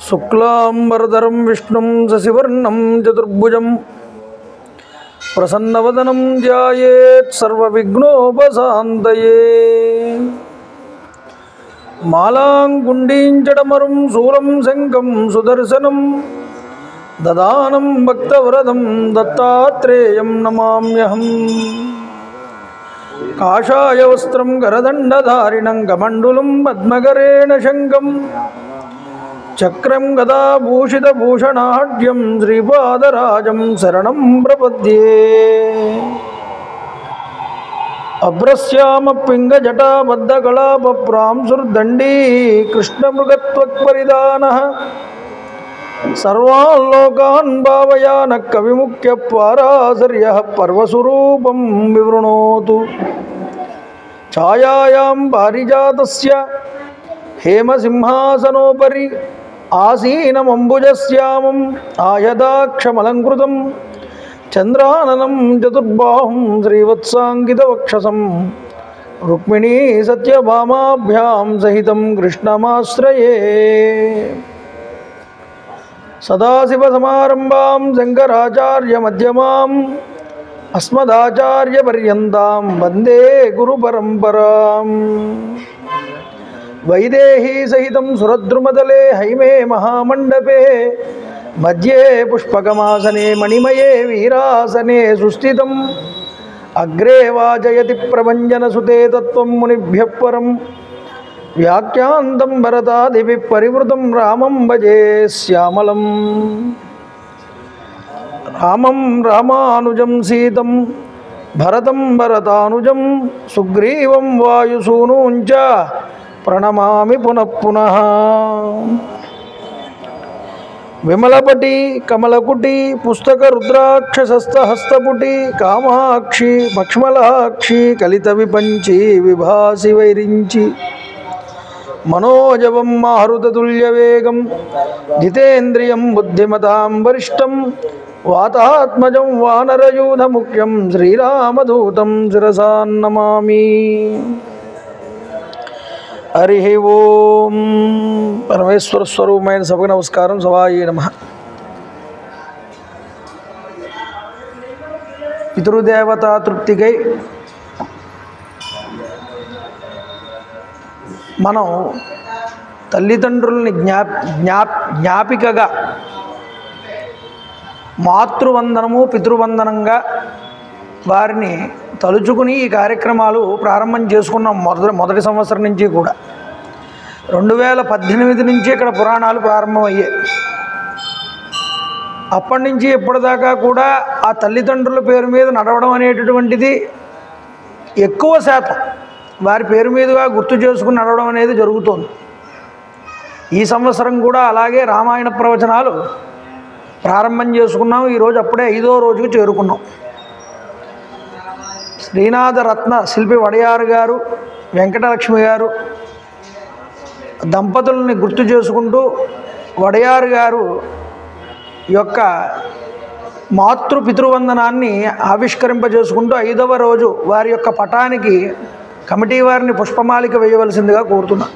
శుక్లాంబరధరం విష్ణుం శశివర్ణం చతుర్భుజం ప్రసన్నవదనం ధ్యాయేత్ సర్వవిఘ్నోపశాంతయే. మాలాంగుండీంచడమరుం శూలం శంఖం సుదర్శనం దదానం భక్తవరదం దత్తాత్రేయం నమామ్యహం. కాషాయ వస్త్రం గరదండధారిణం కమండులం పద్మకరేణ శంఖం చక్రం గదాభూషితభూషణాఢ్యం శ్రీపాదరాజం శరణం ప్రపద్యే. అభ్రశ్యామ పింగజటాబద్ధకళాపప్రాంశుర్దండీ కృష్ణమృగత్వక్పరిధానః సర్వాన్ లోకాన్ భావయాన కవిముఖ్య పారాశర్యః పర్వస్వరూపం వివృణోతు. ఛాయాయాం పారిజాతస్య హేమసింహాసనోపరి ఆసీనమంబుజశ్యామం ఆయదాక్షమలంకృతం చంద్రాననం చతుర్బాహుం శ్రీవత్సాంకితవక్షసం రుక్మిణీ సత్యభామాభ్యాం సహితం కృష్ణమాశ్రయే. సదాశివసమారంభాం శంకరాచార్యమధ్యమాం అస్మదాచార్యపర్యంతాం వందే గురుపరంపరాం. వైదేహీ సహితం సురద్రుమదలే హైమే మహామండపే మధ్యే పుష్పకమాసనే మణిమయే వీరాసనే సుస్థితం. అగ్రే వాజయతి ప్రభంజనసుతే తత్వం మునిభ్యః పరం వ్యాఖ్యాంతం భరతాదిభిః పరివృతం రామం భజే శ్యామలం. రామం రామానుజం సీతం భరతం భరతానుజం సుగ్రీవం వాయుసూనూంచ ప్రణమామి పునః పునః. విమలపటి కమలకుటి పుస్తక రుద్రాక్షసస్తహస్తపుటి కామాక్షి పక్ష్మలాక్షి కలిత విపంచి విభాసి వైరించి మనోజవం మారుతతుల్యవేగం జితేంద్రియం బుద్ధిమతాం వరిష్టం వాతాత్మజం వానరయూధముఖ్యం శ్రీరామదూతం శిరసా నమామి. హరి ఓం. పరమేశ్వర స్వరూపమైన సభకు నమస్కారం. సవాయే నమః. పితృదేవతా తృప్తికై మనం తల్లిదండ్రుల్ని జ్ఞాపికగా మాతృవందనము పితృవందనంగా వారిని తలుచుకుని ఈ కార్యక్రమాలు ప్రారంభం చేసుకున్నాం. మొదటి సంవత్సరం నుంచి కూడా 2018 నుంచి ఇక్కడ పురాణాలు ప్రారంభమయ్యాయి. అప్పటి నుంచి ఇప్పటిదాకా కూడా ఆ తల్లిదండ్రుల పేరు మీద నడవడం అనేటటువంటిది ఎక్కువ శాతం వారి పేరు మీదుగా గుర్తు చేసుకుని నడవడం అనేది జరుగుతోంది. ఈ సంవత్సరం కూడా అలాగే రామాయణ ప్రవచనాలు ప్రారంభం చేసుకున్నాం. ఈరోజు అప్పుడే 5వ రోజుకు చేరుకున్నాం. శ్రీనాథ రత్న శిల్పి వడయారు గారు వెంకటలక్ష్మి గారు దంపతుల్ని గుర్తు చేసుకుంటూ వడయారు గారు యొక్క మాతృపితృవందనాన్ని ఆవిష్కరింపజేసుకుంటూ 5వ రోజు వారి యొక్క పటానికి కమిటీ వారిని పుష్పమాలిక వేయవలసిందిగా కోరుతున్నాను.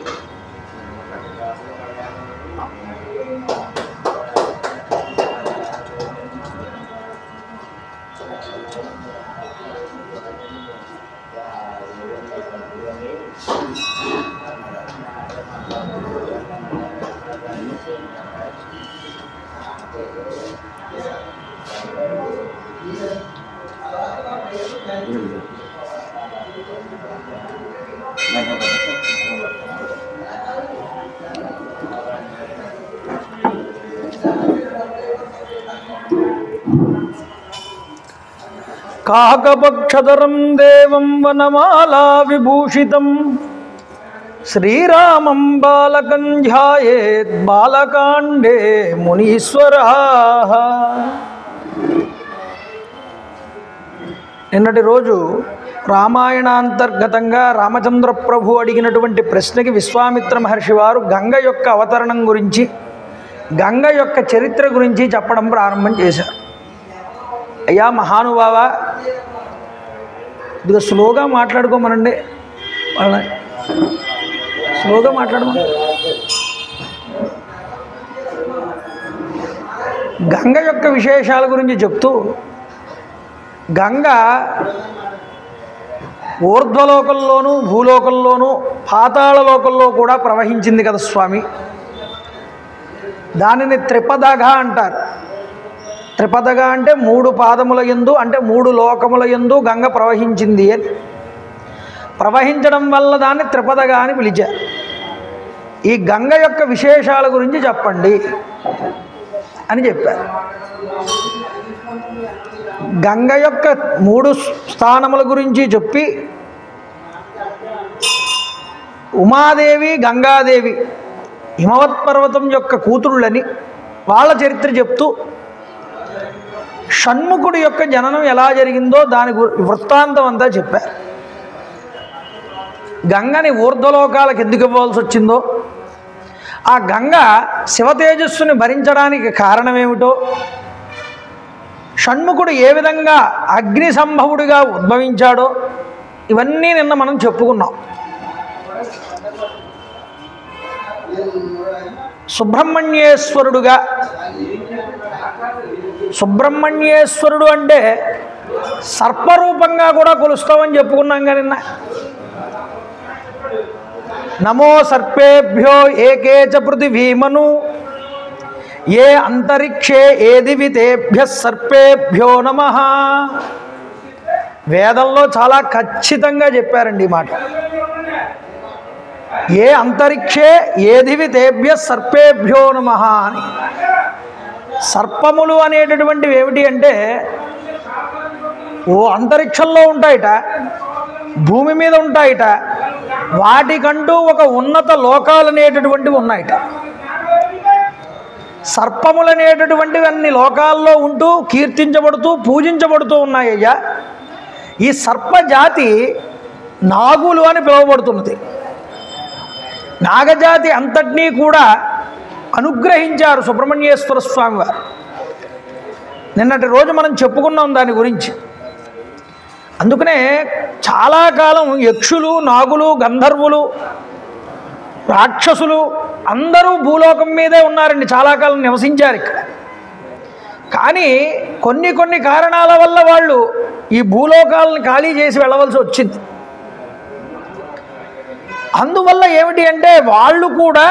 కాకపక్షధరం దేవం వనమాలా విభూషితం శ్రీరామం బాలకం ధ్యాయేత్ బాలకాండే మునీశ్వరాః. నిన్నటి రోజు రామాయణాంతర్గతంగా రామచంద్ర ప్రభు అడిగినటువంటి ప్రశ్నకి విశ్వామిత్ర మహర్షి వారు గంగ యొక్క అవతరణం గురించి, గంగ యొక్క చరిత్ర గురించి చెప్పడం ప్రారంభం చేశారు. అయ్యా మహానుభావ, ఇదిగో స్లోగా మాట్లాడుకోమనండి, వాళ్ళని స్లోగా మాట్లాడమని. గంగ యొక్క విశేషాల గురించి చెప్తూ, గంగ ఊర్ధ్వలోకంలోనూ భూలోకంలోనూ పాతాళ లోకంలో కూడా ప్రవహించింది కదా స్వామి. దానిని త్రిపదగా అంటారు. త్రిపదగా అంటే 3 పాదముల యందు, అంటే 3 లోకముల యందు గంగ ప్రవహించింది అని. ప్రవహించడం వల్ల దాన్ని త్రిపదగా అని పిలిచారు. ఈ గంగ యొక్క విశేషాల గురించి చెప్పండి అని చెప్పారు. గంగ యొక్క 3 స్థానముల గురించి చెప్పి, ఉమాదేవి గంగాదేవి హిమవత్ పర్వతం యొక్క కూతుళ్ళని వాళ్ళ చరిత్ర చెప్తూ, షణ్ముఖుడి యొక్క జననం ఎలా జరిగిందో దాని వృత్తాంతం అంతా చెప్పారు. గంగని ఊర్ధ్వలోకాలకు ఎందుకు ఇవ్వాల్సి వచ్చిందో, ఆ గంగ శివతేజస్సుని భరించడానికి కారణమేమిటో, షణ్ముఖుడు ఏ విధంగా అగ్ని సంభవుడిగా ఉద్భవించాడో ఇవన్నీ నిన్న మనం చెప్పుకున్నాం. సుబ్రహ్మణ్యేశ్వరుడుగా, సుబ్రహ్మణ్యేశ్వరుడు అంటే సర్పరూపంగా కూడా కొలుస్తామని చెప్పుకున్నాం కదా నిన్న. నమో సర్పేభ్యో ఏకే చ పృథివీమను ఏ అంతరిక్షే ఏ దివితేభ్య సర్పేభ్యో నమః. వేదంలో చాలా ఖచ్చితంగా చెప్పారండి ఈ మాట. ఏ అంతరిక్షే ఏ దివితేభ్య సర్పేభ్యో నమః అని. సర్పములు అనేటటువంటివి ఏమిటి అంటే, ఓ అంతరిక్షంలో ఉంటాయిట, భూమి మీద ఉంటాయిట, వాటికంటూ ఒక ఉన్నత లోకాలు అనేటటువంటివి ఉన్నాయిట. సర్పములు అనేటటువంటివి అన్ని లోకాల్లో ఉంటూ కీర్తించబడుతూ పూజించబడుతూ ఉన్నాయ్యా. ఈ సర్పజాతి నాగులు అని పిలువబడుతున్నది. నాగజాతి అంతటినీ కూడా అనుగ్రహించారు సుబ్రహ్మణ్యేశ్వర స్వామి వారు. నిన్నటి రోజు మనం చెప్పుకున్నాం దాని గురించి. అందుకనే చాలా కాలం యక్షులు, నాగులు, గంధర్వులు, రాక్షసులు అందరూ భూలోకం మీదే ఉన్నారండి, చాలా కాలం నివసించారు ఇక్కడ. కానీ కొన్ని కారణాల వల్ల వాళ్ళు ఈ భూలోకాలను ఖాళీ చేసి వెళ్ళవలసి వచ్చింది. అందువల్ల ఏమిటి అంటే, వాళ్ళు కూడా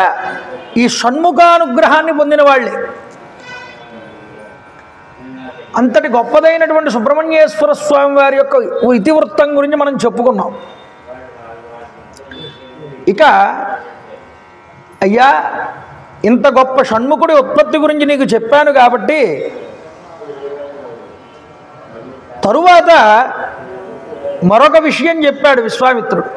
ఈ షణ్ముఖానుగ్రహాన్ని పొందిన వాళ్ళే. అంతటి గొప్పదైనటువంటి సుబ్రహ్మణ్యేశ్వర స్వామి వారి యొక్క ఇతివృత్తం గురించి మనం చెప్పుకున్నాం. ఇక అయ్యా, ఇంత గొప్ప షణ్ముఖుడి ఉత్పత్తి గురించి నీకు చెప్పాను కాబట్టి, తరువాత మరొక విషయం చెప్పాడు విశ్వామిత్రుడు.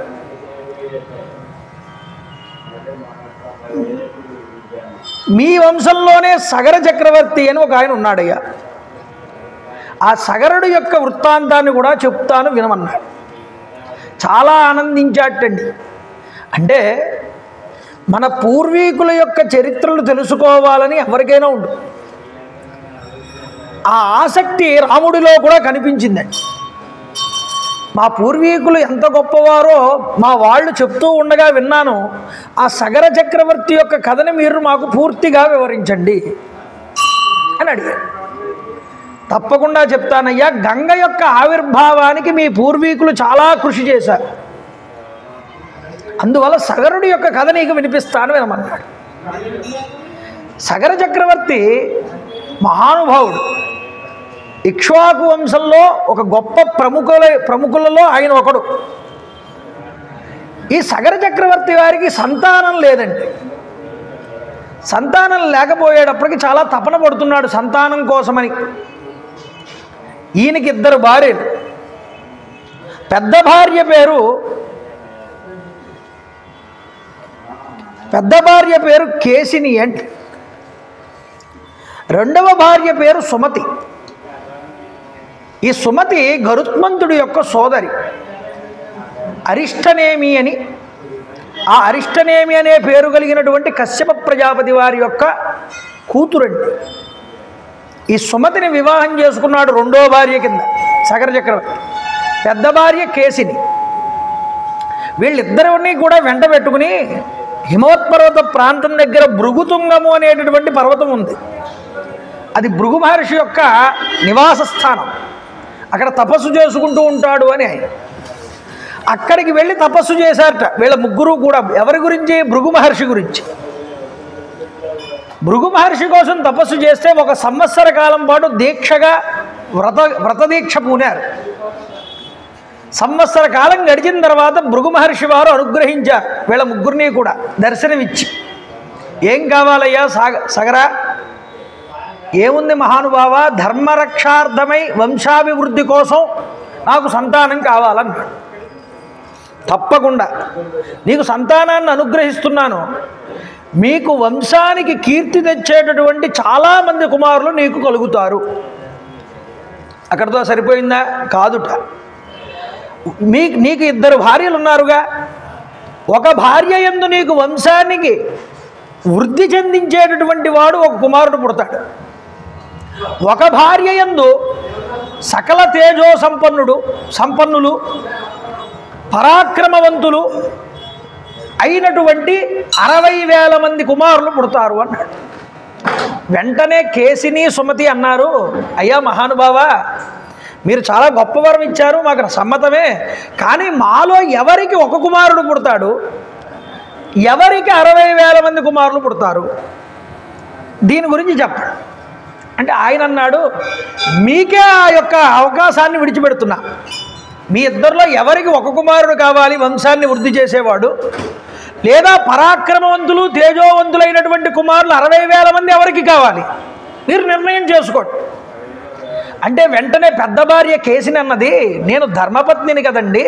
మీ వంశంలోనే సగర చక్రవర్తి అని ఒక ఆయన ఉన్నాడయ్యా. ఆ సగరుడు యొక్క వృత్తాంతాన్ని కూడా చెప్తాను వినమన్నాడు. చాలా ఆనందించాటండి. అంటే మన పూర్వీకుల యొక్క చరిత్రలు తెలుసుకోవాలని ఎవరికైనా ఉంటుంది. ఆ ఆసక్తి రాముడిలో కూడా కనిపించిందండి. మా పూర్వీకులు ఎంత గొప్పవారో మా వాళ్ళు చెప్తూ ఉండగా విన్నాను. ఆ సగర చక్రవర్తి యొక్క కథని మీరు మాకు పూర్తిగా వివరించండి అని అడిగారు. తప్పకుండా చెప్తానయ్యా. గంగ యొక్క ఆవిర్భావానికి మీ పూర్వీకులు చాలా కృషి చేశారు. అందువల్ల సగరుడి యొక్క కథ నీకు వినిపిస్తాను వినమన్నాడు. సగర చక్రవర్తి మహానుభావుడు. ఇక్ష్వాకు వంశంలో ఒక గొప్ప ప్రముఖులలో ఆయన ఒకడు. ఈ సగర చక్రవర్తి వారికి సంతానం లేదండి. సంతానం లేకపోయేటప్పటికి చాలా తపన పడుతున్నాడు సంతానం కోసమని. ఈయనకి 2 భార్యలు. పెద్ద భార్య పేరు కేసిని అంట. రెండవ భార్య పేరు సుమతి. ఈ సుమతి గరుత్మంతుడి యొక్క సోదరి, అరిష్టనేమి అని. ఆ అరిష్టనేమి అనే పేరు కలిగినటువంటి కశ్యప ప్రజాపతి వారి యొక్క కూతురండి. ఈ సుమతిని వివాహం చేసుకున్నాడు రెండో భార్య కింద సగర చక్రవర్తి. పెద్ద భార్య కేసిని. వీళ్ళిద్దరిని కూడా వెంట పెట్టుకుని హిమవత్పర్వత ప్రాంతం దగ్గర భృగుతుంగము అనేటటువంటి పర్వతం ఉంది. అది భృగు మహర్షి యొక్క నివాస స్థానం. అక్కడ తపస్సు చేసుకుంటూ ఉంటాడు అని ఆయన అక్కడికి వెళ్ళి తపస్సు చేశారట వీళ్ళ ముగ్గురు కూడా. ఎవరి గురించి? భృగు మహర్షి గురించి. భృగు మహర్షి కోసం తపస్సు చేస్తే 1 సంవత్సర కాలం పాటు దీక్షగా వ్రతదీక్ష పూనారు. సంవత్సర కాలం గడిచిన తర్వాత భృగు మహర్షి వారు అనుగ్రహించారు వీళ్ళ ముగ్గురిని కూడా దర్శనమిచ్చి. ఏం కావాలయ్యా సగరా? ఏముంది మహానుభావ, ధర్మరక్షార్థమై వంశాభివృద్ధి కోసం నాకు సంతానం కావాలన్నాడు. తప్పకుండా నీకు సంతానాన్ని అనుగ్రహిస్తున్నాను. మీకు వంశానికి కీర్తి తెచ్చేటటువంటి చాలామంది కుమారులు నీకు కలుగుతారు. అక్కడితో సరిపోయిందా? కాదుట. నీకు 2 భార్యలు ఉన్నారుగా. ఒక భార్య యందు నీకు వంశానికి వృద్ధి చెందించేటటువంటి వాడు ఒక కుమారుడు పుడతాడు. ఒక భార్య యందు సకల తేజో సంపన్నులు పరాక్రమవంతులు అయినటువంటి 60,000 మంది కుమారులు పుడతారు అన్నాడు. వెంటనే కేసిని సుమతి అన్నారు, అయ్యా మహానుభావ, మీరు చాలా గొప్ప వరం ఇచ్చారు, మాకు సమ్మతమే. కానీ మాలో ఎవరికి 1 కుమారుడు పుడతాడు, ఎవరికి 60,000 మంది కుమారులు పుడతారు, దీని గురించి చెప్పండి అంటే ఆయన అన్నాడు, మీకే ఆ యొక్క అవకాశాన్ని విడిచిపెడుతున్నా. మీ ఇద్దరిలో ఎవరికి 1 కుమారుడు కావాలి వంశాన్ని వృద్ధి చేసేవాడు, లేదా పరాక్రమవంతులు తేజోవంతులైనటువంటి కుమారులు 60,000 మంది ఎవరికి కావాలి, మీరు నిర్ణయం చేసుకోండి అంటే వెంటనే పెద్ద భార్య కేసిని అన్నది, నేను ధర్మపత్నిని కదండి,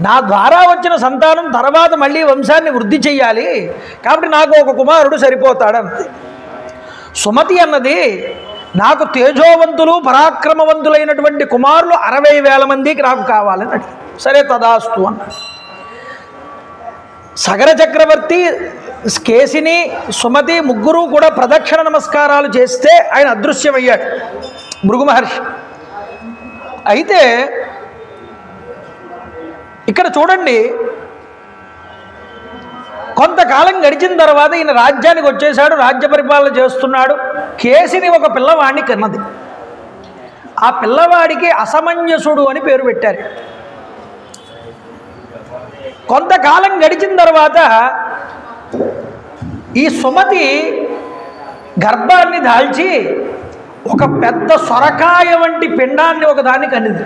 నా ద్వారా వచ్చిన సంతానం తర్వాత మళ్ళీ వంశాన్ని వృద్ధి చెయ్యాలి, కాబట్టి నాకు 1 కుమారుడు సరిపోతాడంతే. సుమతి అన్నది, నాకు తేజోవంతులు పరాక్రమవంతులైనటువంటి కుమారులు 60,000 మందికి నాకు కావాలని అడిగి. సరే తదాస్తు అన్నాడు. సగర చక్రవర్తి, కేసిని, సుమతి ముగ్గురు కూడా ప్రదక్షిణ నమస్కారాలు చేస్తే ఆయన అదృశ్యమయ్యాడు భృగు మహర్షి. అయితే ఇక్కడ చూడండి, కొంతకాలం గడిచిన తర్వాత ఈయన రాజ్యానికి వచ్చేసాడు, రాజ్య పరిపాలన చేస్తున్నాడు. కేసిని ఒక పిల్లవాడిని కన్నది. ఆ పిల్లవాడికి అసమంజసుడు అని పేరు పెట్టారు. కొంతకాలం గడిచిన తర్వాత ఈ సుమతి గర్భాన్ని దాల్చి ఒక పెద్ద సొరకాయ వంటి పిండాన్ని ఒకదాన్ని కనింది.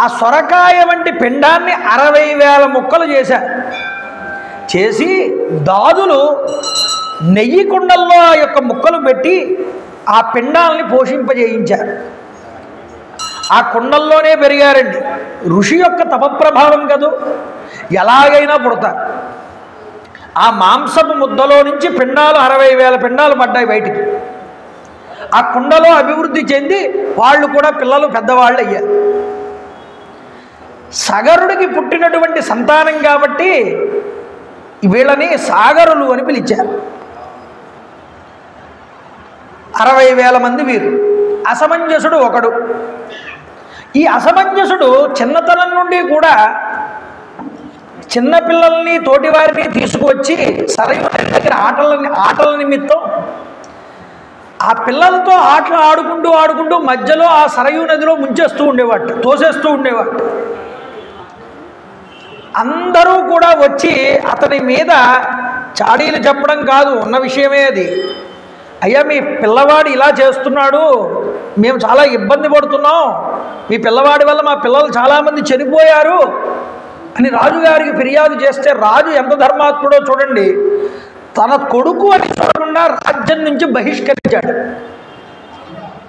ఆ సొరకాయ వంటి పిండాన్ని 60,000 ముక్కలు చేశారు. చేసి దాదులు నెయ్యి కుండల్లో ఆ యొక్క ముక్కలు పెట్టి ఆ పిండాలని పోషింపజేయించారు. ఆ కుండల్లోనే పెరిగారండి. ఋషి యొక్క తపప్రభావం కదూ, ఎలాగైనా పుడతారు. ఆ మాంసపు ముద్దలో నుంచి పిండాలు 60,000 పిండాలు పడ్డాయి బయటికి. ఆ కుండలో అభివృద్ధి చెంది వాళ్ళు కూడా పిల్లలు పెద్దవాళ్ళు అయ్యారు. సగరుడికి పుట్టినటువంటి సంతానం కాబట్టి వీళ్ళని సాగరులు అని పిలిచారు. 60,000 మంది వీరు. అసమంజసుడు ఒకడు. ఈ అసమంజసుడు చిన్నతనం నుండి కూడా చిన్నపిల్లల్ని తోటివారిని తీసుకువచ్చి సరయు దగ్గర ఆటల నిమిత్తం ఆ పిల్లలతో ఆటలు ఆడుకుంటూ మధ్యలో ఆ సరయు నదిలో ముంచేస్తూ ఉండేవాడు, తోసేస్తూ ఉండేవాడు. అందరూ కూడా వచ్చి అతని మీద చాడీలు చెప్పడం కాదు, ఉన్న విషయమే అది. అయ్యా మీ పిల్లవాడు ఇలా చేస్తున్నాడు, మేము చాలా ఇబ్బంది పడుతున్నాం, మీ పిల్లవాడి వల్ల మా పిల్లలు చాలామంది చనిపోయారు అని రాజుగారికి ఫిర్యాదు చేస్తే రాజు ఎంత ధర్మాత్ముడో చూడండి. తన కొడుకు అని చూడకుండా రాజ్యం నుంచి బహిష్కరించాడు,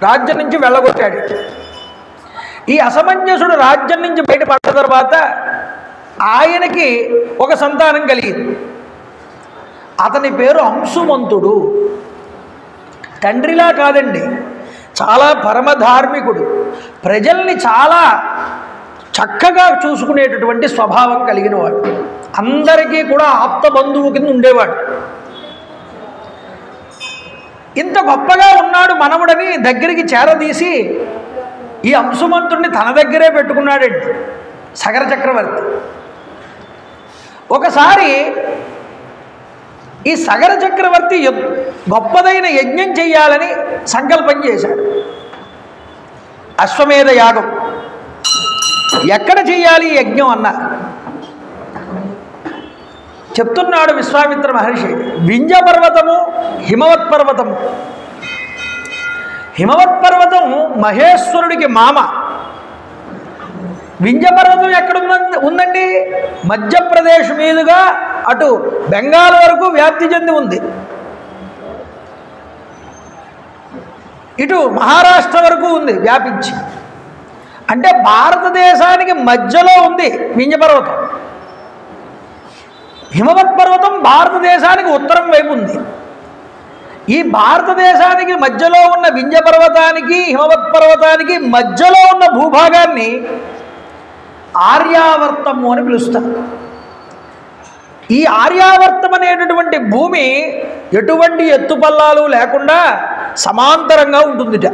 రాజ్యం నుంచి వెళ్ళగొట్టాడు. ఈ అసమంజసుడు రాజ్యం నుంచి బయటపడ్డ తర్వాత ఆయనకి ఒక సంతానం కలిగింది. అతని పేరు అంశుమంతుడు. తండ్రిలా కాదండి, చాలా పరమధార్మికుడు, ప్రజల్ని చాలా చక్కగా చూసుకునేటటువంటి స్వభావం కలిగిన వాడు, అందరికీ కూడా ఆప్త బంధువు కింద ఉండేవాడు. ఇంత గొప్పగా ఉన్నాడు మనవుడని దగ్గరికి చేరదీసి ఈ అంశుమంతుడిని తన దగ్గరే పెట్టుకున్నాడండి సగర చక్రవర్తి. ఒకసారి ఈ సగర చక్రవర్తి గొప్పదైన యజ్ఞం చెయ్యాలని సంకల్పం చేశాడు. అశ్వమేధ యాగం. ఎక్కడ చెయ్యాలి యజ్ఞం అన్న చెప్తున్నాడు విశ్వామిత్ర మహర్షి. వింధ్య పర్వతము, హిమవత్ పర్వతము. హిమవత్ పర్వతం మహేశ్వరుడికి మామ. వింధ్య పర్వతం ఎక్కడ ఉందండి? మధ్యప్రదేశ్ మీదుగా అటు బెంగాల్ వరకు వ్యాప్తి చెంది ఉంది. ఇటు మహారాష్ట్ర వరకు ఉంది వ్యాపించి. అంటే భారతదేశానికి మధ్యలో ఉంది వింధ్య పర్వతం. హిమవత్ పర్వతం భారతదేశానికి ఉత్తరం వైపు ఉంది. ఈ భారతదేశానికి మధ్యలో ఉన్న వింధ్య పర్వతానికి హిమవత్ పర్వతానికి మధ్యలో ఉన్న భూభాగాన్ని ఆర్యావర్తము అని పిలుస్తారు. ఈ ఆర్యావర్తం అనేటటువంటి భూమి ఎటువంటి ఎత్తుపల్లాలు లేకుండా సమాంతరంగా ఉంటుందిట.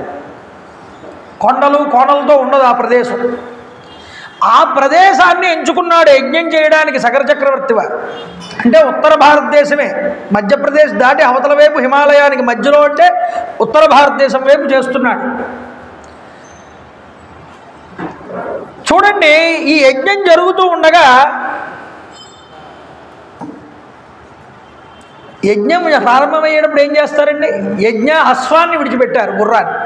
కొండలు కోణలతో ఉండదు ఆ ప్రదేశం. ఆ ప్రదేశాన్ని ఎంచుకున్నాడు యజ్ఞం చేయడానికి సగర చక్రవర్తి వారు. అంటే ఉత్తర భారతదేశమే, మధ్యప్రదేశ్ దాటి అవతల వైపు హిమాలయానికి మధ్యలో అంటే ఉత్తర భారతదేశం వైపు చేస్తున్నాడు. చూడండి, ఈ యజ్ఞం జరుగుతూ ఉండగా యజ్ఞం ప్రారంభమయ్యేటప్పుడు ఏం చేస్తారండి? యజ్ఞ అశ్వాన్ని విడిచిపెట్టారు, గుర్రాన్ని.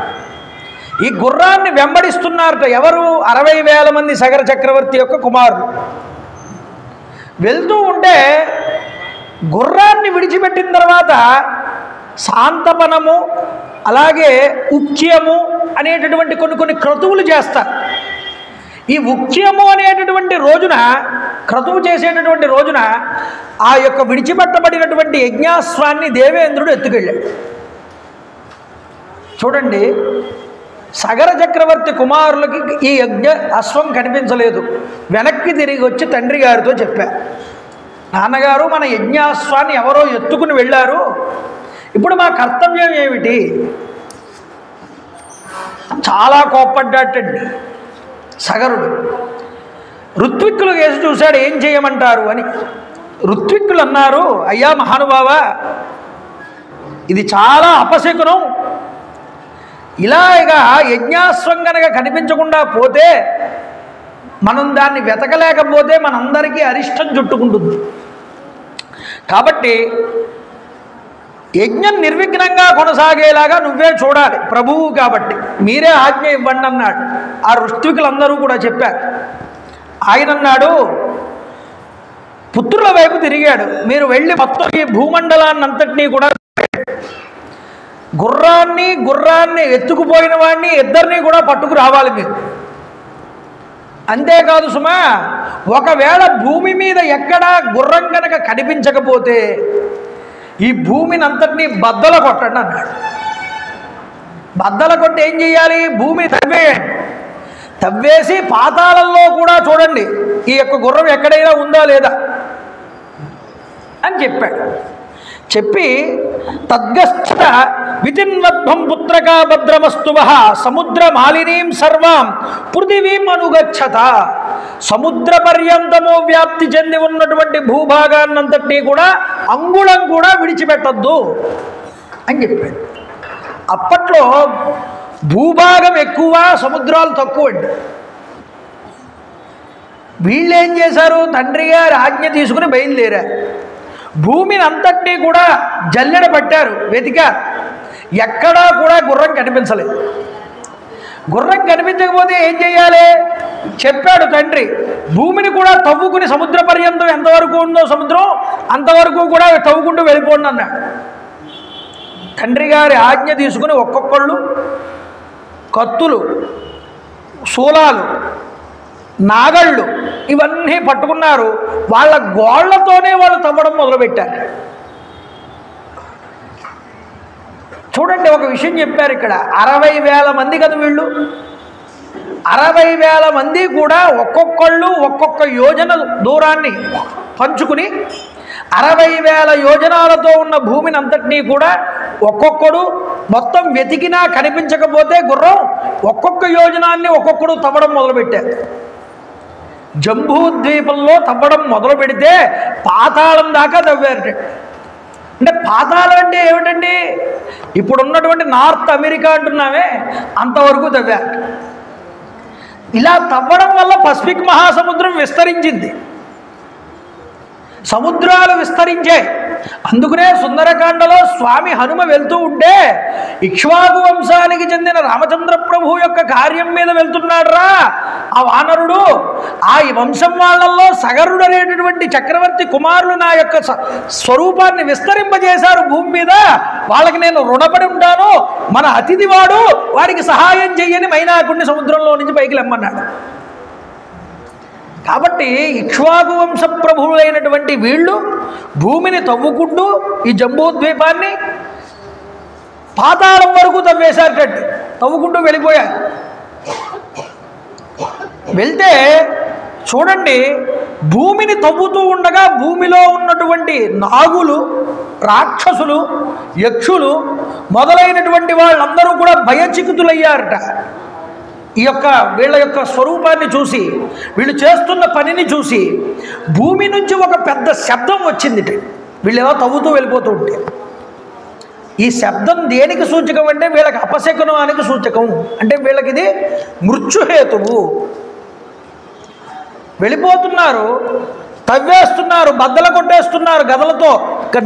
ఈ గుర్రాన్ని వెంబడిస్తున్నారట ఎవరు? 60,000 మంది సగర చక్రవర్తి యొక్క కుమారులు. వెళ్తూ ఉంటే గుర్రాన్ని విడిచిపెట్టిన తర్వాత శాంతపనము, అలాగే ఉక్ష్యము అనేటటువంటి కొన్ని క్రతువులు చేస్తారు. ఈ ఉక్ష్యము అనేటటువంటి రోజున, క్రతువు చేసేటటువంటి రోజున ఆ యొక్క విడిచిపెట్టబడినటువంటి యజ్ఞాశ్వాన్ని దేవేంద్రుడు ఎత్తుకెళ్ళాడు. చూడండి, సగర చక్రవర్తి కుమారులకి ఈ యజ్ఞ అశ్వం కనిపించలేదు. వెనక్కి తిరిగి వచ్చి తండ్రి గారితో చెప్పారు, నాన్నగారు మన యజ్ఞాశ్వాన్ని ఎవరో ఎత్తుకుని వెళ్ళారు, ఇప్పుడు మా కర్తవ్యం ఏమిటి? చాలా కోప్పడ్డాటండి సగరుడు. ఋత్విక్కులు వేసి చూశాడు, ఏం చేయమంటారు అని. ఋత్విక్కులు అన్నారు, అయ్యా మహానుభావ, ఇది చాలా అపశకునం. ఇలాగా యజ్ఞాశ్వం కనుక కనిపించకుండా పోతే, మనం దాన్ని వెతకలేకపోతే మనందరికీ అరిష్టం చుట్టుకుంటుంది. కాబట్టి యజ్ఞం నిర్విఘ్నంగా కొనసాగేలాగా నువ్వే చూడాలి, ప్రభువు కాబట్టి మీరే ఆజ్ఞ ఇవ్వండి అన్నాడు. ఆ ఋత్వికులందరూ కూడా చెప్పారు. ఆయన అన్నాడు, పుత్రుల వైపు తిరిగాడు, మీరు వెళ్ళి మొత్తం ఈ భూమండలాన్ని అంతటినీ కూడా, గుర్రాన్ని ఎత్తుకుపోయిన వాడిని ఇద్దరిని కూడా పట్టుకు రావాలి మీరు. అంతేకాదు సుమా, ఒకవేళ భూమి మీద ఎక్కడా గుర్రం కనుక కనిపించకపోతే ఈ భూమిని అంతటినీ బద్దల కొట్టండి అన్నాడు. బద్దల కొట్టి ఏం చేయాలి? భూమి తవ్వేయండి. తవ్వేసి పాతాళంలో కూడా చూడండి ఈ యొక్క గుర్రం ఎక్కడైనా ఉందా లేదా అని చెప్పాడు. చెప్పి తద్గశ్చ వితిన్వద్భం పుత్రకా భద్రమస్తువ సముద్ర మాలినీం సర్వాం పృథివీం అనుగచ్చత. సముద్ర పర్యంతము వ్యాప్తి చెంది ఉన్నటువంటి భూభాగాన్నంతటినీ కూడా అంగుళం కూడా విడిచిపెట్టద్దు అని చెప్పాడు. అప్పట్లో భూభాగం ఎక్కువ, సముద్రాలు తక్కువ అండి. వీళ్ళు ఏం చేశారు? తండ్రి గారి ఆజ్ఞ తీసుకుని బయలుదేరారు. భూమిని అంతటినీ కూడా జల్లెడ పట్టారు, వెతికారు. ఎక్కడా కూడా గుర్రం కనిపించలేదు. గుర్రం కనిపించకపోతే ఏం చేయాలి? చెప్పాడు తండ్రి, భూమిని కూడా తవ్వుకుని సముద్ర పర్యంతం ఎంతవరకు ఉందో సముద్రం అంతవరకు కూడా తవ్వుకుంటూ వెళ్ళిపోండి అన్నాడు. తండ్రి గారి ఆజ్ఞ తీసుకుని ఒక్కొక్కళ్ళు కత్తులు, శూలాలు, నాగళ్ళు ఇవన్నీ పట్టుకున్నారు. వాళ్ళ గోళ్లతోనే వాళ్ళు తవ్వడం మొదలుపెట్టారు. చూడండి, ఒక విషయం చెప్పారు ఇక్కడ. 60,000 మంది కదా వీళ్ళు. 60,000 మంది కూడా ఒక్కొక్కళ్ళు ఒక్కొక్క యోజన దూరాన్ని పంచుకుని 60,000 యోజనాలతో ఉన్న భూమిని అంతటినీ కూడా ఒక్కొక్కడు మొత్తం వెతికినా కనిపించకపోతే గుర్రం ఒక్కొక్క యోజనాన్ని ఒక్కొక్కడు తవ్వడం మొదలుపెట్టారు. జంబూద్వీపంలో తవ్వడం మొదలు పెడితే పాతాళం దాకా తవ్వారు. అంటే పాతాళం అంటే ఏమిటండి? ఇప్పుడున్నటువంటి నార్త్ అమెరికా అంటున్నామే, అంతవరకు తవ్వారు. ఇలా తవ్వడం వల్ల పసిఫిక్ మహాసముద్రం విస్తరించింది, సముద్రాలు విస్తరించాయి. అందుకనే సుందరకాండలో స్వామి హనుమ వెళ్తూ ఉంటే ఇక్ష్వాకు వంశానికి చెందిన రామచంద్ర ప్రభు యొక్క కార్యం మీద వెళ్తున్నాడు రా ఆ వానరుడు. ఆ వంశం వాళ్ళల్లో సగరుడు అనేటటువంటి చక్రవర్తి కుమారులు నా యొక్క స్వరూపాన్ని విస్తరింపజేశారు భూమి మీద. వాళ్ళకి నేను రుణపడి ఉంటాను. మన అతిథి వాడు, వాడికి సహాయం చెయ్యని మైనాకుడిని సముద్రంలో నుంచి పైకి లెమ్మన్నాడు. కాబట్టి ఇక్ష్వాకు వంశ ప్రభువులైనటువంటి వీళ్ళు భూమిని తవ్వుకుంటూ ఈ జంబూద్వీపాన్ని పాతాళం వరకు తవ్వేశారటండి. తవ్వుకుంటూ వెళ్ళిపోయారు. వెళ్తే చూడండి, భూమిని తవ్వుతూ ఉండగా భూమిలో ఉన్నటువంటి నాగులు, రాక్షసులు, యక్షులు మొదలైనటువంటి వాళ్ళందరూ కూడా భయచికితులయ్యారట. వీళ్ళ యొక్క స్వరూపాన్ని చూసి, వీళ్ళు చేస్తున్న పనిని చూసి భూమి నుంచి ఒక పెద్ద శబ్దం వచ్చింది. వీళ్ళు ఏదో తవ్వుతూ వెళ్ళిపోతూ ఉంటే ఈ శబ్దం దేనికి సూచకం అంటే వీళ్ళకి అపశకునానికి సూచకం. అంటే వీళ్ళకి ఇది మృత్యుహేతువు. వెళ్ళిపోతున్నారు, తవ్వేస్తున్నారు, బద్దలు కొట్టేస్తున్నారు, గదలతో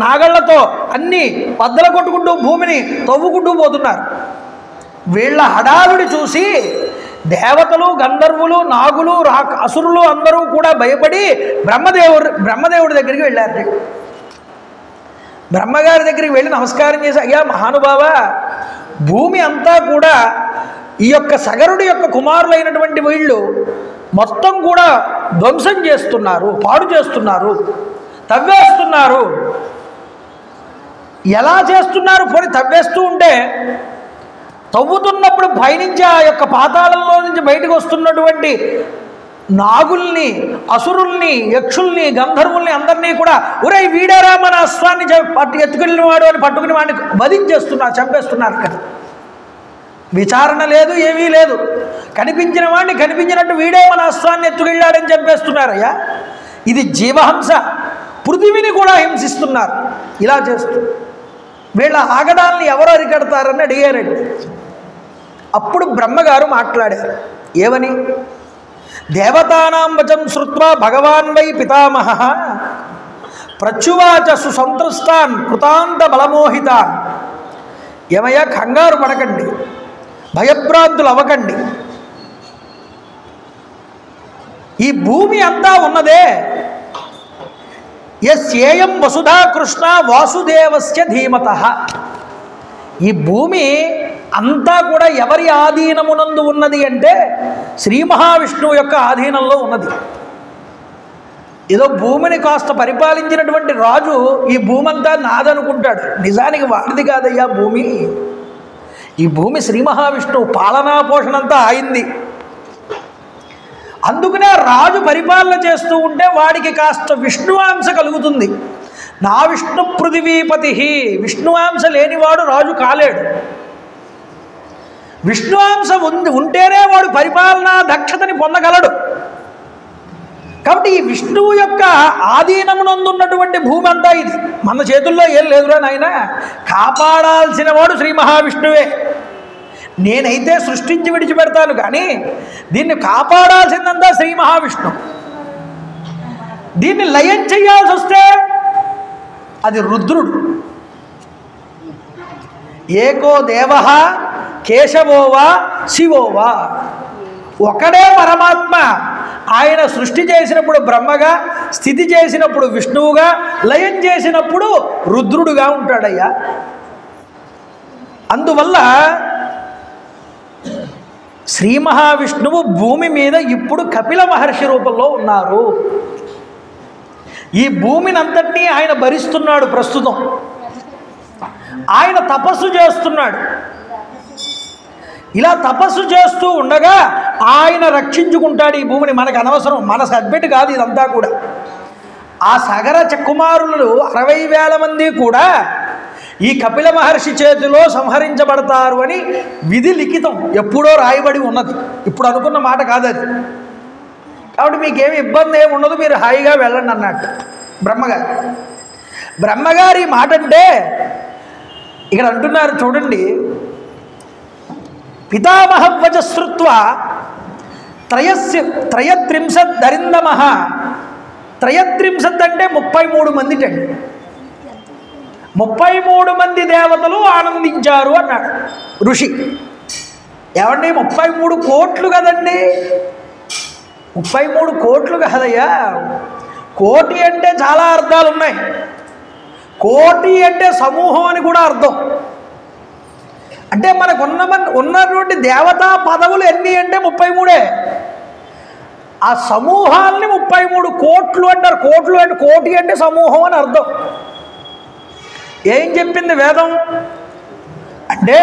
నాగళ్లతో అన్నీ బద్దలు కొట్టుకుంటూ భూమిని తవ్వుకుంటూ పోతున్నారు. వీళ్ళ హడావిడి చూసి దేవతలు, గంధర్వులు, నాగులు, అసురులు అందరూ కూడా భయపడి బ్రహ్మదేవుడి దగ్గరికి వెళ్ళారు. బ్రహ్మగారి దగ్గరికి వెళ్ళి నమస్కారం చేసి, అయ్యా మహానుభావ, భూమి అంతా కూడా ఈ యొక్క సగరుడి యొక్క కుమారులైనటువంటి వీళ్ళు మొత్తం కూడా ధ్వంసం చేస్తున్నారు, పాడు చేస్తున్నారు, తవ్వేస్తున్నారు. ఎలా చేస్తున్నారు? పోనీ తవ్వేస్తూ ఉంటే తవ్వుతున్నప్పుడు పైనుంచి ఆ యొక్క పాతాళంలో నుంచి బయటకు వస్తున్నటువంటి నాగుల్ని, అసురుల్ని, యక్షుల్ని, గంధర్వుల్ని అందరినీ కూడా ఒరే వీడారా మన అశ్వాన్ని ఎత్తుకెళ్ళిన వాడు అని పట్టుకుని వాడిని వధించేస్తున్నారు, చంపేస్తున్నారు కదా. విచారణ లేదు, ఏమీ లేదు. కనిపించిన వాడిని కనిపించినట్టు వీడే మన అశ్వాన్ని ఎత్తుకెళ్ళాడని చంపేస్తున్నారయ్యా. ఇది జీవహంస. పృథివిని కూడా హింసిస్తున్నారు ఇలా చేస్తూ. వీళ్ళ ఆగడాల్ని ఎవరు అరికడతారని అడిగారండి. అప్పుడు బ్రహ్మగారు మాట్లాడారు. ఏమని? దేవతానాం వచం శ్రుత్వా భగవాన్ వై పితామహ ప్రత్యువాచ సుసంతృష్టాన్ కృతాంత బలమోహితాన్. ఏమయ్యా, కంగారు పడకండి, భయభ్రాంతులు అవ్వకండి. ఈ భూమి అంతా ఉన్నదే యస్యేయం వసుధా కృష్ణ వాసుదేవస్య ధీమతః. ఈ భూమి అంతా కూడా ఎవరి ఆధీనమునందు ఉన్నది అంటే శ్రీ మహావిష్ణువు యొక్క ఆధీనంలో ఉన్నది. ఏదో భూమిని కాస్త పరిపాలించినటువంటి రాజు ఈ భూమి అంతా నాదనుకుంటాడు. నిజానికి వాడిది కాదయ్యా భూమి. ఈ భూమి శ్రీ మహావిష్ణువు పాలనా పోషణ అంతా అయింది. అందుకనే రాజు పరిపాలన చేస్తూ ఉంటే వాడికి కాస్త విష్ణువాంశ కలుగుతుంది. నా విష్ణు పృథివీపతి, విష్ణువాంశ లేనివాడు రాజు కాలేడు. విష్ణువాంశ ఉంటేనే వాడు పరిపాలనా దక్షతని పొందగలడు. కాబట్టి ఈ విష్ణువు యొక్క ఆధీనమునందున్నటువంటి భూమి అంతా ఇది. మన చేతుల్లో ఏం లేదురా నాయన. కాపాడాల్సిన వాడు శ్రీ మహావిష్ణువే. నేనైతే సృష్టించి విడిచిపెడతాను, కానీ దీన్ని కాపాడాల్సిందంతా శ్రీ మహావిష్ణువు. దీన్ని లయం చేయాల్సి వస్తే అది రుద్రుడు. ఏకో దేవ కేశవోవా శివోవా. ఒకడే పరమాత్మ. ఆయన సృష్టి చేసినప్పుడు బ్రహ్మగా, స్థితి చేసినప్పుడు విష్ణువుగా, లయం చేసినప్పుడు రుద్రుడుగా ఉంటాడయ్యా. అందువల్ల శ్రీ మహావిష్ణువు భూమి మీద ఇప్పుడు కపిల మహర్షి రూపంలో ఉన్నారు. ఈ భూమిని అంతటినీ ఆయన భరిస్తున్నాడు. ప్రస్తుతం ఆయన తపస్సు చేస్తున్నాడు. ఇలా తపస్సు చేస్తూ ఉండగా ఆయన రక్షించుకుంటాడు ఈ భూమిని. మనకు అనవసరం, మన సబ్జెక్ట్ కాదు ఇదంతా కూడా. ఆ సగర కుమారులు 60,000 మంది కూడా ఈ కపిల మహర్షి చేతిలో సంహరించబడతారు అని విధి లిఖితం ఎప్పుడో రాయబడి ఉన్నది. ఇప్పుడు అనుకున్న మాట కాదు అది. కాబట్టి మీకేమి ఇబ్బంది ఏమి ఉండదు, మీరు హాయిగా వెళ్ళండి అన్నట్టు బ్రహ్మగారు. బ్రహ్మగారు ఈ మాట అంటే ఇక్కడ అంటున్నారు చూడండి, పితామహవచశ్రుత్వ త్రయత్రింశత్ దరిందమ. త్రయత్రింశత్ అంటే 33 మందిటండి. 33 మంది దేవతలు ఆనందించారు అన్నాడు ఋషి. ఏమండి 33 కోట్లు కదండి, 33 కోట్లు కాదయ్యా. కోటి అంటే చాలా అర్థాలు ఉన్నాయి. కోటి అంటే సమూహం అని కూడా అర్థం. అంటే మనకు ఉన్నటువంటి దేవతా పదవులు ఎన్ని అంటే 33. ఆ సమూహాల్ని 33 కోట్లు అంటారు. కోట్లు అంటే కోటి అంటే సమూహం అని అర్థం. ఏం చెప్పింది వేదం అంటే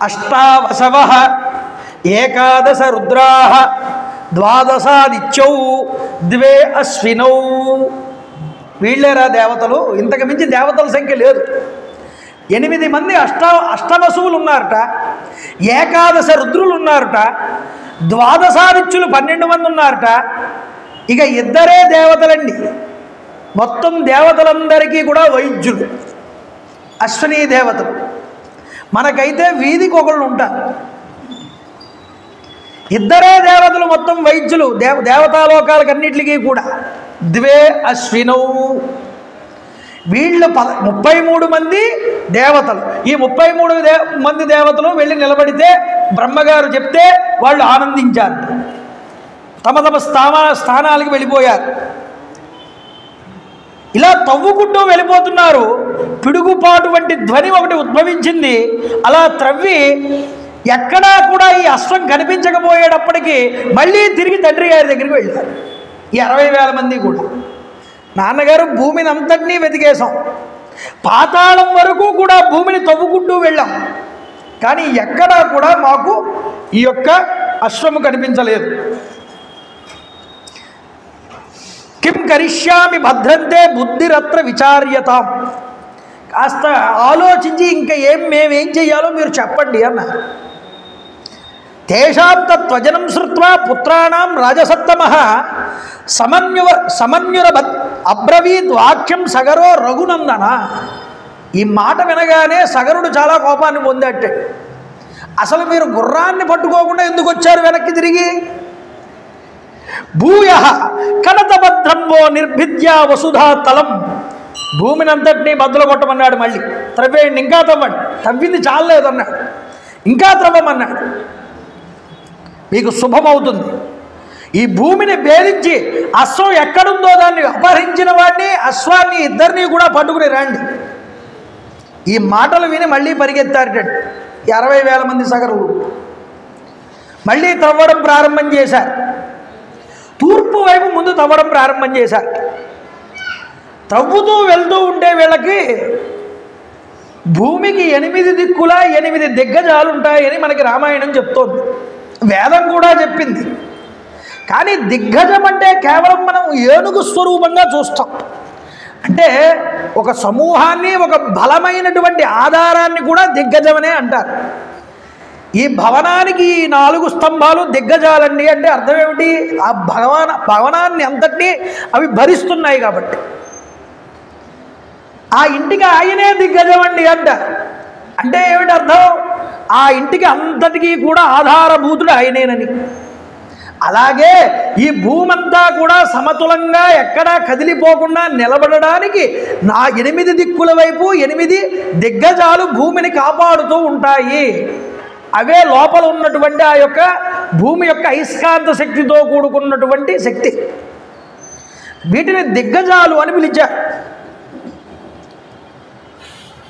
అష్టావసవ ఏకాదశ రుద్రాః ద్వాదశాదిత్యౌ ద్వే అశ్వినౌ. వీళ్ళేరా దేవతలు, ఇంతకు మించి దేవతల సంఖ్య లేదు. 8 మంది అష్టవసువులు ఉన్నారట, ఏకాదశ రుద్రులు ఉన్నారట, ద్వాదశాదిత్యులు 12 మంది ఉన్నారట. ఇక 2 దేవతలండి. మొత్తం దేవతలందరికీ కూడా వైద్యులు, అశ్విని దేవతలు. మనకైతే వీధికి ఒకళ్ళు ఉంటారు. 2 దేవతలు మొత్తం వైద్యులు దేవతాలోకాలకన్నిటికీ కూడా. ద్వే అశ్వినౌ. వీళ్ళు 33 మంది దేవతలు. ఈ 33 మంది దేవతలు వెళ్ళి నిలబడితే బ్రహ్మగారు చెప్తే వాళ్ళు ఆనందించారు. తమ తమ స్థానాలకు వెళ్ళిపోయారు. ఇలా తవ్వుకుంటూ వెళ్ళిపోతున్నారు. పిడుగుపాటు వంటి ధ్వని ఒకటి ఉద్భవించింది. అలా త్రవ్వి ఎక్కడా కూడా ఈ అశ్వం కనిపించకపోయేటప్పటికీ మళ్ళీ తిరిగి తండ్రి గారి దగ్గరికి వెళ్ళారు ఈ 60,000 మంది కూడా. నాన్నగారు భూమిని అంతటినీ వెతికేశాం, పాతాళం వరకు కూడా భూమిని తవ్వుకుంటూ వెళ్ళాం, కానీ ఎక్కడా కూడా మాకు ఈ యొక్క అశ్వము కనిపించలేదు. కిం కరిష్యామి భద్రంతే బుద్ధిరత్ర విచార్యతాం. కాస్త ఆలోచించి ఇంకా మేమేం చెయ్యాలో మీరు చెప్పండి అన్న. తేషాం తత్వజనం శ్రుత్వా పుత్రాణం రాజసత్తమః సమన్యురబత్ అబ్రవీద్ వాక్యం సగరో రఘునందన. ఈ మాట వినగానే సగరుడు చాలా కోపాన్ని పొందట్టే. అసలు మీరు గుర్రాన్ని పట్టుకోకుండా ఎందుకు వచ్చారు వెనక్కి తిరిగి? భూయ కనతభద్రంబో నిర్భిద్యా వసుధా తలం. భూమిని అంతటినీ బద్దలు కొట్టమన్నాడు. మళ్ళీ త్రవ్వేయండి, ఇంకా తవ్వండి, తవ్వింది చాలలేదన్నాడు, ఇంకా త్రవ్వమన్నాడు, మీకు శుభమవుతుంది. ఈ భూమిని భేదించి అశ్వం ఎక్కడుందో దాన్ని అపహరించిన వాడిని అశ్వాన్ని ఇద్దరిని కూడా పట్టుకుని రండి. ఈ మాటలు విని మళ్ళీ పరిగెత్తారటండి 60,000 మంది సగరులు. మళ్ళీ తవ్వడం ప్రారంభం చేశారు. తూర్పు వైపు ముందు తవ్వడం ప్రారంభం చేశారు. తవ్వుతూ వెళ్తూ ఉంటే వీళ్ళకి భూమికి 8 దిక్కులా 8 దిగ్గజాలు ఉంటాయని మనకి రామాయణం చెప్తోంది, వేదం కూడా చెప్పింది. కానీ దిగ్గజం అంటే కేవలం మనం ఏనుగు స్వరూపంగా చూస్తాం. అంటే ఒక సమూహాన్ని, ఒక బలమైనటువంటి ఆధారాన్ని కూడా దిగ్గజమనే అంటారు. ఈ భవనానికి ఈ 4 స్తంభాలు దిగ్గజాలండి అంటే అర్థం ఏమిటి? ఆ భవనాన్ని అంతటినీ అవి భరిస్తున్నాయి కాబట్టి. ఆ ఇంటికి ఆయనే దిగ్గజం అండి అంటారు. అంటే ఏమిటి అర్థం? ఆ ఇంటికి అంతటికీ కూడా ఆధారభూతుడు ఆయనేనని. అలాగే ఈ భూమంతా కూడా సమతులంగా ఎక్కడా కదిలిపోకుండా నిలబడడానికి 8 దిక్కుల వైపు 8 దిగ్గజాలు భూమిని కాపాడుతూ ఉంటాయి. అవే లోపల ఉన్నటువంటి ఆ యొక్క భూమి యొక్క అయస్కాంత శక్తితో కూడుకున్నటువంటి శక్తి. వీటిని దిగ్గజాలు అని పిలిచారు.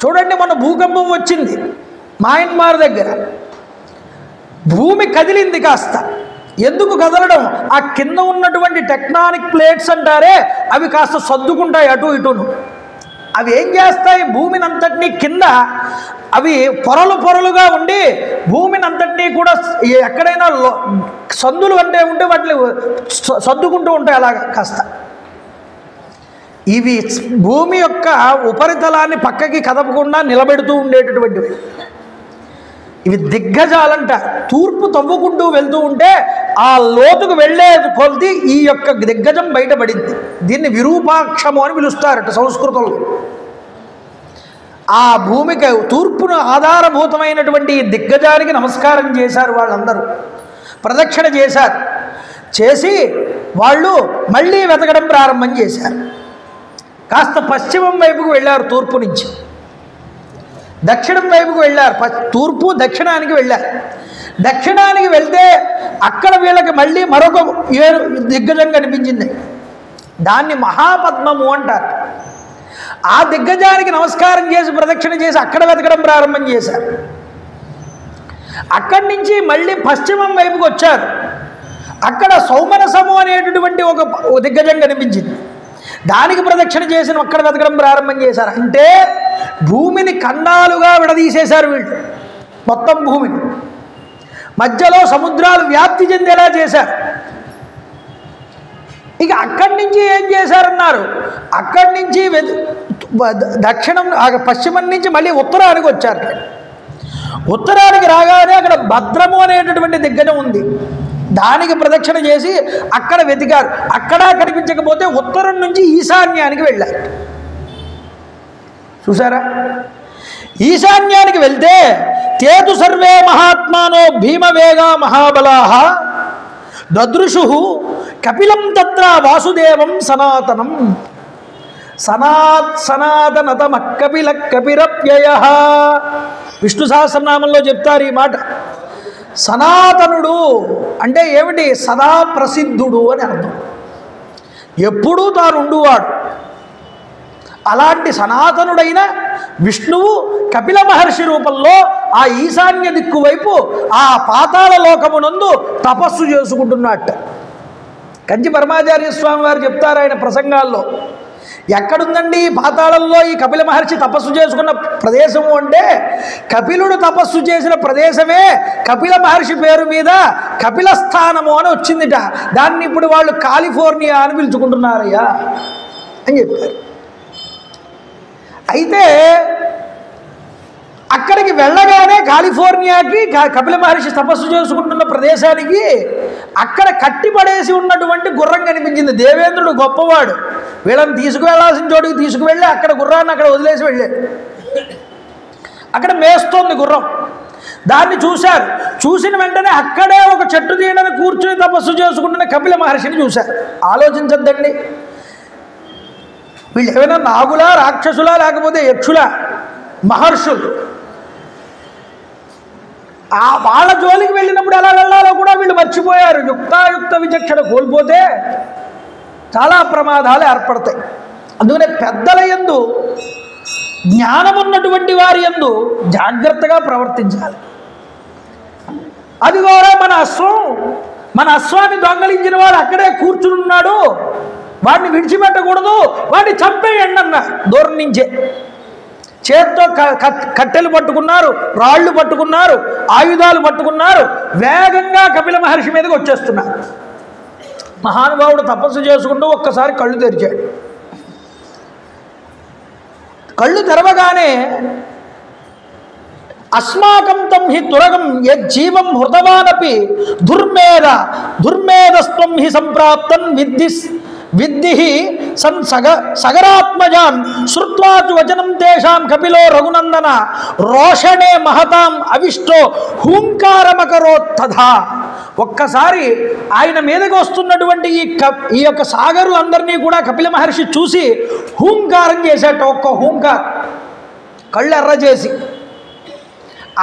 చూడండి, మన భూకంపం వచ్చింది మయన్మార్ దగ్గర. భూమి కదిలింది కాస్త. ఎందుకు కదలడం? ఆ కింద ఉన్నటువంటి టెక్టానిక్ ప్లేట్స్ అంటారే, అవి కాస్త సర్దుకుంటాయి అటు ఇటును. అవి ఏం చేస్తాయి? భూమిని అంతటినీ కింద అవి పొరలు పొరలుగా ఉండి భూమిని అంతటినీ కూడా ఎక్కడైనా సందులు అంటే ఉంటే వాటిని సర్దుకుంటూ ఉంటాయి అలాగా కాస్త. ఇవి భూమి యొక్క ఉపరితలాన్ని పక్కకి కదపకుండా నిలబెడుతూ ఉండేటటువంటివి. ఇవి దిగ్గజాలంట. తూర్పు తవ్వుకుంటూ వెళ్తూ ఉంటే ఆ లోతుకు వెళ్ళే కొద్ది ఈ యొక్క దిగ్గజం బయటపడింది. దీన్ని విరూపాక్షము అని పిలుస్తారట సంస్కృతంలో. ఆ భూమికి తూర్పును ఆధారభూతమైనటువంటి ఈ దిగ్గజానికి నమస్కారం చేశారు వాళ్ళందరూ, ప్రదక్షిణ చేశారు. చేసి వాళ్ళు మళ్ళీ వెతకడం ప్రారంభం చేశారు. కాస్త పశ్చిమం వైపుకు వెళ్ళారు, తూర్పు నుంచి దక్షిణం వైపుకు వెళ్ళారు. తూర్పు దక్షిణానికి వెళ్ళారు. దక్షిణానికి వెళ్తే అక్కడ వీళ్ళకి మళ్ళీ మరొక దిగ్గజం కనిపించింది. దాన్ని మహాపద్మము అంటారు. ఆ దిగ్గజానికి నమస్కారం చేసి ప్రదక్షిణ చేసి అక్కడ వెతకడం ప్రారంభం చేశారు. అక్కడి నుంచి మళ్ళీ పశ్చిమం వైపుకి వచ్చారు. అక్కడ సౌమనసము అనేటటువంటి ఒక దిగ్గజం కనిపించింది. దానికి ప్రదక్షిణ చేసిన అక్కడ వెతకడం ప్రారంభం చేశారు. అంటే భూమిని ఖండాలుగా విడదీసేశారు వీళ్ళు, మొత్తం భూమిని. మధ్యలో సముద్రాలు వ్యాప్తి చెందేలా చేశారు. ఇక అక్కడి నుంచి ఏం చేశారన్నారు? అక్కడి నుంచి దక్షిణం పశ్చిమం నుంచి మళ్ళీ ఉత్తరానికి వచ్చారు. ఉత్తరానికి రాగానే అక్కడ భద్రము అనేటటువంటి దిగ్గజం ఉంది. దానికి ప్రదక్షిణ చేసి అక్కడ వెతికారు. అక్కడ కనిపించకపోతే ఉత్తరం నుంచి ఈశాన్యానికి వెళ్ళారు. చూసారా? ఈశాన్యానికి వెళ్తే తేతు సర్వే మహాత్మానో భీమవేగా మహాబలాః దదృశు కపిలం తత్ర వాసుదేవం సనాతనం సనాతనతమ కపిల కపిరప్యయః. విష్ణు సహస్రనామంలో చెప్తారు ఈ మాట. సనాతనుడు అంటే ఏమిటి? సదా ప్రసిద్ధుడు అని అర్థం. ఎప్పుడూ తానుండువాడు. అలాంటి సనాతనుడైన విష్ణువు కపిల మహర్షి రూపంలో ఆ ఈశాన్య దిక్కు వైపు ఆ పాతాళ లోకమునందు తపస్సు చేసుకుంటున్నట్ట. కంచి పరమాచార్య స్వామి వారు చెప్తారు ఆయన ప్రసంగాల్లో, ఎక్కడుందండి ఈ పాతాళంలో ఈ కపిల మహర్షి తపస్సు చేసుకున్న ప్రదేశము అంటే, కపిలుడు తపస్సు చేసిన ప్రదేశమే కపిల మహర్షి పేరు మీద కపిల స్థానము అని వచ్చిందిట. దాన్ని ఇప్పుడు వాళ్ళు కాలిఫోర్నియా అని పిలుచుకుంటున్నారయ్యా అని చెప్పారు. అయితే అక్కడికి వెళ్ళగానే కాలిఫోర్నియాకి కపిల మహర్షి తపస్సు చేసుకుంటున్న ప్రదేశానికి అక్కడ కట్టిపడేసి ఉన్నటువంటి గుర్రం కనిపించింది. దేవేంద్రుడు గొప్పవాడు, వీళ్ళని తీసుకువెళ్లాల్సిన చోటుకి తీసుకువెళ్ళి అక్కడ గుర్రాన్ని అక్కడ వదిలేసి వెళ్ళాడు. అక్కడ మేస్తోంది గుర్రం. దాన్ని చూశారు. చూసిన వెంటనే అక్కడే ఒక చెట్టు నీడని కూర్చుని తపస్సు చేసుకుంటున్న కపిల మహర్షిని చూశారు. ఆలోచించద్దండి, వీళ్ళు ఏమైనా నాగులా, రాక్షసులా, లేకపోతే యక్షులా? మహర్షులు. ఆ వాళ్ళ జోలికి వెళ్ళినప్పుడు ఎలా వెళ్ళాలో కూడా వీళ్ళు మర్చిపోయారు. యుక్తాయుక్త విచక్షణ కోల్పోతే చాలా ప్రమాదాలు ఏర్పడతాయి. అందుకనే పెద్దల యందు, జ్ఞానమున్నటువంటి వారి యందు జాగ్రత్తగా ప్రవర్తించాలి. అది కూడా మన అశ్వాన్ని దొంగలించిన వాడు అక్కడే కూర్చుని ఉన్నాడు, వాడిని విడిచిపెట్టకూడదు, వాడిని చంపేయండి అన్నారు. దూరం నుంచే చేత్తో కట్టెలు పట్టుకున్నారు, రాళ్ళు పట్టుకున్నారు, ఆయుధాలు పట్టుకున్నారు. వేగంగా కపిల మహర్షి మీదకి వచ్చేస్తున్నారు. మహానుభావుడు తపస్సు చేసుకుంటూ ఒక్కసారి కళ్ళు తెరిచాడు. కళ్ళు తెరవగానే అస్మాకం తం హి తురగం యజ్జీవం హృతవానపి దుర్మేధస్త్వం హి సంప్రాప్తం విద్ధి సగరాత్మజాన్ శ్రుత్వాచు వచనం తేషాం కపిలో రఘునందన రోషణే మహతాం అవిష్టో హూంకారమకరోత్తథా. ఒక్కసారి ఆయన మీదకి వస్తున్నటువంటి ఈ యొక్క సాగరులందరినీ కూడా కపిల మహర్షి చూసి హూంకారం చేసేట. ఒక్క హూంకారం, కళ్ళు ఎర్ర చేసి.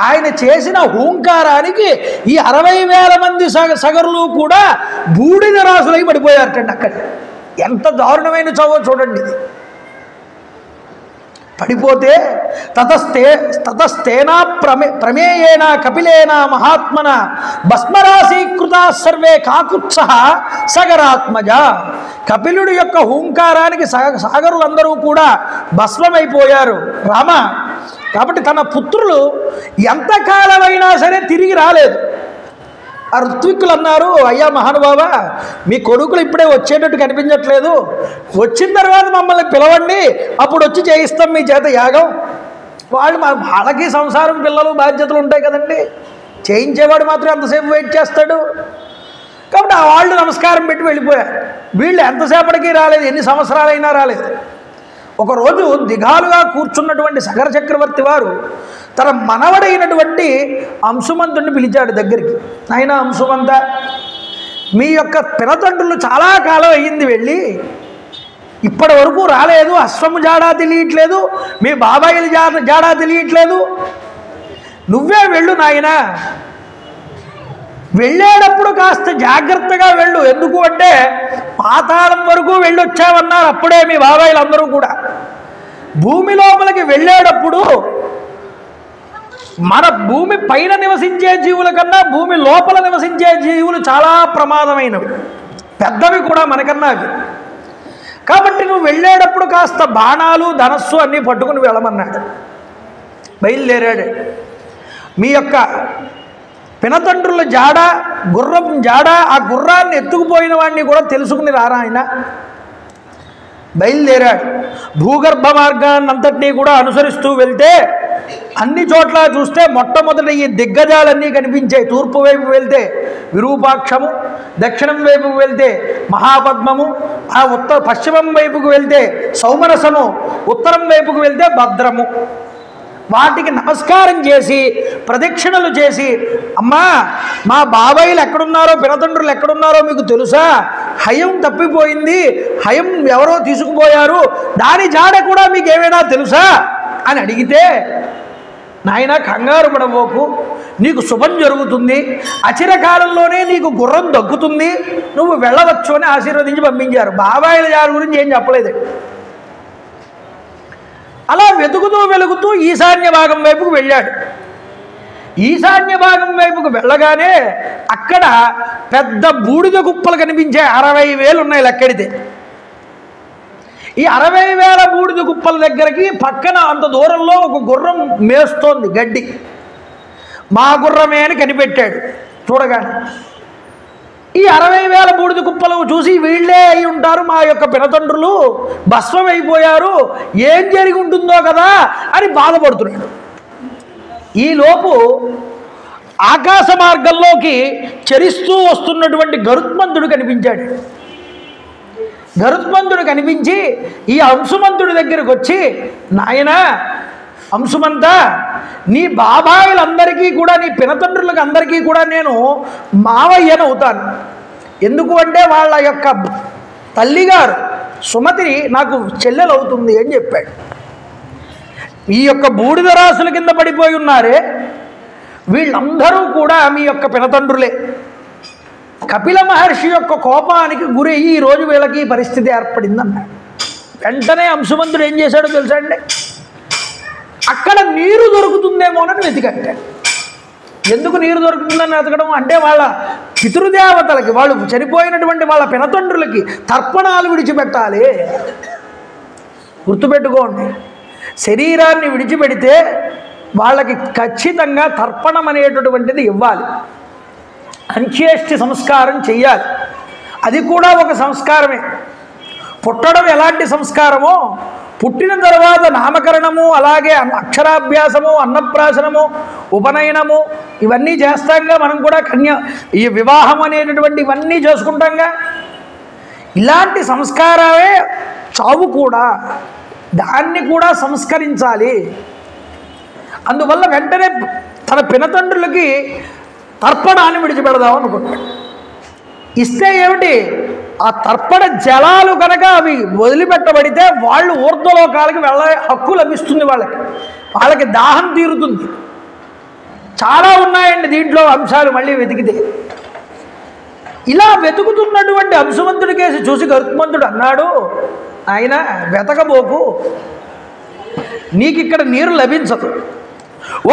ఆయన చేసిన హూంకారానికి ఈ 60,000 మంది సగరులు కూడా బూడిద రాసులై పడిపోయారటండి. అక్కడ ఎంత దారుణమైన చావో చూడండి. పడిపోతే తతస్తేనా ప్రమేయేన కపిలేన మహాత్మన భస్మరాశీకృత సర్వే కాకుత్స సగరాత్మజ. కపిలుడి యొక్క హూంకారానికి సాగరులందరూ కూడా భస్మమైపోయారు రామ. కాబట్టి తన పుత్రులు ఎంతకాలమైనా సరే తిరిగి రాలేదు. ఆ ఋత్విక్కులు అన్నారు, అయ్యా మహానుభావ, మీ కొడుకులు ఇప్పుడే వచ్చేటట్టు కనిపించట్లేదు, వచ్చిన తర్వాత మమ్మల్ని పిలవండి, అప్పుడు వచ్చి చేయిస్తాం మీ చేత యాగం. వాళ్ళకి సంసారం పిల్లలు బాధ్యతలు ఉంటాయి కదండి, చేయించేవాడు మాత్రం ఎంతసేపు వెయిట్ చేస్తాడు. కాబట్టి ఆ వాళ్ళు నమస్కారం పెట్టి వెళ్ళిపోయారు. వీళ్ళు ఎంతసేపటికి రాలేదు, ఎన్ని సంవత్సరాలైనా రాలేదు. ఒకరోజు దిగాలుగా కూర్చున్నటువంటి సగర చక్రవర్తి వారు తన మనవడైనటువంటి అంశుమంతుడిని పిలిచాడు దగ్గరికి. ఆయన అంశుమంత, మీ యొక్క పినతండ్రులు చాలా కాలం అయ్యింది వెళ్ళి, ఇప్పటి వరకు రాలేదు, అశ్వము జాడా తెలియట్లేదు, మీ బాబాయిల జాడా తెలియట్లేదు, నువ్వే వెళ్ళు నాయన, వెళ్ళేటప్పుడు కాస్త జాగ్రత్తగా వెళ్ళు, ఎందుకు అంటే పాతాళం వరకు వెళ్ళొచ్చామన్నారు అప్పుడే మీ బాబాయిలందరూ కూడా. భూమి లోపలికి వెళ్ళేటప్పుడు మన భూమి పైన నివసించే జీవుల కన్నా భూమి లోపల నివసించే జీవులు చాలా ప్రమాదమైనవి, పెద్దవి కూడా మనకన్నా అవి. కాబట్టి నువ్వు వెళ్ళేటప్పుడు కాస్త బాణాలు ధనస్సు అన్నీ పట్టుకుని వెళ్ళమన్నాడు. బయలుదేరాడు. మీ యొక్క పినతండ్రుల జాడ, గుర్రం జాడ, ఆ గుర్రాన్ని ఎత్తుకుపోయిన వాడిని కూడా తెలుసుకుని రారా ఆయన. బయలుదేరాడు. భూగర్భ మార్గాన్ని అంతటినీ కూడా అనుసరిస్తూ వెళ్తే అన్ని చోట్ల చూస్తే మొట్టమొదటి ఈ దిగ్గజాలన్నీ కనిపించాయి. తూర్పు వైపు వెళ్తే విరూపాక్షము, దక్షిణం వైపుకు వెళ్తే మహాపద్మము, ఆ పశ్చిమం వైపుకు వెళ్తే సౌమరసము, ఉత్తరం వైపుకు వెళ్తే భద్రము. వాటికి నమస్కారం చేసి ప్రదక్షిణలు చేసి, అమ్మా మా బాబాయిలు ఎక్కడున్నారో పినతండ్రులు ఎక్కడున్నారో మీకు తెలుసా, హయం తప్పిపోయింది, హయం ఎవరో తీసుకుపోయారు, దాని జాడ కూడా మీకు ఏమైనా తెలుసా అని అడిగితే, నాయన కంగారు పడబోకు, నీకు శుభం జరుగుతుంది, అచిరకాలంలోనే నీకు గుర్రం దక్కుతుంది, నువ్వు వెళ్ళవచ్చు అని ఆశీర్వదించి పంపించారు. బాబాయిల జాడ గురించి ఏం చెప్పలేదు. అలా వెతుకుతూ వెలుగుతూ ఈశాన్య భాగం వైపుకు వెళ్ళాడు. ఈశాన్య భాగం వైపుకు వెళ్ళగానే అక్కడ పెద్ద బూడిద కుప్పలు కనిపించాయి. 60,000 ఉన్నాయి లెక్కెడితే. ఈ 60,000 బూడిద కుప్పల దగ్గరికి పక్కన అంత దూరంలో ఒక గుర్రం మేస్తోంది గడ్డి. మా గుర్రమే అని కనిపెట్టాడు చూడగానే. ఈ 60,000 బూడిద కుప్పలు చూసి వీళ్ళే అయి ఉంటారు, మా యొక్క పినతండ్రులు భస్మం అయిపోయారు, ఏం జరిగి ఉంటుందో కదా అని బాధపడుతున్నాడు. ఈలోపు ఆకాశ మార్గంలోకి చరిస్తూ వస్తున్నటువంటి గరుత్మంతుడు కనిపించాడు. గరుత్మంతుడు కనిపించి ఈ అంశుమంతుడి దగ్గరికి వచ్చి, నాయన అంశుమంత, నీ బాబాయిలందరికీ కూడా, నీ పినతండ్రులకు అందరికీ కూడా నేను మావయ్యను అవుతాను. ఎందుకు అంటే వాళ్ళ యొక్క తల్లిగారు సుమతి నాకు చెల్లెలు అవుతుంది అని చెప్పాడు. ఈ యొక్క బూడిద రాసుల కింద పడిపోయి ఉన్నారే వీళ్ళందరూ కూడా మీ యొక్క పినతండ్రులే. కపిల మహర్షి యొక్క కోపానికి గురయ్యి ఈరోజు వీళ్ళకి ఈ పరిస్థితి ఏర్పడిందన్నాడు. వెంటనే అంశుమంతుడు ఏం చేశాడో తెలుసా అండి, అక్కడ నీరు దొరుకుతుందేమోనని వెతికట్టాడు. ఎందుకు నీరు దొరుకుతుందని వెతకడం అంటే, వాళ్ళ పితృదేవతలకి, వాళ్ళు చనిపోయినటువంటి వాళ్ళ పినతండ్రులకి తర్పణాలు విడిచిపెట్టాలి. గుర్తుపెట్టుకోండి, శరీరాన్ని విడిచిపెడితే వాళ్ళకి ఖచ్చితంగా తర్పణం అనేటటువంటిది ఇవ్వాలి, అంత్యేష్టి సంస్కారం చెయ్యాలి. అది కూడా ఒక సంస్కారమే. పుట్టడం ఎలాంటి సంస్కారమో, పుట్టిన తర్వాత నామకరణము, అలాగే అక్షరాభ్యాసము, అన్నప్రాసనము, ఉపనయనము ఇవన్నీ చేస్తాంగా. మనం కూడా ఈ వివాహం అనేటటువంటి ఇవన్నీ చేసుకుంటాంగా. ఇలాంటి సంస్కారమే చావు కూడా, దాన్ని కూడా సంస్కరించాలి. అందువల్ల వెంటనే తన పినతండ్రులకి తర్పణాన్ని విడిచిపెడదాం అనుకుంటాడు. ఇస్తే ఏమిటి, ఆ తర్పణ జలాలు కనుక అవి వదిలిపెట్టబడితే వాళ్ళు ఊర్ధ్వలోకాలకి వెళ్ళే హక్కు లభిస్తుంది. వాళ్ళకి దాహం తీరుతుంది. చాలా ఉన్నాయండి దీంట్లో అంశాలు మళ్ళీ వెతికితే. ఇలా వెతుకుతున్నటువంటి అంశుమంతుడి కేసి చూసి గరుత్మంతుడు అన్నాడు, ఆయన వెతకబోకు, నీకు ఇక్కడ నీరు లభించదు.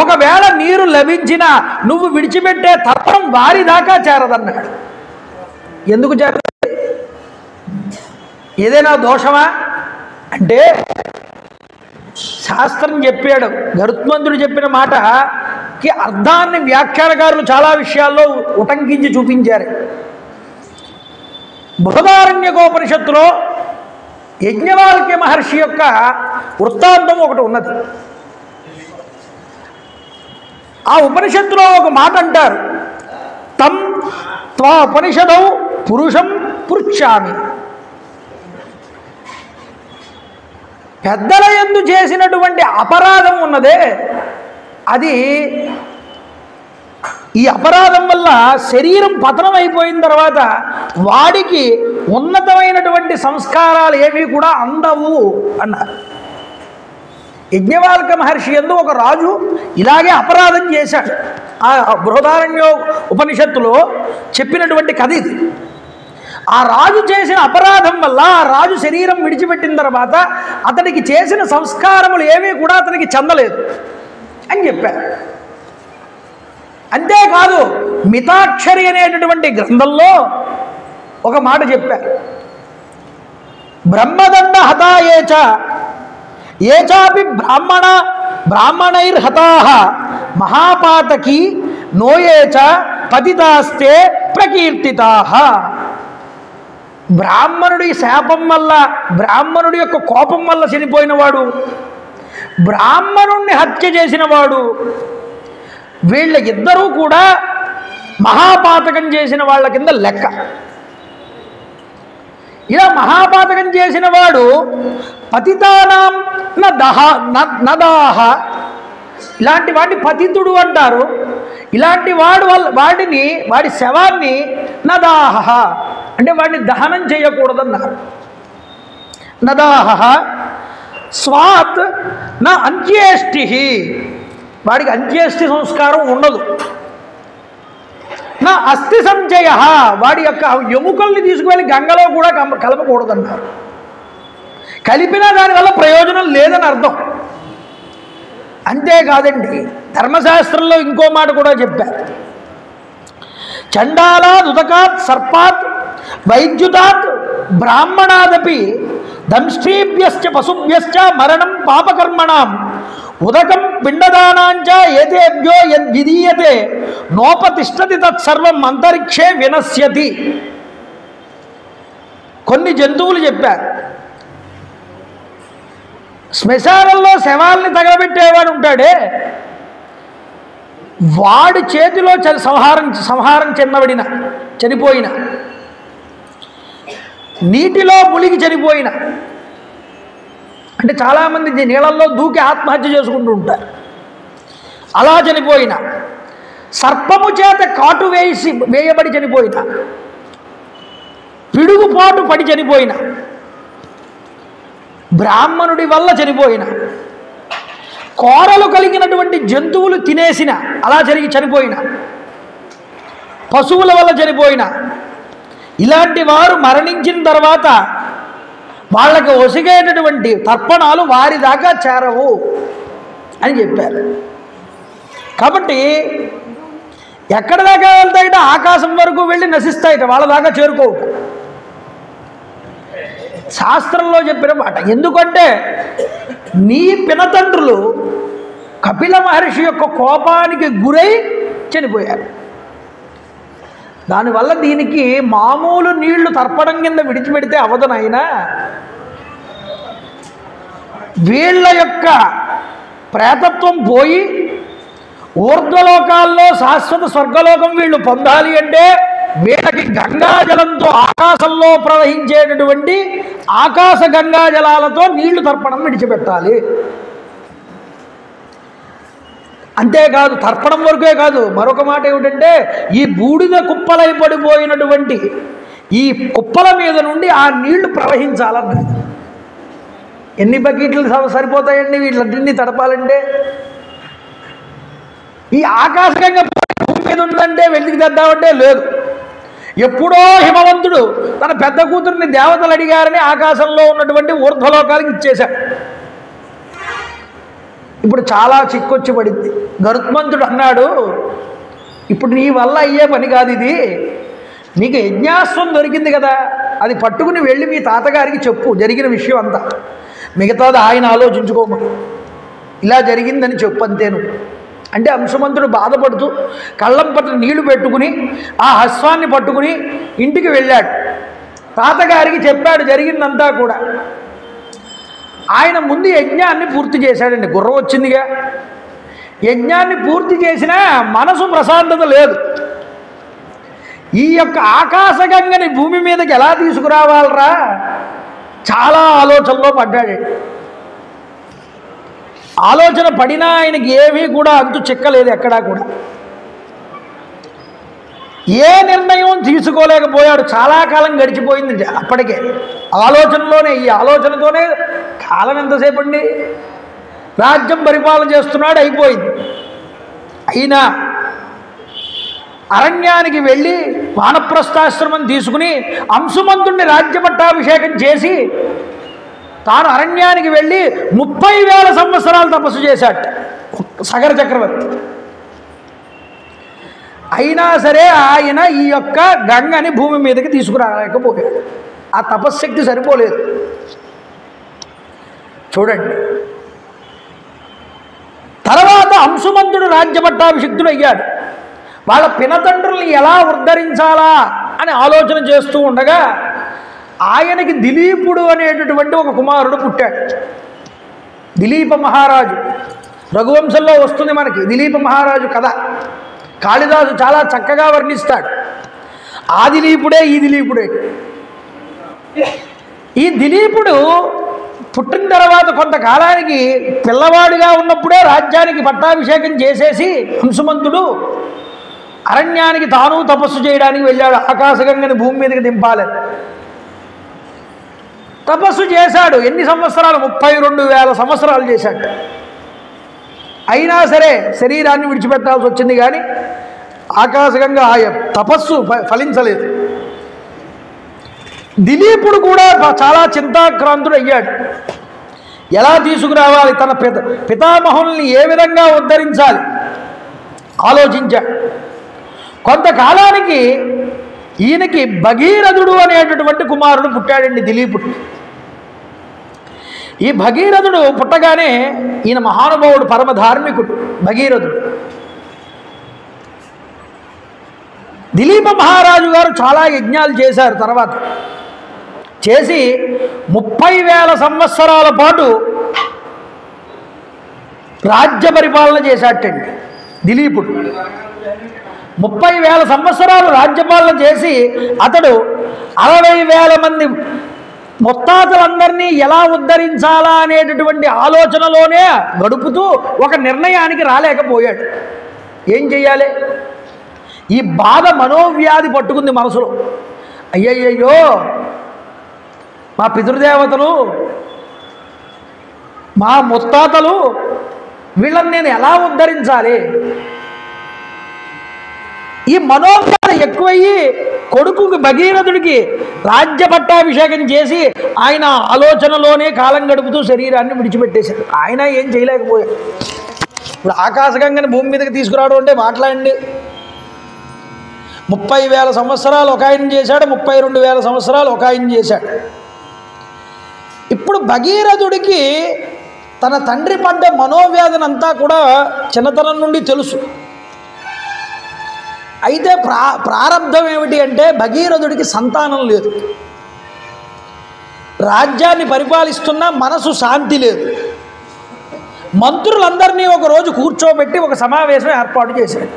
ఒకవేళ నీరు లభించినా నువ్వు విడిచిపెట్టే తర్పణం వారి దాకా చేరదన్నాడు. ఎందుకు చేరదు? ఏదైనా దోషమా అంటే శాస్త్రం చెప్పాడు. గరుత్మంతుడు చెప్పిన మాటకి అర్థాన్ని వ్యాఖ్యానకారులు చాలా విషయాల్లో ఉటంకించి చూపించారు. బృహదారణ్యకోపనిషత్తులో యజ్ఞవాల్క్య మహర్షి యొక్క వృత్తాంతం ఒకటి ఉన్నది. ఆ ఉపనిషత్తులో ఒక మాట అంటారు, తం త్వా ఉపనిషదౌ పురుషం పృచ్ఛామి. పెద్దల యందు చేసినటువంటి అపరాధం ఉన్నదే, అది ఈ అపరాధం వల్ల శరీరం పతనం అయిపోయిన తర్వాత వాడికి ఉన్నతమైనటువంటి సంస్కారాలు ఏమీ కూడా అందవు అన్నారు. యజ్ఞవాల్క్య మహర్షి యందు ఒక రాజు ఇలాగే అపరాధం చేశాడు. ఆ బృహదారణ్య ఉపనిషత్తులో చెప్పినటువంటి కథ ఇది. ఆ రాజు చేసిన అపరాధం వల్ల ఆ రాజు శరీరం విడిచిపెట్టిన తర్వాత అతనికి చేసిన సంస్కారములు ఏమీ కూడా అతనికి చెందలేదు అని చెప్పారు. అంతేకాదు మితాక్షరి అనేటటువంటి గ్రంథంలో ఒక మాట చెప్పారు, బ్రహ్మదండ హతాయేచ ఏచాపి బ్రాహ్మణైర్హతాః మహాపాతకి నోయేచ పతితాస్తే ప్రకీర్తితాః. బ్రాహ్మణుడి శాపం వల్ల, బ్రాహ్మణుడి యొక్క కోపం వల్ల చనిపోయినవాడు, బ్రాహ్మణుణ్ణి హత్య చేసినవాడు, వీళ్ళ ఇద్దరూ కూడా మహాపాతకం చేసిన వాళ్ళ కింద లెక్క. ఇలా మహాపాతకం చేసిన వాడు పతితానాం నదాహ, ఇలాంటి వాడిని పతితుడు అంటారు. ఇలాంటి వాడి శవాన్ని నదాహ అంటే వాడిని దహనం చేయకూడదన్నారు. నదాహ స్వాత్ నా అంత్యేష్టి, వాడికి అంత్యేష్టి సంస్కారం ఉండదు. నా అస్థి సంచయ, వాడి యొక్క ఎముకల్ని తీసుకువెళ్ళి గంగలో కూడా కలపకూడదన్నారు. కలిపినా దానివల్ల ప్రయోజనం లేదని అర్థం. అంతేకాదండి, ధర్మశాస్త్రంలో ఇంకో మాట కూడా చెప్పారు, చండాలాద్ ఉదకాత్ సర్పాత్ వైద్యుతాత్ బ్రాహ్మణాదపి దంష్ట్రీభ్యశ్చ పశుభ్యశ్చ మరణం పాపకర్మణాం ఉదకం పిండదానాంచ ఏతేభ్యో యద్విధీయతే నోపతిష్టతి తత్సర్వం అంతరిక్షే వినశ్యతి. కొన్ని జంతువులు చెప్పారు. శ్మశానంలో శవాల్ని తగలబెట్టేవాడు ఉంటాడే, వాడి చేతిలో సంహారం చెందబడిన, చనిపోయిన, నీటిలో మునిగి చనిపోయిన, అంటే చాలామంది నీళ్ళల్లో దూకి ఆత్మహత్య చేసుకుంటూ ఉంటారు, అలా చనిపోయిన, సర్పము చేత కాటు వేయబడి చనిపోయిన, పిడుగుపాటు పడి చనిపోయిన, బ్రాహ్మణుడి వల్ల చనిపోయిన, కోరలు కలిగినటువంటి జంతువులు తినేసిన అలా చనిపోయిన, పశువుల వల్ల చనిపోయిన, ఇలాంటి వారు మరణించిన తర్వాత వాళ్ళకి ఒసిగేటటువంటి తర్పణాలు వారి దాకా చేరవు అని చెప్పారు. కాబట్టి ఎక్కడి దాకా వెళ్తాయిట? ఆకాశం వరకు వెళ్ళి నశిస్తాయిట, వాళ్ళ దాకా చేరుకోవు. శాస్త్రంలో చెప్పిన మాట. ఎందుకంటే నీ పినతండ్రులు కపిల మహర్షి యొక్క కోపానికి గురై చనిపోయారు. దానివల్ల దీనికి మామూలు నీళ్లు తర్పణం కింద విడిచిపెడితే అవదనైనా వీళ్ళ యొక్క ప్రేతత్వం పోయి ఊర్ధ్వలోకాల్లో శాశ్వత స్వర్గలోకం వీళ్ళు పొందాలి అంటే వీళ్ళకి గంగాజలంతో ఆకాశంలో ప్రవహించేటటువంటి ఆకాశ గంగాజలాలతో నీళ్లు తర్పణం విడిచిపెట్టాలి. అంతేకాదు, తర్పణం వరకే కాదు, మరొక మాట ఏమిటంటే ఈ బూడిద కుప్పలై పడిపోయినటువంటి ఈ కుప్పల మీద నుండి ఆ నీళ్లు ప్రవహించాలన్నది. ఎన్ని బకెట్లు సరిపోతాయండి వీటిలన్నింటినీ తడపాలంటే? ఈ ఆకాశగంగా భూమి మీద ఉందంటే వెతికి తెద్దామంటే లేదు. ఎప్పుడో హిమవంతుడు తన పెద్ద కూతురిని దేవతలు అడిగారని ఆకాశంలో ఉన్నటువంటి ఊర్ధ్వలోకాలకు ఇచ్చేశాడు. ఇప్పుడు చాలా చిక్కొచ్చి పడింది. గరుత్మంతుడు అన్నాడు, ఇప్పుడు నీ వల్ల అయ్యే పని కాదు ఇది, నీకు యజ్ఞాస్త్రం దొరికింది కదా, అది పట్టుకుని వెళ్ళి మీ తాతగారికి చెప్పు జరిగిన విషయం అంతా, మిగతాది ఆయన ఆలోచించుకోమని, ఇలా జరిగిందని చెప్పు అంతేను అంటే అంశుమంతుడు బాధపడుతూ కళ్ళం పట్ల నీళ్లు పెట్టుకుని ఆ హస్వాన్ని పట్టుకుని ఇంటికి వెళ్ళాడు. తాతగారికి చెప్పాడు జరిగిందంతా కూడా. ఆయన ముందు యజ్ఞాన్ని పూర్తి చేశాడండి. గుర్రం వచ్చిందిగా, యజ్ఞాన్ని పూర్తి చేసినా మనసు ప్రశాంతత లేదు. ఈ యొక్క ఆకాశగంగని భూమి మీదకి ఎలా తీసుకురావాలరా, చాలా ఆలోచనలో పడ్డాడు. ఆలోచన పడినా ఆయనకి ఏమీ కూడా అంతు చిక్కలేదు. ఎక్కడా కూడా ఏ నిర్ణయం తీసుకోలేకపోయాడు. చాలా కాలం గడిచిపోయింది అప్పటికే ఆలోచనలోనే. ఈ ఆలోచనతోనే కాలం ఎంతసేపు అండి, రాజ్యం పరిపాలన చేస్తున్నాడు, అయిపోయింది. అయినా అరణ్యానికి వెళ్ళి వానప్రస్థాశ్రమం తీసుకుని అంశుమంతుణ్ణి రాజ్య పట్టాభిషేకం చేసి తాను అరణ్యానికి వెళ్ళి 30,000 సంవత్సరాలు తపస్సు చేశాట సగర చక్రవర్తి. అయినా సరే ఆయన ఈ యొక్క గంగని భూమి మీదకి తీసుకురాలేకపోయాడు. ఆ తపశ్శక్తి సరిపోలేదు. చూడండి, తర్వాత అంశుమంతుడు రాజ్య పట్టాభిషిక్తుడు అయ్యాడు. వాళ్ళ పినతండ్రుల్ని ఎలా ఉద్ధరించాలా అని ఆలోచన చేస్తూ ఉండగా ఆయనకి దిలీపుడు అనేటటువంటి ఒక కుమారుడు పుట్టాడు. దిలీప మహారాజు రఘువంశంలో వస్తుంది మనకి దిలీప మహారాజు కథ. కాళిదాసు చాలా చక్కగా వర్ణిస్తాడు. ఆ దిలీపుడే ఈ దిలీపుడే. ఈ దిలీపుడు పుట్టిన తర్వాత కొంతకాలానికి పిల్లవాడిగా ఉన్నప్పుడే రాజ్యానికి పట్టాభిషేకం చేసేసి అంశుమంతుడు అరణ్యానికి తాను తపస్సు చేయడానికి వెళ్ళాడు. ఆకాశగంగని భూమి మీదకి దింపాలని తపస్సు చేశాడు. ఎన్ని సంవత్సరాలు? 32,000 సంవత్సరాలు చేశాడు. అయినా సరే శరీరాన్ని విడిచిపెట్టాల్సి వచ్చింది, కానీ ఆకాశగంగా ఆ తపస్సు ఫలించలేదు. దిలీపుడు కూడా చాలా చింతాక్రాంతుడు అయ్యాడు. ఎలా తీసుకురావాలి, తన పితామహుల్ని ఏ విధంగా ఉద్ధరించాలి ఆలోచించాడు. కొంతకాలానికి ఈయనకి భగీరథుడు అనేటటువంటి కుమారుడు పుట్టాడండి దిలీపుడు. ఈ భగీరథుడు పుట్టగానే ఈయన మహానుభావుడు, పరమ ధార్మికుడు భగీరథుడు. దిలీప మహారాజు గారు చాలా యజ్ఞాలు చేశారు. తర్వాత చేసి 30,000 సంవత్సరాల పాటు రాజ్య పరిపాలన చేశాటండి దిలీపుడు. 30,000 సంవత్సరాలు రాజ్యపాలన చేసి అతడు 60,000 మంది ముత్తాతలందరినీ ఎలా ఉద్ధరించాలా అనేటటువంటి ఆలోచనలోనే గడుపుతూ ఒక నిర్ణయానికి రాలేకపోయాడు. ఏం చెయ్యాలి? ఈ బాధ మనోవ్యాధి పట్టుకుంది మనసులో. అయ్యయ్యో, మా పితృదేవతలు, మా ముత్తాతలు, వీళ్ళని నేను ఎలా ఉద్ధరించాలి? ఈ మనోవ్యాధి ఎక్కువయ్యి కొడుకుకి భగీరథుడికి రాజ్య పట్టాభిషేకం చేసి ఆయన ఆలోచనలోనే కాలం గడుపుతూ శరీరాన్ని విడిచిపెట్టేశాడు. ఆయన ఏం చేయలేకపోయాడు. ఇప్పుడు ఆకాశగంగని భూమి మీదకి తీసుకురావడం అంటే మాట్లాడండి. 30,000 సంవత్సరాలు ఒక ఆయన చేశాడు, 32,000 సంవత్సరాలు ఒక ఆయన చేశాడు. ఇప్పుడు భగీరథుడికి తన తండ్రి పడ్డ మనోవ్యాధినంతా కూడా చిన్నతనం నుండి తెలుసు. అయితే ప్రారంధం ఏమిటి అంటే భగీరథుడికి సంతానం లేదు, రాజ్యాన్ని పరిపాలిస్తున్న మనసు శాంతి లేదు. మంత్రులందరినీ ఒకరోజు కూర్చోబెట్టి ఒక సమావేశం ఏర్పాటు చేశాడు.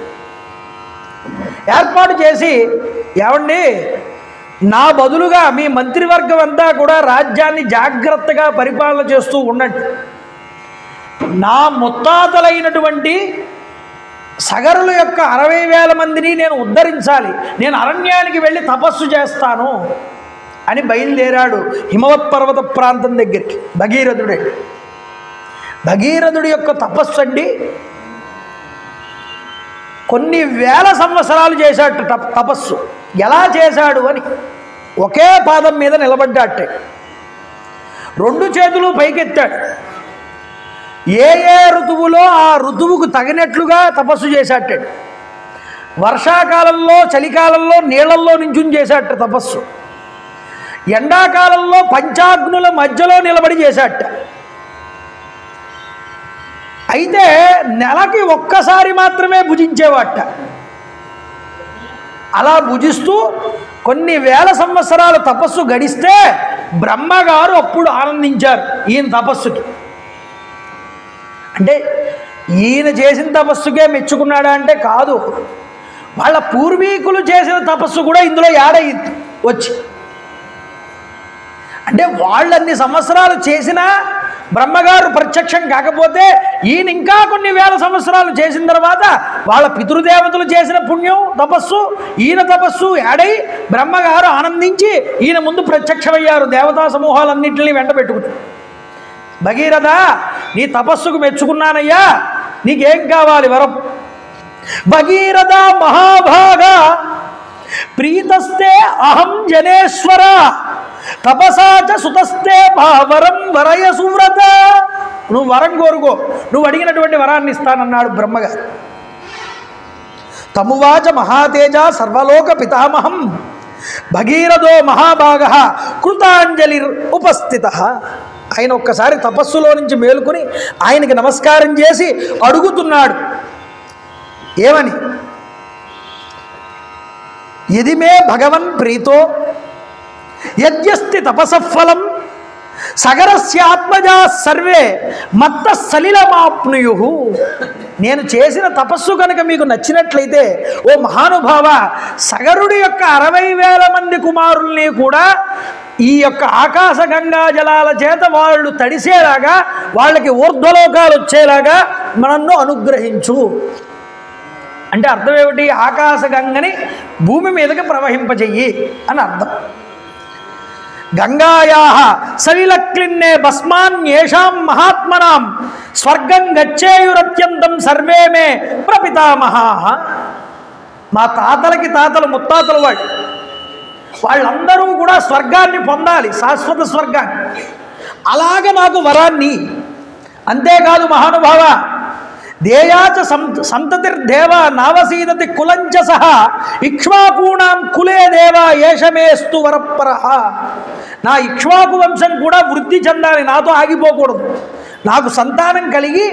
ఏర్పాటు చేసి, ఏమండి, నా బదులుగా మీ మంత్రివర్గం అంతా కూడా రాజ్యాన్ని జాగ్రత్తగా పరిపాలన చేస్తూ ఉండండి. నా ముత్తాతలైనటువంటి సగరుల యొక్క 60,000 మందిని నేను ఉద్ధరించాలి. నేను అరణ్యానికి వెళ్ళి తపస్సు చేస్తాను అని బయలుదేరాడు హిమవత్ పర్వత ప్రాంతం దగ్గరికి భగీరథుడే. భగీరథుడి యొక్క తపస్సు అండి కొన్ని వేల సంవత్సరాలు చేశాడు తపస్సు. ఎలా చేశాడు అని ఒకే పాదం మీద నిలబడ్డాటే, 2 చేతులు పైకెత్తాడు. ఏ ఏ ఋతువులో ఆ ఋతువుకు తగినట్లుగా తపస్సు చేశాట. వర్షాకాలంలో చలికాలంలో నీళ్లల్లో నించుని చేశాట తపస్సు. ఎండాకాలంలో పంచాగ్నుల మధ్యలో నిలబడి చేశాట. అయితే నెలకి ఒక్కసారి మాత్రమే భుజించేవాట. అలా భుజిస్తూ కొన్ని వేల సంవత్సరాలు తపస్సు గడిస్తే బ్రహ్మగారు అప్పుడు ఆనందించారు ఈయన తపస్సుకి. అంటే ఈయన చేసిన తపస్సుకే మెచ్చుకున్నాడా అంటే కాదు, వాళ్ళ పూర్వీకులు చేసిన తపస్సు కూడా ఇందులో యాడయ్యింది వచ్చి. అంటే వాళ్ళన్ని సంవత్సరాలు చేసినా బ్రహ్మగారు ప్రత్యక్షం కాకపోతే ఈయన ఇంకా కొన్ని వేల సంవత్సరాలు చేసిన తర్వాత వాళ్ళ పితృదేవతలు చేసిన పుణ్యం తపస్సు ఈయన తపస్సు యాడై బ్రహ్మగారు ఆనందించి ఈయన ముందు ప్రత్యక్షమయ్యారు దేవతా సమూహాలన్నింటినీ వెంట పెట్టుకుంటూ. భగీరథ, నీ తపస్సుకు మెచ్చుకున్నానయ్యా, నీకేం కావాలి వరం? భగీరథ మహాభాగ ప్రీతస్తే అహం జనేశ్వర తపసాచ సుతస్తే వరం వరయ సువ్రత. నువ్వు వరం కోరుకో, నువ్వు అడిగినటువంటి వరాన్ని ఇస్తానన్నాడు బ్రహ్మగారు. తమువాచ మహాతేజ సర్వలోక పితామహం భగీరథో మహాభాగ కృతాంజలి ఉపస్థిత. ఆయన ఒక్కసారి తపస్సులో నుంచి మేలుకొని ఆయనకి నమస్కారం చేసి అడుగుతున్నాడు ఏమని? యది మే భగవన్ ప్రీతో యద్యస్తి తపసఫలం సగరస్యాత్మజా సర్వే మత్త సలిలమాప్నుయు. నేను చేసిన తపస్సు కనుక మీకు నచ్చినట్లయితే ఓ మహానుభావ, సగరుడి యొక్క 60,000 మంది కుమారుల్ని కూడా ఈ యొక్క ఆకాశ గంగా జలాల చేత వాళ్ళు తడిసేలాగా వాళ్ళకి ఊర్ధ్వలోకాలు వచ్చేలాగా నన్ను అనుగ్రహించు. అంటే అర్థం ఏమిటి? ఆకాశ గంగని భూమి మీదకి ప్రవహింపచెయ్యి అని అర్థం. గంగాయాః సలిలక్లిన్నే భస్మాన్యేషాం మహాత్మనాం స్వర్గం గచ్చేయురత్యంతం సర్వే మే ప్రపితామహాః. మా తాతలకి తాతలు ముత్తాతలు వాళ్ళందరూ కూడా స్వర్గాన్ని పొందాలి, శాశ్వత స్వర్గాన్ని. అలాగే నాకు వరాన్ని. అంతేకాదు మహానుభావ, దేయాచ సంతతిర్దేవ నావసీదతి కులంచ సహ ఇక్ష్వాకూణాం కులే దేవ ఏషమేస్తు వరప్పర. నా ఇక్ష్వాకు వంశం కూడా వృద్ధి చెందాలి, నాతో ఆగిపోకూడదు. నాకు సంతానం కలిగి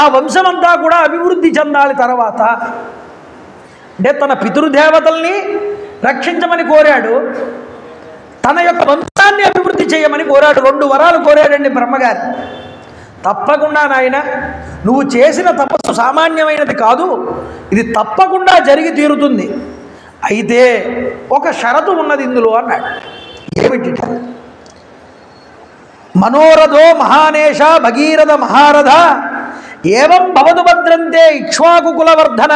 ఆ వంశమంతా కూడా అభివృద్ధి చెందాలి. తర్వాత అంటే తన పితృదేవతల్ని రక్షించమని కోరాడు, తన యొక్క వంశాన్ని అభివృద్ధి చేయమని కోరాడు. 2 వరాలు కోరాడండి బ్రహ్మగారు. తప్పకుండా నాయన, నువ్వు చేసిన తపస్సు సామాన్యమైనది కాదు, ఇది తప్పకుండా జరిగి తీరుతుంది. అయితే ఒక షరతు ఉన్నది ఇందులో అన్నాడు. ఏమిటి? మనోరథో మహానేష భగీరథ మహారథ ఏవం భవతు భద్రంతే ఇక్ష్వాకు కులవర్ధన.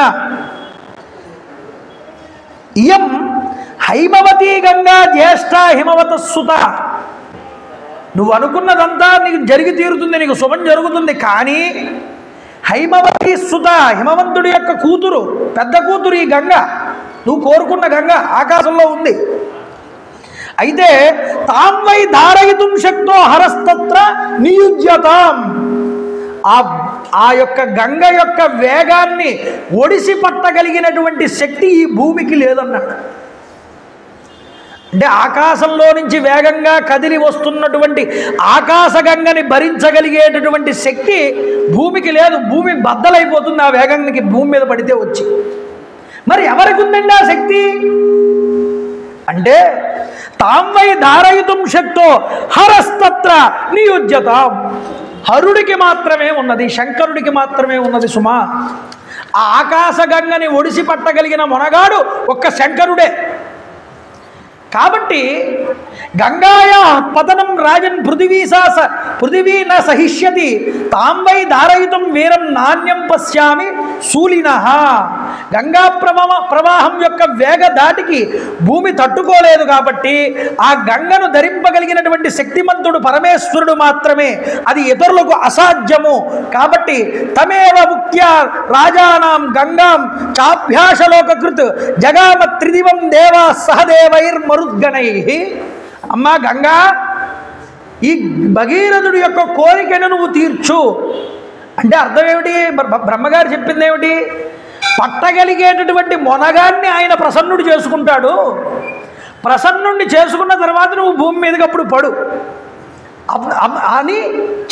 ఇయం హైమవతీ గంగా జ్యేష్ఠ హిమవత సుత. నువ్వు అనుకున్నదంతా నీకు జరిగి తీరుతుంది, నీకు శుభం జరుగుతుంది. కానీ హైమవతి సుత, హిమవంతుడి యొక్క కూతురు, పెద్ద కూతురు ఈ గంగ, నువ్వు కోరుకున్న గంగ ఆకాశంలో ఉంది. అయితే తాం వై ధారయితుం శక్తో హరస్తత్ర నియుజ్యతాం. ఆ యొక్క గంగ యొక్క వేగాన్ని ఒడిసి పట్టగలిగినటువంటి శక్తి ఈ భూమికి లేదన్నాడు. అంటే ఆకాశంలో నుంచి వేగంగా కదిలి వస్తున్నటువంటి ఆకాశగంగని భరించగలిగేటటువంటి శక్తి భూమికి లేదు. భూమి బద్దలైపోతుంది ఆ వేగానికి భూమి మీద పడితే వచ్చి. మరి ఎవరికి ఉందండి ఆ శక్తి అంటే తాం వై ధారయితుం శక్తో హరస్తత్ర నియుజ్యతాం. హరుడికి మాత్రమే ఉన్నది, శంకరుడికి మాత్రమే ఉన్నది సుమా. ఆ ఆకాశగంగని ఒడిసి పట్టగలిగిన మొనగాడు ఒక్క శంకరుడే. కాబట్టి గంగాయా పతనం రాజన్ పృథివీ న సహిష్యతి తాం వై ధారయితుం వీరం నాణ్యం పశ్యామి శూలినః. గంగా ప్రవాహం యొక్క వేగ దాటికి భూమి తట్టుకోలేదు. కాబట్టి ఆ గంగను ధరింపగలిగినటువంటి శక్తిమంతుడు పరమేశ్వరుడు మాత్రమే, అది ఇతరులకు అసాధ్యము. కాబట్టి తమేవ ముఖ్య రాజానాం గంగాం చాభ్యాసలోకృత్ జగామ త్రిదివం దేవా సహదేవైర్మరుద్గణై. అమ్మా గంగా, ఈ భగీరథుడి యొక్క కోరికను నువ్వు తీర్చు అంటే అర్థం ఏమిటి? బ్రహ్మగారు చెప్పింది ఏమిటి? పట్టగలిగేటటువంటి మొనగాన్ని ఆయన ప్రసన్నుడు చేసుకుంటాడు. ప్రసన్నుడిని చేసుకున్న తర్వాత నువ్వు భూమి మీదకి అప్పుడు పడు అని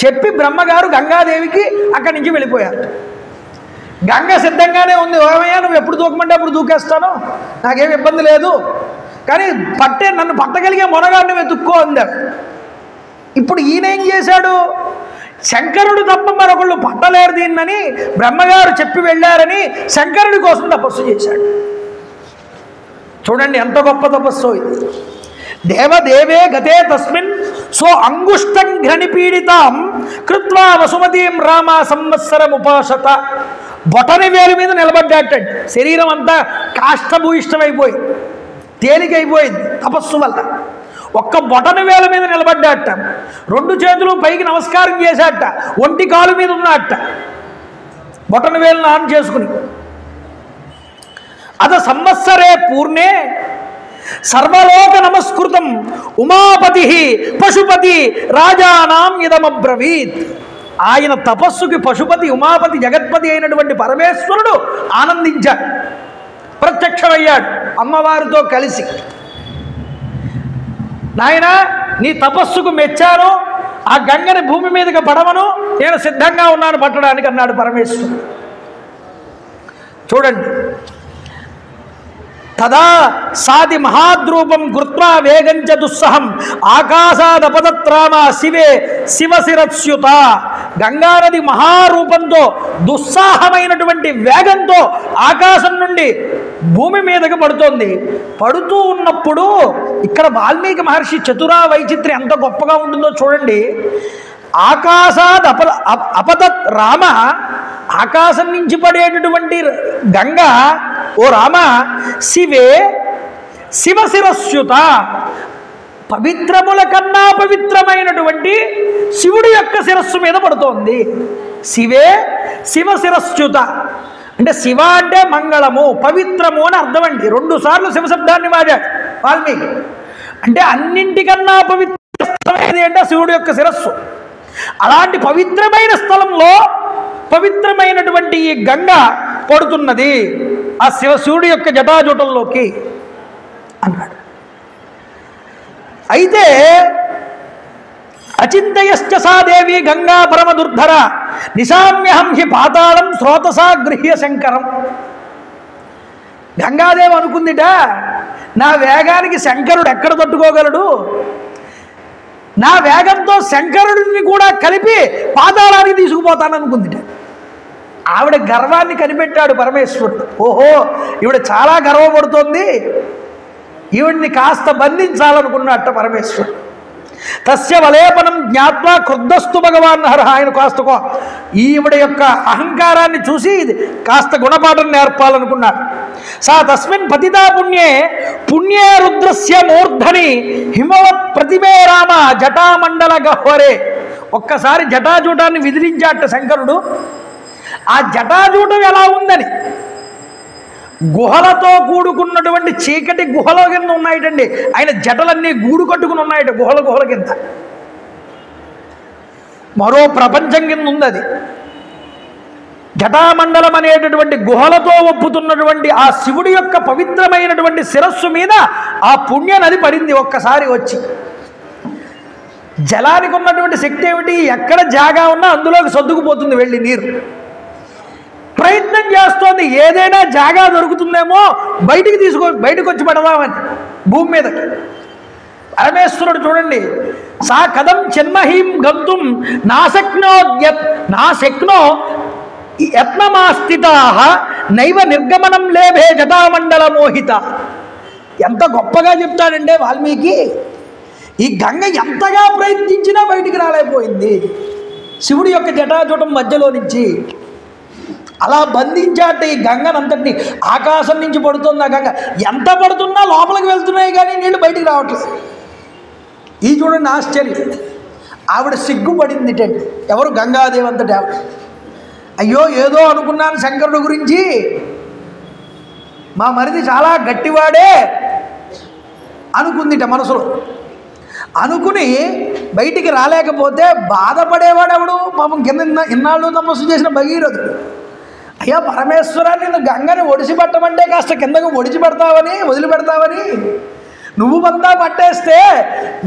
చెప్పి బ్రహ్మగారు గంగాదేవికి అక్కడి నుంచి వెళ్ళిపోయారు. గంగ సిద్ధంగానే ఉంది. ఓమయ్యా నువ్వు ఎప్పుడు దూకమంటే అప్పుడు దూకేస్తాను, నాకేం ఇబ్బంది లేదు, కానీ నన్ను పట్టగలిగే మొనగాడిని వెతుక్కో అందాడు. ఇప్పుడు ఈయన ఏం చేశాడు? శంకరుడు తప్ప మరొకళ్ళు పట్టలేరు దీన్నని బ్రహ్మగారు చెప్పి వెళ్ళారని శంకరుడి కోసం తపస్సు చేశాడు. చూడండి ఎంత గొప్ప తపస్సు ఇది. దేవదేవే గతే తస్మిన్ సో అంగుష్టం ఘ్రణిపీడితాం కృత్వా వసుమతీం రామ సంవత్సరముపాసత. బొటని వేలు మీద నిలబడ్డాటండి. శరీరం అంతా కాష్టభూయిష్టమైపోయి తేలికైపోయింది తపస్సు వల్ల. ఒక్క బొటని వేల మీద నిలబడ్డాట. 2 చేతులు పైకి నమస్కారం చేశాట. ఒంటి కాలు మీద ఉన్నట్ట. బొటని వేలను ఆన్ చేసుకుని అద సంవత్సరే పూర్ణే సర్వలోక నమస్కృతం ఉమాపతి పశుపతి రాజానాం ఇదమబ్రవీత్. ఆయన తపస్సుకి పశుపతి ఉమాపతి జగత్పతి అయినటువంటి పరమేశ్వరుడు ఆనందించాడు, ప్రత్యక్షమయ్యాడు అమ్మవారితో కలిసి. నాయన నీ తపస్సుకు మెచ్చాను, ఆ గంగని భూమి మీదకి పడవను, నేను సిద్ధంగా ఉన్నాను పట్టడానికి అన్నాడు పరమేశ్వరుడు. చూడండి, తదా సాది మహాద్రూపం కృత్వా వేగంచ దుస్సహం ఆకాశాదపదత్రామ శివే శివశిరస్యుత. గంగానది మహారూపంతో దుస్సాహమైనటువంటి వేగంతో ఆకాశం నుండి భూమి మీదకి పడుతోంది. పడుతూ ఉన్నప్పుడు ఇక్కడ వాల్మీకి మహర్షి చతురా వైచిత్ర్యం ఎంత గొప్పగా ఉంటుందో చూడండి. ఆకాశాద్ అపదత్ రామ, ఆకాశం నుంచి పడేటటువంటి గంగ, ఓ రామ శివే శివశిరస్యుత, పవిత్రముల కన్నా పవిత్రమైనటువంటి శివుడి యొక్క శిరస్సు మీద పడుతోంది. శివే శివశిరస్యుత అంటే శివ అంటే మంగళము, పవిత్రము అని అర్థం అండి. 2 సార్లు శివశబ్దాన్ని వాడాడు వాల్మీకి. అంటే అన్నింటికన్నా పవిత్రమైనది అంటే శివుడి యొక్క శిరస్సు. అలాంటి పవిత్రమైన స్థలంలో పవిత్రమైనటువంటి ఈ గంగ పడుతున్నది ఆ శివుడి యొక్క జటాజూటంలోకి అన్నాడు. అయితే అచింతయశ్చ సా దేవి గంగా పరమ దుర్ధర నిశామ్యహం హి పాతాళం స్రోతసా గృహ్య శంకరం. గంగాదేవి అనుకుందిట, నా వేగానికి శంకరుడు ఎక్కడ తట్టుకోగలడు, నా వేగంతో శంకరుడిని కూడా కలిపి పాతాళానికి తీసుకుపోతాననుకుందిట. ఆవిడ గర్వాన్ని కనిపెట్టాడు పరమేశ్వరుడు. ఓహో ఈవిడ చాలా గర్వపడుతోంది, ఈవిడ్ని కాస్త బంధించాలనుకున్నట్ట పరమేశ్వరుడు. తస్య వలేపనం జ్ఞాత్వా క్రుద్ధస్తు భగవాన్ హర. ఆయన కాస్త ఈవిడ యొక్క అహంకారాన్ని చూసి కాస్త గుణపాఠం నేర్పాలనుకున్నాడు. సా తస్మిన్ పతితా పుణ్యే పుణ్యే రుద్రస్య మూర్ధని హిమవత్ ప్రతిమే రామ జటామండల గహ్వరే. ఒక్కసారి జటాజూటాన్ని విదిలించాట శంకరుడు. ఆ జటాజూటం ఎలా ఉందని, గుహలతో కూడుకున్నటువంటి చీకటి గుహల కింద ఉన్నాయటండి. ఆయన జటలన్నీ గూడు కట్టుకుని ఉన్నాయట గుహల కింద. మరో ప్రపంచం కింద ఉంది అది. జటామండలం అనేటటువంటి గుహలతో ఒప్పుతున్నటువంటి ఆ శివుడి యొక్క పవిత్రమైనటువంటి శిరస్సు మీద ఆ పుణ్య నది పడింది ఒక్కసారి వచ్చి. జలానికి ఉన్నటువంటి శక్తి ఏమిటి? ఎక్కడ జాగా ఉన్నా అందులోకి సర్దుకుపోతుంది వెళ్ళి నీరు. ప్రయత్నం చేస్తోంది, ఏదైనా జాగా దొరుకుతుందేమో బయటకు వచ్చి పడదామని భూమి మీదకి. పరమేశ్వరుడు చూడండి, సా కథం చిన్మహీం గంతుం నాశక్నో యత్నమాస్థితా నైవ నిర్గమనం లేభే జటామండల మోహిత. ఎంత గొప్పగా చెప్తాడంటే వాల్మీకి. ఈ గంగ ఎంతగా ప్రయత్నించినా బయటికి రాలేకపోయింది శివుడి యొక్క జటాజూటం మధ్యలో నుంచి. అలా బంధించాట ఈ గంగనంతటిని. ఆకాశం నుంచి పడుతుంది ఆ గంగ, ఎంత పడుతున్నా లోపలికి వెళ్తున్నాయి కానీ నీళ్ళు బయటికి రావట్లేదు. ఈ చూడండి ఆశ్చర్యం. ఆవిడ సిగ్గుపడిందిటండి. ఎవరు? గంగాదేవి అంతటి ఆవిడ. అయ్యో ఏదో అనుకున్నాను శంకరుడు గురించి, మా మరిది చాలా గట్టివాడే అనుకుందిట మనసులో. అనుకుని బయటికి రాలేకపోతే బాధపడేవాడెవడు? పాపం కింద ఇన్నాళ్ళు తపస్సు చేసిన భగీరథుడు. అయ్యా పరమేశ్వర, నిన్ను గంగని ఒడిసిపెట్టమంటే కాస్త కిందకు వదిలిపెడతావని నువ్వు బందా పట్టేస్తే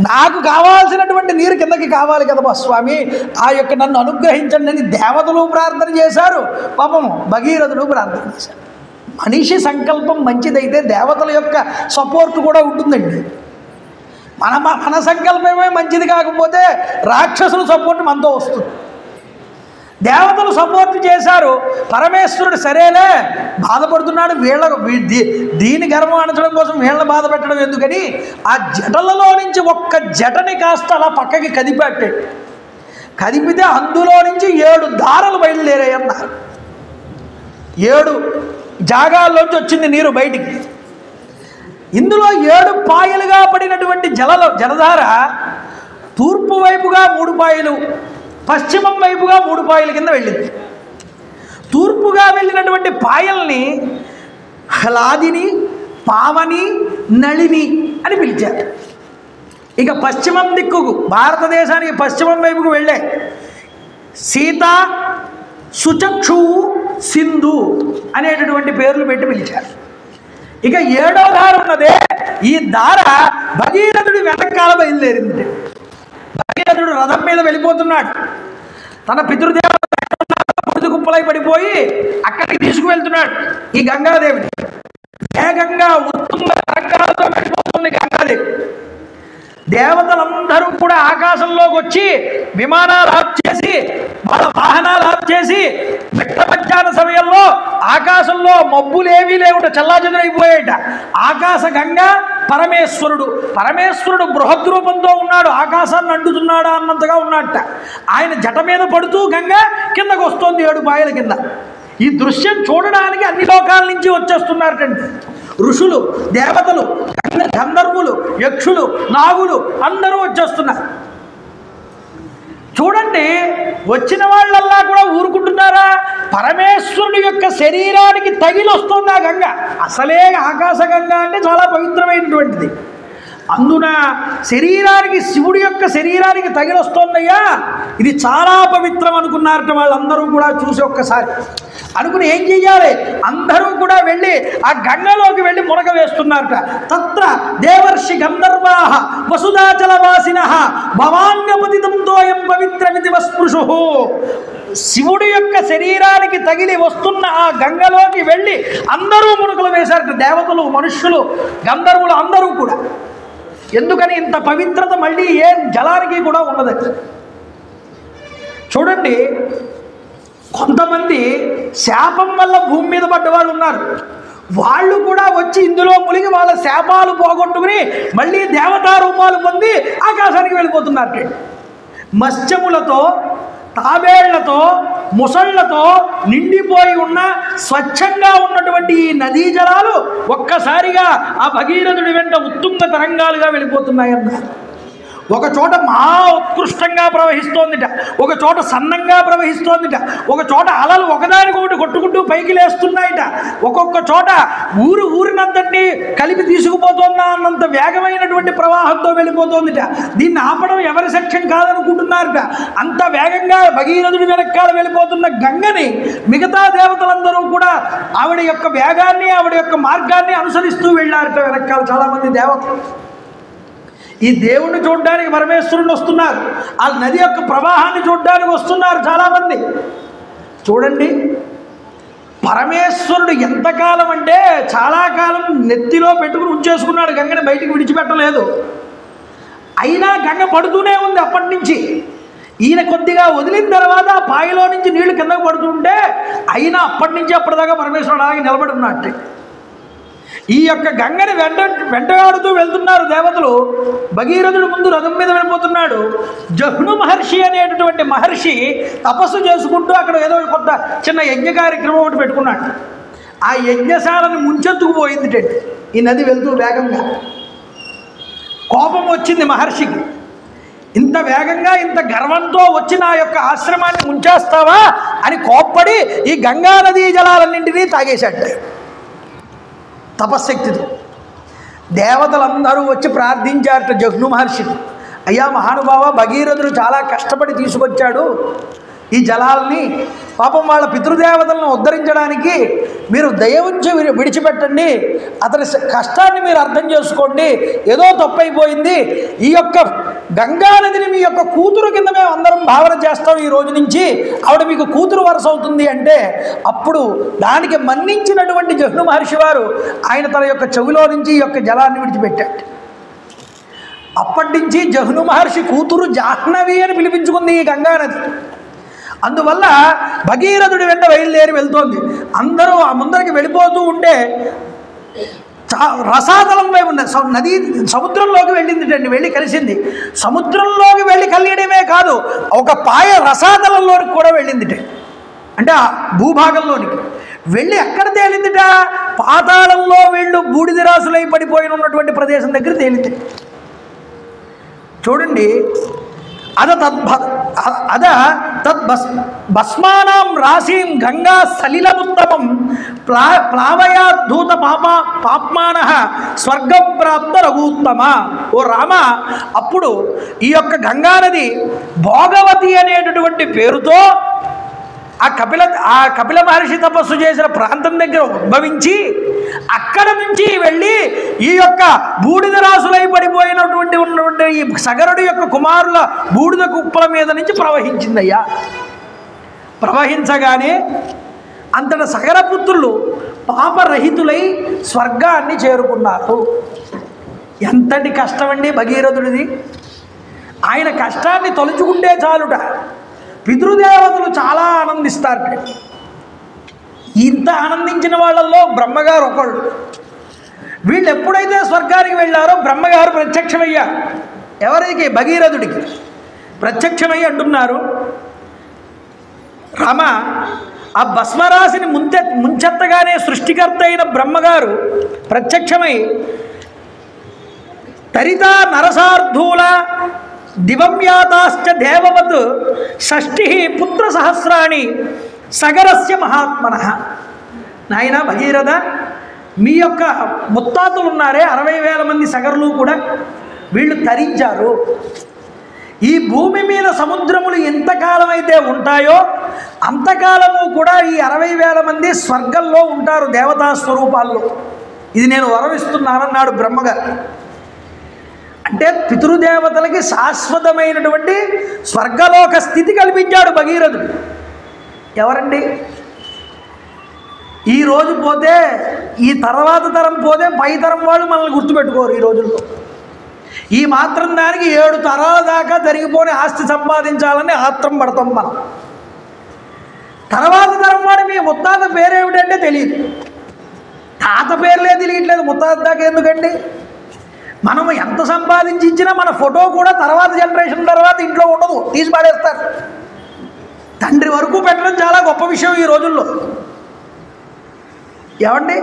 నాకు కావాల్సినటువంటి నీరు కిందకి కావాలి కదా స్వామి, ఆ యొక్క నన్ను అనుగ్రహించండి అని దేవతలు ప్రార్థన చేశారు, పాపం భగీరథుడు ప్రార్థన చేశారు. మనిషి సంకల్పం మంచిదైతే దేవతల యొక్క సపోర్ట్ కూడా ఉంటుందండి. మన సంకల్పమే మంచిది కాకపోతే రాక్షసుల సపోర్ట్ మనతో వస్తుంది. దేవతలు సపోర్ట్ చేశారు. పరమేశ్వరుడు సరేలే బాధపడుతున్నాడు, దీని గర్వం అణచడం కోసం వీళ్ళని బాధ పెట్టడం ఎందుకని ఆ జటలలో నుంచి ఒక్క జటని కాస్త అలా పక్కకి కదిపితే అందులో నుంచి 7 దారలు బయలుదేరాయన్నారు. 7 జాగాల్లోంచి వచ్చింది నీరు బయటికి. ఇందులో 7 పాయలుగా పడినటువంటి జలధార తూర్పు వైపుగా 3 పాయలు, పశ్చిమం వైపుగా 3 పాయల కింద వెళ్ళింది. తూర్పుగా వెళ్ళినటువంటి పాయల్ని హ్లాదిని, పావని, నళిని అని పిలిచారు. ఇక పశ్చిమం దిక్కుకు, భారతదేశానికి పశ్చిమం వైపుకు వెళ్ళే సీత, సుచక్షువు, సింధు అనేటటువంటి పేర్లు పెట్టి పిలిచారు. ఇక 7వ దార ఉన్నదే, ఈ దార భగీరథుడి వెనకాల బయలుదేరింది. భగీరథుడు రథం మీద వెళ్ళిపోతున్నాడు. తన పితృదేవత పొడుగు కుప్పలై పడిపోయి అక్కడికి తీసుకువెళ్తున్నాడు ఈ గంగాదేవిని. వేగంగా ఉత్తుంగ తరంగాలతో వెళ్ళిపోతుంది గంగాదేవి. దేవతలందరూ కూడా ఆకాశంలోకి వచ్చి విమానాలు ఆఫ్ చేసి, వాళ్ళ వాహనాలు ఆఫ్ చేసి, మిట్ట మధ్యాహ్న సమయంలో ఆకాశంలో మబ్బులేవీ లేవుట, చల్లాచెదురైపోయేట. ఆకాశ గంగ పరమేశ్వరుడు బృహద్ రూపంతో ఉన్నాడు, ఆకాశాన్ని అంటుతున్నాడా అన్నంతగా ఉన్నట్ట. ఆయన జట మీద పడుతూ గంగ కిందకు వస్తోంది 7 పాయల కింద. ఈ దృశ్యం చూడడానికి అన్ని లోకాల నుంచి వచ్చేస్తున్నారటండి. ఋషులు, దేవతలు, గంధర్వులు, యక్షులు, నాగులు అందరూ వచ్చేస్తున్నారు. చూడండి, వచ్చిన వాళ్ళల్లా కూడా ఊరుకుంటున్నారా? పరమేశ్వరుడి యొక్క శరీరానికి తగిలి వస్తుంది ఆ గంగ. అసలే ఆకాశ గంగ అంటే చాలా పవిత్రమైనటువంటిది. అందున శరీరానికి, శివుడి యొక్క శరీరానికి తగిలొస్తోందయ్యా, ఇది చాలా పవిత్రం అనుకున్నారట వాళ్ళందరూ కూడా. చూసి ఒక్కసారి అనుకుని ఏం చెయ్యాలి? అందరూ కూడా వెళ్ళి ఆ గంగలోకి వెళ్ళి మునగ వేస్తున్నారట. తత్ర దేవర్షి గంధర్వాః వసుధాచలవాసినః భవాన్యపతితంతోయం పవిత్రమితి వస్పృశు. శివుడి యొక్క శరీరానికి తగిలి వస్తున్న ఆ గంగలోకి వెళ్ళి అందరూ మునుకలు వేశారట. దేవతలు, మనుష్యులు, గంధర్వులు అందరూ కూడా. ఎందుకని ఇంత పవిత్రత మళ్ళీ ఏ జలానికి కూడా ఉన్నదట. చూడండి, కొంతమంది శాపం వల్ల భూమి మీద పడ్డ వాళ్ళు ఉన్నారు. వాళ్ళు కూడా వచ్చి ఇందులో మునిగి వాళ్ళ శాపాలు పోగొట్టుకుని మళ్ళీ దేవతా రూపాలు పొంది ఆకాశానికి వెళ్ళిపోతున్నారు. మత్స్యములతో, తాబేళ్లతో, ముసళ్లతో నిండిపోయి ఉన్న స్వచ్ఛంగా ఉన్నటువంటి ఈ నదీ జలాలు ఒక్కసారిగా ఆ భగీరథుడి వెంట ఉత్తుంగ తరంగాలుగా వెళ్ళిపోతున్నాయన్నారు. ఒక చోట మహా ఉత్కృష్టంగా ప్రవహిస్తోందిట, ఒక చోట సన్నంగా ప్రవహిస్తోందిట, ఒక చోట అలలు ఒకదానికొకటి కొట్టుకుంటూ పైకి లేస్తున్నాయిట, ఒక్కొక్క చోట ఊరినంతటినీ కలిపి తీసుకుపోతుందా అన్నంత వేగమైనటువంటి ప్రవాహంతో వెళ్ళిపోతోందిట. దీన్ని ఆపడం ఎవరి సఖ్యం కాదనుకుంటున్నారట. అంత వేగంగా భగీరథుడి వెనకాల వెళ్ళిపోతున్న గంగని మిగతా దేవతలందరూ కూడా ఆవిడ యొక్క వేగాన్ని, ఆవిడ యొక్క మార్గాన్ని అనుసరిస్తూ వెళ్ళారట వెనకాల చాలామంది దేవతలు. ఈ దేవుణ్ణి చూడడానికి పరమేశ్వరుని వస్తున్నారు, ఆ నది యొక్క ప్రవాహాన్ని చూడడానికి వస్తున్నారు చాలామంది. చూడండి, పరమేశ్వరుడు ఎంతకాలం అంటే చాలా కాలం నెత్తిలో పెట్టుకుని ఉంచేసుకున్నాడు, గంగని బయటికి విడిచిపెట్టలేదు. అయినా గంగ పడుతూనే ఉంది అప్పటి నుంచి. ఈయన కొద్దిగా వదిలిన తర్వాత ఆ పాయలో నుంచి నీళ్లు కిందకు పడుతుంటే అయినా అప్పటి నుంచి అప్పటిదాకా పరమేశ్వరుడు అలాగే నిలబడి ఉన్నట్టే. ఈ యొక్క గంగని వెంటగాడుతూ వెళ్తున్నారు దేవతలు. భగీరథుడు ముందు రథం మీద వెళ్ళిపోతున్నాడు. జహ్ను మహర్షి అనేటటువంటి మహర్షి తపస్సు చేసుకుంటూ అక్కడ ఏదో కొత్త చిన్న యజ్ఞ కార్యక్రమం ఒకటి పెట్టుకున్నాడు. ఆ యజ్ఞశాలను ముంచెత్తుకుపోయింది ఈ నది వెళ్తూ వేగంగా. కోపం వచ్చింది మహర్షికి. ఇంత వేగంగా, ఇంత గర్వంతో వచ్చిన ఆ యొక్క ఆశ్రమాన్ని ముంచేస్తావా అని కోప్పడి ఈ గంగా నదీ జలాలన్నింటినీ తాగేశాడు తపశ్శక్తితో. దేవతలందరూ వచ్చి ప్రార్థించారట జహ్ను మహర్షిని. అయ్యా మహానుభావ, భగీరథుడు చాలా కష్టపడి తీసుకొచ్చాడు ఈ జలాల్ని, పాపం వాళ్ళ పితృదేవతలను ఉద్ధరించడానికి మీరు దయ ఉంచి విడిచిపెట్టండి, అతని కష్టాన్ని మీరు అర్థం చేసుకోండి, ఏదో తప్పైపోయింది, ఈ యొక్క గంగానదిని మీ యొక్క కూతురు కింద మేము అందరం భావన చేస్తాం ఈ రోజు నుంచి, ఆవిడ మీకు కూతురు వరస అవుతుంది అంటే, అప్పుడు దానికి మన్నించినటువంటి జహ్ను మహర్షి వారు ఆయన తన యొక్క చెవిలో నుంచి ఈ యొక్క జలాన్ని విడిచిపెట్టాడు. అప్పటి నుంచి జహ్ను మహర్షి కూతురు జాహ్నవి అని పిలిపించుకుంది ఈ గంగానది. అందువల్ల భగీరథుడి వెంట బయలుదేరి వెళ్తోంది. అందరూ ఆ ముందరికి వెళ్ళిపోతూ ఉంటే రసాతలం వైపు నది సముద్రంలోకి వెళ్ళిందిటండి, వెళ్ళి కలిసింది. సముద్రంలోకి వెళ్ళి కలియడమే కాదు, ఒక పాయ రసాతలంలోకి కూడా వెళ్ళిందిట, అంటే ఆ భూభాగంలోనికి వెళ్ళి ఎక్కడ తేలిందిట, పాతాళంలో వీళ్ళు బూడిదిరాసులై పడిపోయిన ఉన్నటువంటి ప్రదేశం దగ్గర తేలింది. చూడండి, భస్మానాం రాశీం గంగా సలిలముత్తమం ప్లావయాద్ధూత పాప్మాన స్వర్గం ప్రాప్త రఘూత్తమ. ఓ రామ, అప్పుడు ఈ యొక్క గంగానది భోగవతి అనేటటువంటి పేరుతో ఆ కపిల మహర్షి తపస్సు చేసిన ప్రాంతం దగ్గర ఉద్భవించి అక్కడ నుంచి వెళ్ళి ఈ యొక్క బూడిద రాసులై పడిపోయినటువంటి ఉన్నటువంటి ఈ సగరుడి యొక్క కుమారుల బూడిద కుప్పల మీద నుంచి ప్రవహించిందయ్యా. ప్రవహించగానే అంతట సగరపుత్రులు పాపరహితులై స్వర్గాన్ని చేరుకున్నారు. ఎంతటి కష్టమండి భగీరథుడిది. ఆయన కష్టాన్ని తలుచుకుంటే చాలుట పితృదేవతలు చాలా ఆనందిస్తారు. ఇంత ఆనందించిన వాళ్ళల్లో బ్రహ్మగారు ఒకళ్ళు. వీళ్ళు ఎప్పుడైతే స్వర్గానికి వెళ్ళారో బ్రహ్మగారు ప్రత్యక్షమయ్యారు. ఎవరికి? భగీరథుడికి ప్రత్యక్షమయ్యి అంటున్నారు, రామ, ఆ భస్మరాశిని ముంచెత్తగానే సృష్టికర్త అయిన బ్రహ్మగారు ప్రత్యక్షమై తరిత నరసార్థూల దివంయాతాశ్చ దేవవత్ షష్ఠి పుత్ర సహస్రాణి సగరస్య మహాత్మన. నాయన భగీరథ, మీ యొక్క ముత్తాతలు ఉన్నారే 60,000 మంది సగరులు కూడా, వీళ్ళు తరించారు. ఈ భూమి మీద సముద్రములు ఎంతకాలం అయితే ఉంటాయో అంతకాలము కూడా ఈ 60,000 మంది స్వర్గంలో ఉంటారు దేవతా స్వరూపాల్లో. ఇది నేను వరమిస్తున్నానన్నాడు బ్రహ్మగారు. అంటే పితృదేవతలకి శాశ్వతమైనటువంటి స్వర్గలోక స్థితి కల్పించాడు భగీరథుడు. ఎవరండి? ఈరోజు పోతే, ఈ తర్వాత తరం పోతే పై తరం వాళ్ళు మనల్ని గుర్తుపెట్టుకోరు. ఈ రోజుల్లో ఈ మాత్రం దానికి 7 తరాల దాకా జరిగిపోని ఆస్తి సంపాదించాలని ఆత్రం పడతాం మనం. తర్వాత తరం వాడు మీ ముత్తాత పేరేమిటంటే తెలియదు, తాత పేర్లే తెలియట్లేదు, ముత్తాత దాకా ఎందుకండి? మనం ఎంత సంపాదించి ఇచ్చినా మన ఫోటో కూడా తర్వాత జనరేషన్ తర్వాత ఇంట్లో ఉండదు, తీసి పాడేస్తారు. తండ్రి వరకు పెట్టడం చాలా గొప్ప విషయం ఈ రోజుల్లో. ఏమండి?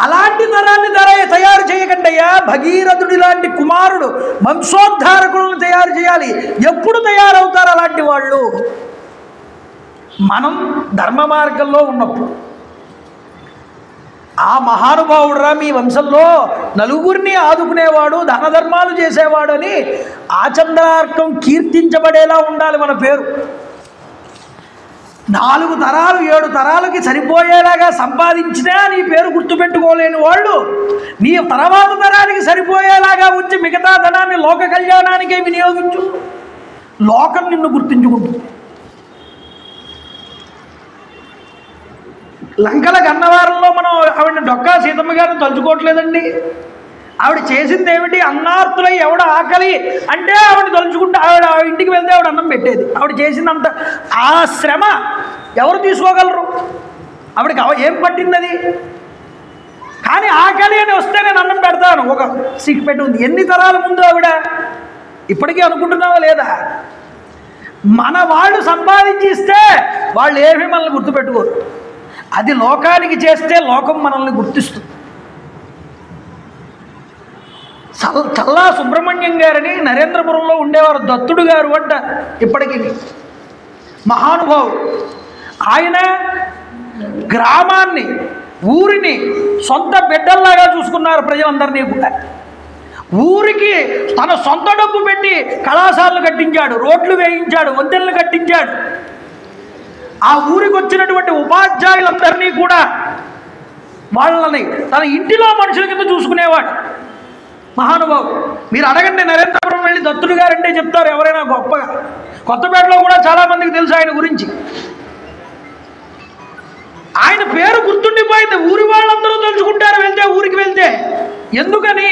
అలాంటి తరాన్ని తయారు చేయకండి అయ్యా. భగీరథుడి లాంటి కుమారుడు వంశోద్ధారకులను తయారు చేయాలి. ఎప్పుడు తయారవుతారు అలాంటి వాళ్ళు? మనం ధర్మ మార్గంలో ఉన్నప్పుడు. ఆ మహానుభావుడురా మీ వంశంలో నలుగురిని ఆదుకునేవాడు, దానధర్మాలు చేసేవాడు అని ఆచంద్రార్కం కీర్తించబడేలా ఉండాలి మన పేరు. 4 తరాలు 7 తరాలకి సరిపోయేలాగా సంపాదించినా నీ పేరు గుర్తుపెట్టుకోలేని వాళ్ళు నీ తర్వాత తరానికి సరిపోయేలాగా ఉంచి మిగతా ధనాన్ని లోక కళ్యాణానికే వినియోగించు, లోకం నిన్ను గుర్తించుకుంటుంది. లంకల గన్నవారంలో మనం ఆవిడ డొక్కా సీతమ్మ గారిని తలుచుకోవట్లేదండి. ఆవిడ చేసింది ఏమిటి? అన్నార్తులై ఎవడ ఆకలి అంటే ఆవిడ తలుచుకుంటే ఆవిడ ఇంటికి వెళ్తే ఆవిడ అన్నం పెట్టేది. ఆవిడ చేసినంత ఆ శ్రమ ఎవరు తీసుకోగలరు? ఆవిడకి ఏం పట్టింది? కానీ ఆకలి అని వస్తే నేను అన్నం పెడతాను, ఒక సిక్ పెట్టి ఉంది. ఎన్ని తరాల ముందు ఆవిడ? ఇప్పటికీ అనుకుంటున్నావా లేదా? మన వాళ్ళు సంపాదించి ఇస్తే వాళ్ళు ఏమీ మనల్ని గుర్తుపెట్టుకోరు. అది లోకానికి చేస్తే లోకం మనల్ని గుర్తిస్తుంది. చల్లా సుబ్రహ్మణ్యం గారిని నరేంద్రపురంలో ఉండేవారు, దత్తుడు గారు అంట, ఇప్పటికీ మహానుభావుడు. ఆయన గ్రామాన్ని ఊరిని సొంత బిడ్డల్లాగా చూసుకున్నారు ప్రజలందరినీ కూడా. ఊరికి తన సొంత డబ్బు పెట్టి కళాశాలలు కట్టించాడు, రోడ్లు వేయించాడు, వంతెనలు కట్టించాడు. ఆ ఊరికి వచ్చినటువంటి ఉపాధ్యాయులందరినీ కూడా వాళ్ళని తన ఇంటిలో మనుషుల కింద చూసుకునేవాడు మహానుభావుడు. మీరు అడగండి, నరేంద్రపురం వెళ్ళి దత్తుడు గారంటే చెప్తారు ఎవరైనా గొప్పగా. కొత్తపేటలో కూడా చాలామందికి తెలుసు ఆయన గురించి. ఆయన పేరు గుర్తుండిపోయింది, ఊరి వాళ్ళందరూ తలుచుకుంటారు వెళ్తే, ఊరికి వెళ్తే. ఎందుకని?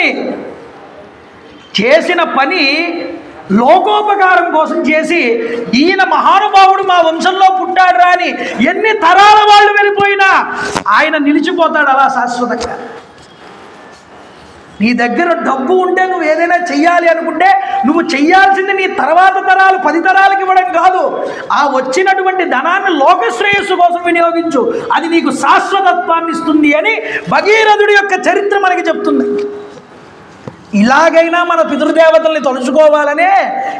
చేసిన పని లోకోపకారం కోసం చేసి, ఈయన మహానుభావుడు మా వంశంలో పుట్టాడు అని ఎన్ని తరాల వాళ్ళు వెళ్ళిపోయినా ఆయన నిలిచిపోతాడు అలా శాశ్వతంగా. నీ దగ్గర డబ్బు ఉంటే నువ్వు ఏదైనా చెయ్యాలి అనుకుంటే నువ్వు చెయ్యాల్సింది నీ తర్వాత తరాలు 10 తరాలకి ఇవ్వడం కాదు, ఆ వచ్చినటువంటి ధనాన్ని లోకశ్రేయస్సు కోసం వినియోగించు, అది నీకు శాశ్వతత్వాన్ని ఇస్తుంది అని భగీరథుడి యొక్క చరిత్ర మనకి చెప్తుంది. ఇలాగైనా మన పితృదేవతల్ని తలుచుకోవాలనే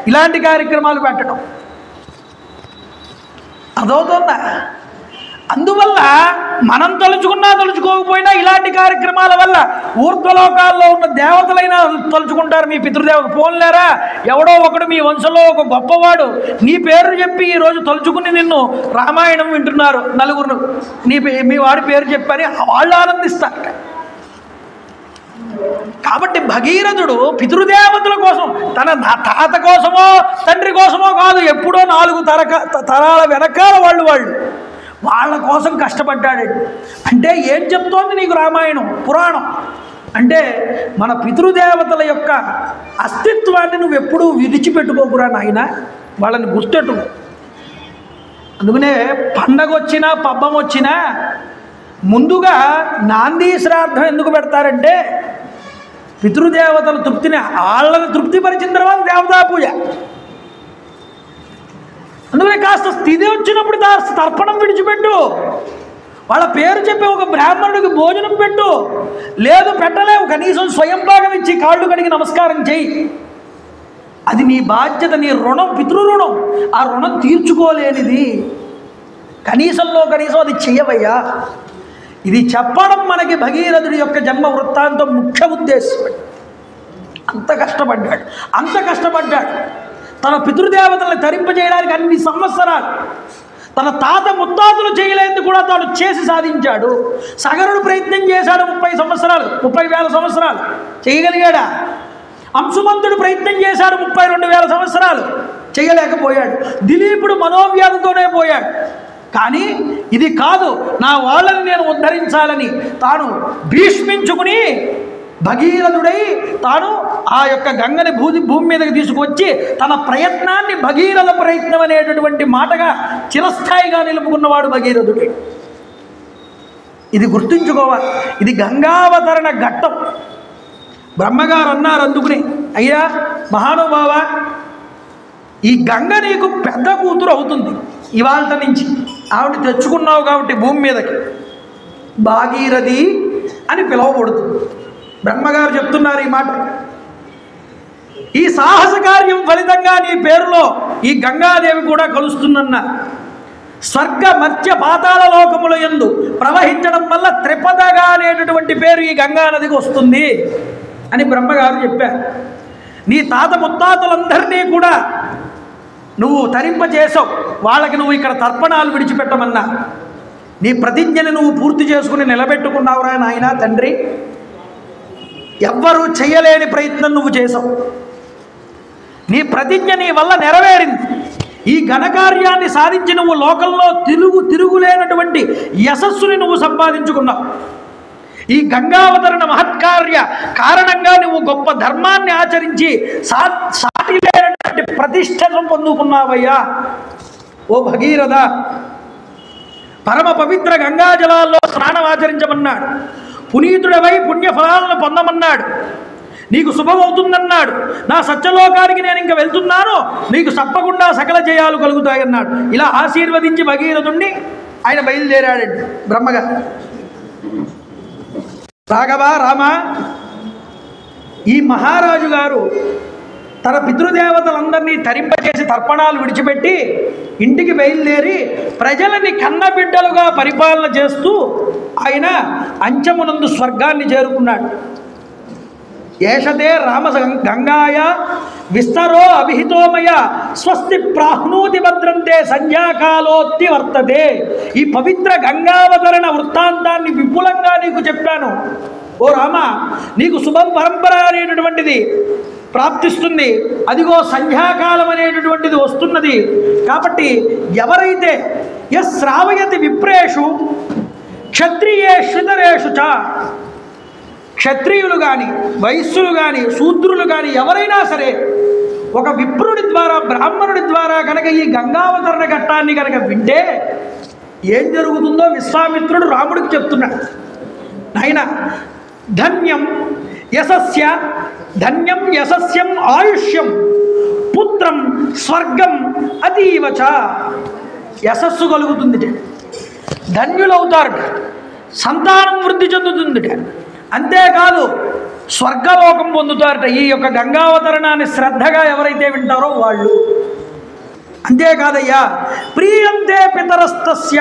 ఇలాంటి కార్యక్రమాలు పెట్టడం అదవుతుందా? అందువల్ల మనం తలుచుకున్నా తలుచుకోకపోయినా ఇలాంటి కార్యక్రమాల వల్ల ఊర్ధ్వలోకాల్లో ఉన్న దేవతలైనా తలుచుకుంటారు. మీ పితృదేవత పోన్లేరా, ఎవడో ఒకడు మీ వంశంలో ఒక గొప్పవాడు నీ పేరు చెప్పి ఈరోజు తలుచుకుని నిన్ను రామాయణం వింటున్నారు నలుగురు, మీ వాడి పేరు చెప్పని వాళ్ళు ఆనందిస్తారు. కాబట్టి భగీరథుడు పితృదేవతల కోసం, తన తాత కోసమో తండ్రి కోసమో కాదు, ఎప్పుడో 4 తరాల వెనకాల వాళ్ళు వాళ్ళ కోసం కష్టపడ్డాడు. అంటే ఏం చెప్తోంది నీకు రామాయణం పురాణం? అంటే మన పితృదేవతల యొక్క అస్తిత్వాన్ని నువ్వు ఎప్పుడూ విడిచిపెట్టుకోకురా నాయన, వాళ్ళని గుర్తెట్టు. అందుకనే పండగ వచ్చినా పబ్బం వచ్చినా ముందుగా నాంది శ్రాద్ధం ఎందుకు పెడతారంటే పితృదేవతల తృప్తిని, వాళ్ళని తృప్తిపరిచిన తర్వాత దేవతా పూజ. అందుకని కాస్త స్థితి వచ్చినప్పుడు తర్పణం విడిచిపెట్టు, వాళ్ళ పేరు చెప్పి ఒక బ్రాహ్మణుడికి భోజనం పెట్టు. లేదు పెట్టలేవు, కనీసం స్వయం భాగం ఇచ్చి కాళ్ళు కడిగి నమస్కారం చేయి. అది నీ బాధ్యత, నీ రుణం, పితృరుణం. ఆ రుణం తీర్చుకోలేనిది కనీసంలో కనీసం అది చెయ్యవయ్యా. ఇది చెప్పడం మనకి భగీరథుడి యొక్క జన్మ వృత్తాంతం ముఖ్య ఉద్దేశం. అంత కష్టపడ్డాడు తన పితృదేవతల్ని తరింపజేయడానికి అన్ని సంవత్సరాలు. తన తాత ముత్తాతలు చేయలేందుకు కూడా తాను చేసి సాధించాడు. సగరుడు ప్రయత్నం చేశాడు 30,000 సంవత్సరాలు చేయగలిగాడా? అంశుమంతుడు ప్రయత్నం చేశాడు 32,000 సంవత్సరాలు చేయలేకపోయాడు. దిలీపుడు మనోవ్యాధితోనే పోయాడు. కానీ ఇది కాదు, నా వాళ్ళని నేను ఉద్ధరించాలని తాను భీష్మించుకుని భగీరథుడై తాను ఆ యొక్క గంగని భూమి మీదకి తీసుకువచ్చి తన ప్రయత్నాన్ని భగీరథ ప్రయత్నం అనేటటువంటి మాటగా చిరస్థాయిగా నిలుపుకున్నవాడు భగీరథుడే. ఇది గుర్తుంచుకోవాలి. ఇది గంగావతరణ ఘట్టం. బ్రహ్మగారు అన్నారు అందుకుని, అయ్యా మహానుభావ, ఈ గంగ నీకు పెద్ద కూతురు అవుతుంది ఇవాళ నుంచి, ఆవిడ తెచ్చుకున్నావు కాబట్టి భూమి మీదకి భాగీరథి అని పిలువబడుతుంది. బ్రహ్మగారు చెప్తున్నారు ఈ మాట. ఈ సాహస కార్యం ఫలితంగా నీ పేరులో ఈ గంగాదేవి కూడా కలుస్తుందన్న. స్వర్గ మత్స్య పాతాళ లోకముల యందు ప్రవహించడం వల్ల త్రిపదగా అనేటటువంటి పేరు ఈ గంగా నదికి వస్తుంది అని బ్రహ్మగారు చెప్పారు. నీ తాత ముత్తాతలందరినీ కూడా నువ్వు తరింపజేసావు, వాళ్ళకి నువ్వు ఇక్కడ తర్పణాలు విడిచిపెట్టమన్నా. నీ ప్రతిజ్ఞని నువ్వు పూర్తి చేసుకుని నిలబెట్టుకున్నావురా నాయనా తండ్రి. ఎవ్వరూ చెయ్యలేని ప్రయత్నం నువ్వు చేసావు. నీ ప్రతిజ్ఞ నీ వల్ల నెరవేరింది. ఈ ఘనకార్యాన్ని సాధించి నువ్వు లోకంలో తిరుగులేనటువంటి యశస్సుని నువ్వు సంపాదించుకున్నావు. ఈ గంగావతరణ మహత్కార్య కారణంగా నువ్వు గొప్ప ధర్మాన్ని ఆచరించి సాటి లేనటువంటి ప్రతిష్టను పొందుకున్నావయ్యా. ఓ భగీరథ, పరమ పవిత్ర గంగాజలాల్లో స్నానం ఆచరించమన్నాడు. పునీతుడవై పుణ్యఫలాలను పొందమన్నాడు. నీకు శుభమవుతుందన్నాడు. నా సత్యలోకానికి నేను ఇంక వెళ్తున్నాను, నీకు తప్పకుండా సకల జయాలు కలుగుతాయన్నాడు. ఇలా ఆశీర్వదించి భగీరథుణ్ణి ఆయన బయలుదేరాడండి బ్రహ్మగారు. రాఘవ, రామ, ఈ మహారాజు గారు తన పితృదేవతలందరినీ తరింపచేసి తర్పణాలు విడిచిపెట్టి ఇంటికి బయలుదేరి ప్రజలని కన్నబిడ్డలుగా పరిపాలన చేస్తూ ఆయన అంచమునందు స్వర్గాన్ని చేరుకున్నాడు. ఏషతే రామ గంగాయ విస్తరో అభిహితోమయ స్వస్తి ప్రాహ్నూతి భద్రంతే సంధ్యాకాలోత్తి వర్తతే. ఈ పవిత్ర గంగావతరణ వృత్తాంతాన్ని విపులంగా నీకు చెప్పాను. ఓ రామ, నీకు శుభం పరంపర అనేటటువంటిది ప్రాప్తిస్తుంది. అదిగో సంధ్యాకాలం అనేటటువంటిది వస్తున్నది. కాబట్టి ఎవరైతే శ్రావయతి విప్రేషు క్షత్రియేషుతరేషు చ, క్షత్రియులు కానీ వైశ్యులు కానీ శూద్రులు కానీ ఎవరైనా సరే ఒక విప్రుడి ద్వారా బ్రాహ్మణుడి ద్వారా కనుక ఈ గంగావతరణ ఘట్టాన్ని కనుక వింటే ఏం జరుగుతుందో విశ్వామిత్రుడు రాముడికి చెప్తున్నాడు. నాయన, ధన్యం యశస్య, ధన్యం యశస్యం ఆయుష్యం, పుత్రం స్వర్గం అతీవచ. యశస్సు కలుగుతుందిట, ధన్యులవుతారట, సంతానం వృద్ధి చెందుతుందిట, అంతేకాదు స్వర్గలోకం పొందుతారట ఈ యొక్క గంగావతరణాన్ని శ్రద్ధగా ఎవరైతే వింటారో వాళ్ళు. అంతేకాదయ్యా, ప్రియంతే పితరస్తస్య,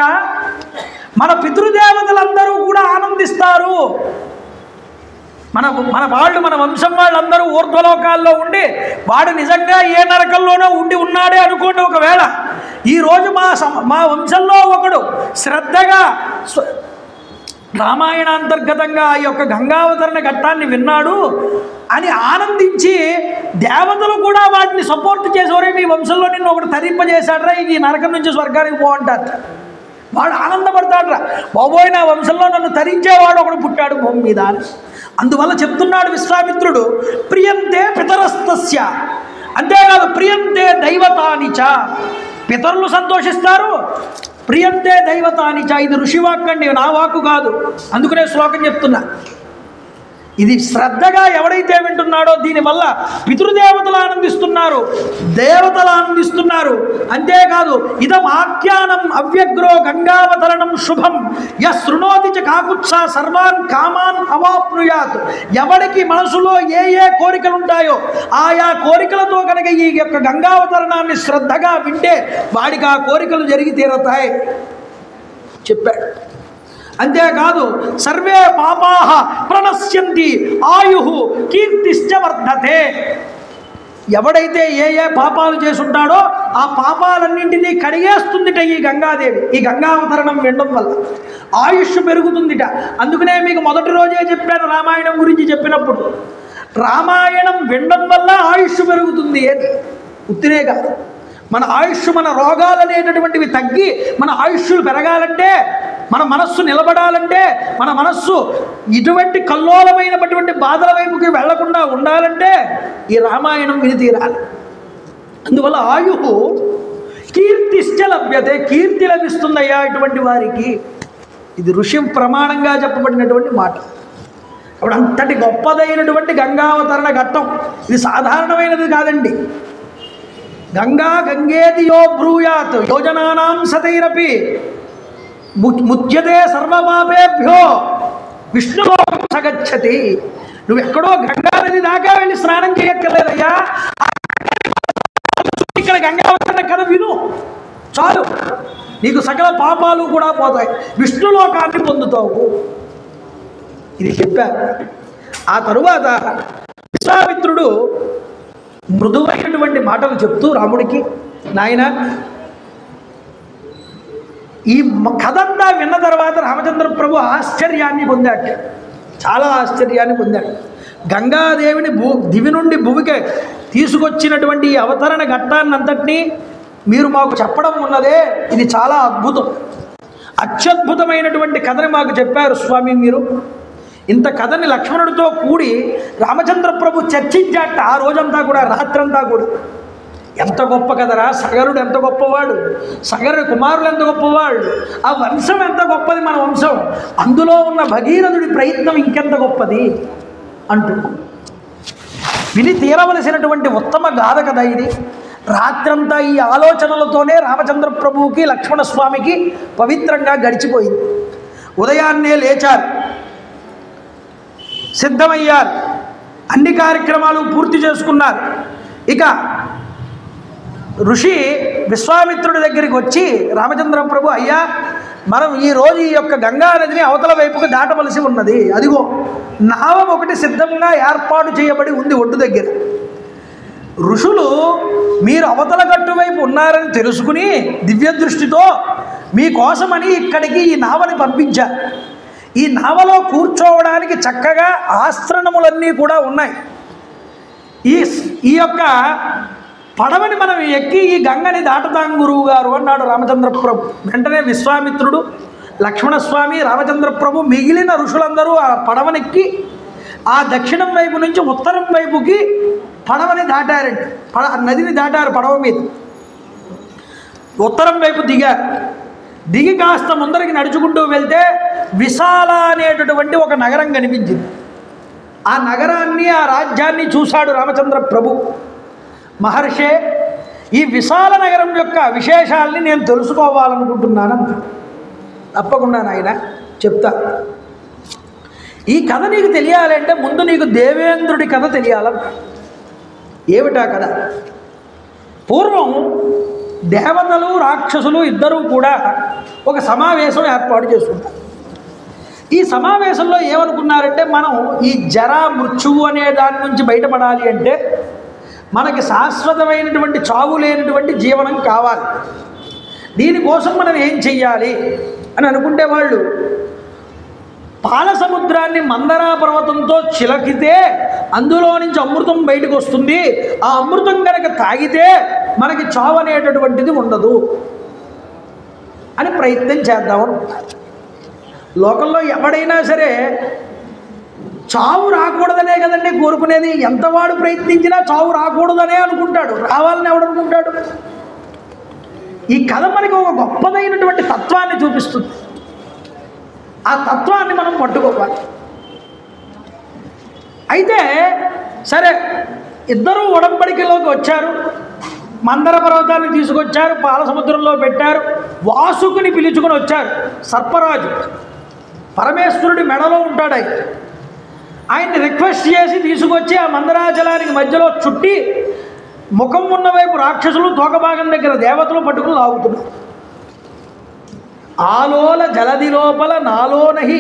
మన పితృదేవతలందరూ కూడా ఆనందిస్తారు. మన వాళ్ళు, మన వంశం వాళ్ళందరూ ఊర్ధ్వలోకాల్లో ఉండి వాడు నిజంగా ఏ నరకంలోనో ఉన్నాడే అనుకోండి. ఒకవేళ ఈరోజు మా వంశంలో ఒకడు శ్రద్ధగా రామాయణాంతర్గతంగా ఆ యొక్క గంగావతరణ ఘట్టాన్ని విన్నాడు అని ఆనందించి దేవతలు కూడా వాటిని సపోర్ట్ చేసేవారే, మీ వంశంలో నిన్ను ఒకటి తరింపజేశాడ్రా, ఈ నరకం నుంచి స్వర్గానికి పోంటారు. వాడు ఆనందపడతాడ్రా, బాబోయ్ నా వంశంలో నన్ను తరించేవాడు ఒకడు పుట్టాడు భూమి మీద. అందువల్ల చెప్తున్నాడు విశ్వామిత్రుడు, ప్రియంతే పితరస్తస్య, అంతేకాదు ప్రియంతే దైవతానిచ, పితరులు సంతోషిస్తారు, ప్రియంతే దైవతానిచ. ఇది ఋషివాక్కు అండి, నా వాక్కు కాదు. అందుకనే శ్లోకం చెప్తున్నా. ఇది శ్రద్ధగా ఎవడైతే వింటున్నాడో దీనివల్ల పితృదేవతలు ఆనందిస్తున్నారు, దేవతలు ఆనందిస్తున్నారు. అంతేకాదు ఇదం ఆఖ్యానం అవ్యగ్రో గంగావతరణం శుభం యశృణోతి చ కాకుత్సా సర్వాన్ కామాన్ అవాప్నుయాత్. ఎవడికి మనసులో ఏ ఏ కోరికలు ఉంటాయో ఆయా కోరికలతో కనుక ఈ యొక్క గంగావతరణాన్ని శ్రద్ధగా వింటే వాడికి ఆ కోరికలు జరిగి తీరతాయి చెప్పాడు. అంతేకాదు సర్వే పాపాః ప్రణశ్యంతి ఆయు కీర్తిశ్చ వర్ధతే. ఎవడైతే ఏ ఏ పాపాలు చేసుంటాడో ఆ పాపాలన్నింటినీ కడిగేస్తుందిట ఈ గంగాదేవి. ఈ గంగావతరణం వినడం వల్ల ఆయుష్ పెరుగుతుందిట. అందుకనే మీకు మొదటి రోజే చెప్పాను రామాయణం గురించి చెప్పినప్పుడు, రామాయణం వినడం వల్ల ఆయుష్ పెరుగుతుంది అని. ఉత్తినే కాదు, మన ఆయుష్, మన రోగాలు అనేటటువంటివి తగ్గి మన ఆయుష్లు పెరగాలంటే, మన మనస్సు నిలబడాలంటే, మన మనస్సు ఇటువంటి కల్లోలమైనటువంటి బాధల వైపుకి వెళ్లకుండా ఉండాలంటే ఈ రామాయణం విని తీరాలి. అందువల్ల ఆయు కీర్తిశ్చ లభ్యతే, కీర్తి లభిస్తుందయ్యా ఇటువంటి వారికి. ఇది ఋషి ప్రమాణంగా చెప్పబడినటువంటి మాట. అప్పుడు అంతటి గొప్పదైనటువంటి గంగావతరణ ఘట్టం ఇది సాధారణమైనది కాదండి. గంగా గంగేతి యో బ్రూయాత్ యోజనానాం సతైరపి ముచ్యతే సర్వపాపేభ్యో విష్ణులోకం సగచ్చతి. నువ్వు ఎక్కడో గంగా నది దాకా వెళ్ళి స్నానం చేయక్కర్లేదయ్యా, ఇక్కడ గంగావతరణ కథ విను చాలు, నీకు సకల పాపాలు కూడా పోతాయి, విష్ణులోకాన్ని పొందుతావు. ఇది చెప్పారు. ఆ తరువాత విశ్వామిత్రుడు మృదువైనటువంటి మాటలు చెప్తూ రాముడికి, నాయన ఈ కథంతా విన్న తర్వాత రామచంద్ర ప్రభు ఆశ్చర్యాన్ని పొందాడు, చాలా ఆశ్చర్యాన్ని పొందాడు. గంగాదేవిని దివి నుండి భూమికి తీసుకొచ్చినటువంటి ఈ అవతరణ ఘట్టాన్నంతటినీ మీరు మాకు చెప్పడం ఉన్నదే, ఇది చాలా అద్భుతం, అత్యద్భుతమైనటువంటి కథని మాకు చెప్పారు స్వామి మీరు. ఇంత కథని లక్ష్మణుడితో కూడి రామచంద్ర ప్రభు చర్చించాట ఆ రోజంతా కూడా, రాత్రంతా కూడా. ఎంత గొప్ప కథరా, సగరుడు ఎంత గొప్పవాడు, సగరుడి కుమారులు ఎంత గొప్పవాడు, ఆ వంశం ఎంత గొప్పది మన వంశం, అందులో ఉన్న భగీరథుడి ప్రయత్నం ఇంకెంత గొప్పది అంటూ విని తీరవలసినటువంటి ఉత్తమ గాథ కదా ఇది. రాత్రంతా ఈ ఆలోచనలతోనే రామచంద్ర ప్రభువుకి లక్ష్మణస్వామికి పవిత్రంగా గడిచిపోయింది. ఉదయాన్నే లేచారు, సిద్ధమయ్యారు, అన్ని కార్యక్రమాలు పూర్తి చేసుకున్నారు. ఇక ఋషి విశ్వామిత్రుడి దగ్గరికి వచ్చి రామచంద్ర ప్రభు, అయ్యా మనం ఈరోజు ఈ యొక్క గంగా నదిని అవతల వైపుకు దాటవలసి ఉన్నది. అదిగో నావ ఒకటి సిద్ధంగా ఏర్పాటు చేయబడి ఉంది ఒడ్డు దగ్గర. ఋషులు మీరు అవతల గట్టు వైపు ఉన్నారని తెలుసుకుని దివ్య దృష్టితో మీకోసమని ఇక్కడికి ఈ నావని పంపించారు. ఈ నావలో కూర్చోవడానికి చక్కగా ఆశ్రమములన్నీ కూడా ఉన్నాయి. ఈ యొక్క పడవని మనం ఎక్కి ఈ గంగని దాటుతాం గురువు గారు అన్నాడు రామచంద్ర ప్రభు. వెంటనే విశ్వామిత్రుడు, లక్ష్మణస్వామి, రామచంద్ర ప్రభు మిగిలిన ఋషులందరూ ఆ పడవనెక్కి ఆ దక్షిణం వైపు నుంచి ఉత్తరం వైపుకి పడవని దాటారండి. నదిని దాటారు పడవ మీద. ఉత్తరం వైపు దిగారు. దిగి కాస్త ముందరికి నడుచుకుంటూ వెళ్తే విశాల అనేటటువంటి ఒక నగరం కనిపించింది. ఆ నగరాన్ని, ఆ రాజ్యాన్ని చూశాడు రామచంద్ర ప్రభు. మహర్షే, ఈ విశాల నగరం యొక్క విశేషాలని నేను తెలుసుకోవాలనుకుంటున్నాను. తప్పకుండా నాయన చెప్తా. ఈ కథ నీకు తెలియాలంటే ముందు నీకు దేవేంద్రుడి కథ తెలియాలన్న. ఏమిటా కథ? పూర్వం దేవతలు రాక్షసులు ఇద్దరూ కూడా ఒక సమావేశం ఏర్పాటు చేసుకుంటారు. ఈ సమావేశంలో ఏమనుకున్నారంటే, మనం ఈ జరా మృత్యువు అనే దాని నుంచి బయటపడాలి అంటే మనకి శాశ్వతమైనటువంటి చావు లేనటువంటి జీవనం కావాలి. దీనికోసం మనం ఏం చెయ్యాలి అని అనుకుంటే వాళ్ళు పాల సముద్రాన్ని మందరా పర్వతంతో చిలకితే అందులో నుంచి అమృతం బయటకు వస్తుంది. ఆ అమృతం కనుక తాగితే మనకి చావు అనేటటువంటిది ఉండదు అని ప్రయత్నం చేద్దామనుకుంటారు. లోకంలో ఎవడైనా సరే చావు రాకూడదనే కదండి కోరుకునేది. ఎంతవాడు ప్రయత్నించినా చావు రాకూడదనే అనుకుంటాడు, రావాలని ఎవడనుకుంటాడు? ఈ కథ మనకి ఒక గొప్పదైనటువంటి తత్వాన్ని చూపిస్తుంది. ఆ తత్వాన్ని మనం పట్టుకోవాలి. అయితే సరే, ఇద్దరూ ఒడంబడికలోకి వచ్చారు. మందర పర్వతాన్ని తీసుకొచ్చారు, పాల సముద్రంలో పెట్టారు. వాసుకుని పిలుచుకొని వచ్చారు. సర్పరాజు పరమేశ్వరుడి మెడలో ఉంటాడు. ఆయన్ని రిక్వెస్ట్ చేసి తీసుకొచ్చి ఆ మందరాచలానికి మధ్యలో చుట్టి ముఖం ఉన్న వైపు రాక్షసులు, తోకభాగం దగ్గర దేవతలు పట్టుకుని లాగుతున్నారు. ఆలోల జలది లోపల నాలోనహి